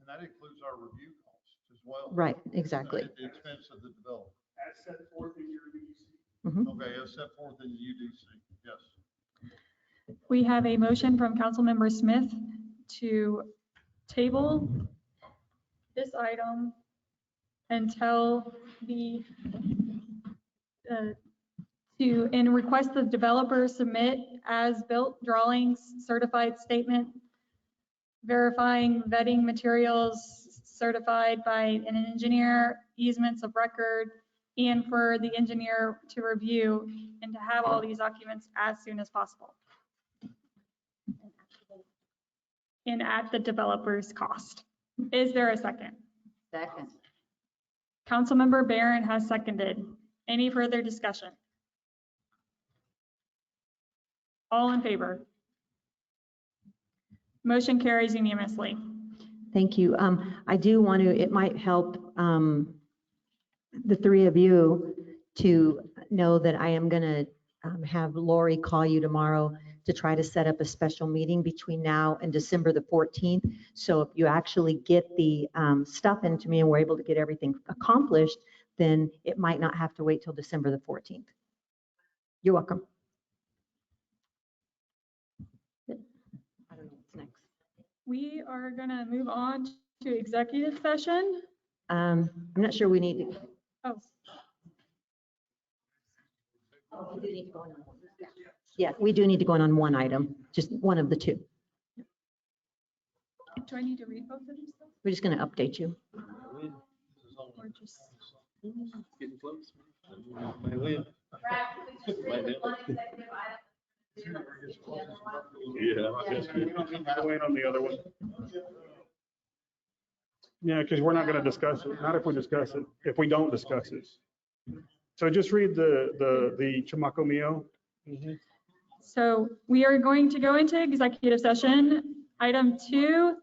and that includes our review costs as well. Right, exactly. At the expense of the developer. As set forth in your UDC. Okay, as set forth in the UDC, yes. We have a motion from Councilmember Smith to table this item until and request the developer submit as-built drawings, certified statement, verifying vetting materials certified by an engineer, easements of record, and for the engineer to review and to have all these documents as soon as possible. and at the developer's cost. Is there a second? Second. Councilmember Barron has seconded. Any further discussion? All in favor? Motion carries unanimously. Thank you. I do want to, it might help the three of you to know that I am going to have Lori call you tomorrow to try to set up a special meeting between now and December the 14th. So if you actually get the stuff into me and we're able to get everything accomplished, then it might not have to wait till December the 14th. You're welcome. I don't know what's next. We are going to move on to executive session. I'm not sure we need to. Oh. Yeah, we do need to go on one item, just one of the two. Do I need to read both of these? We're just going to update you. Or just... Getting close. Wait on the other one. Yeah, because we're not going to discuss it. Not if we discuss it, if we don't discuss it. So just read the Chamaco Mio. So we are going to go into executive session. Item 2,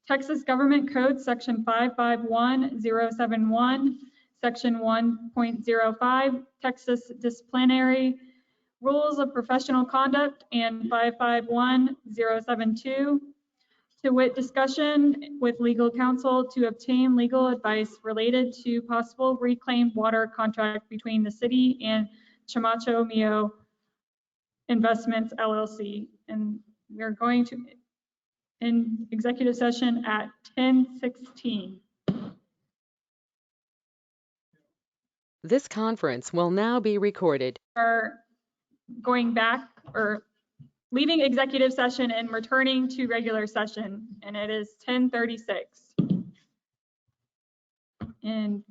Texas Government Code, Section 551071, Section 1.05, Texas Disciplinary Rules of Professional Conduct, and 551072, to wit, discussion with legal counsel to obtain legal advice related to possible reclaimed water contract between the city and Chamaco Mio Investments LLC. And we're going to in executive session at 10:16. This conference will now be recorded. Are going back or leaving executive session and returning to regular session, and it is 10:36. And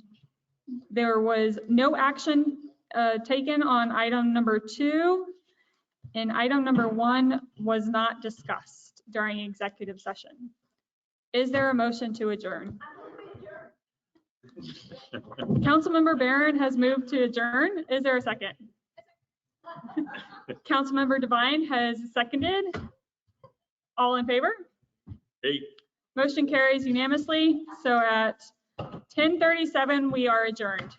there was no action taken on item number 2, and item number 1 was not discussed during executive session. Is there a motion to adjourn? Councilmember Barron has moved to adjourn. Is there a second? Councilmember Devine has seconded. All in favor? 8. Motion carries unanimously. So at 10:37, we are adjourned.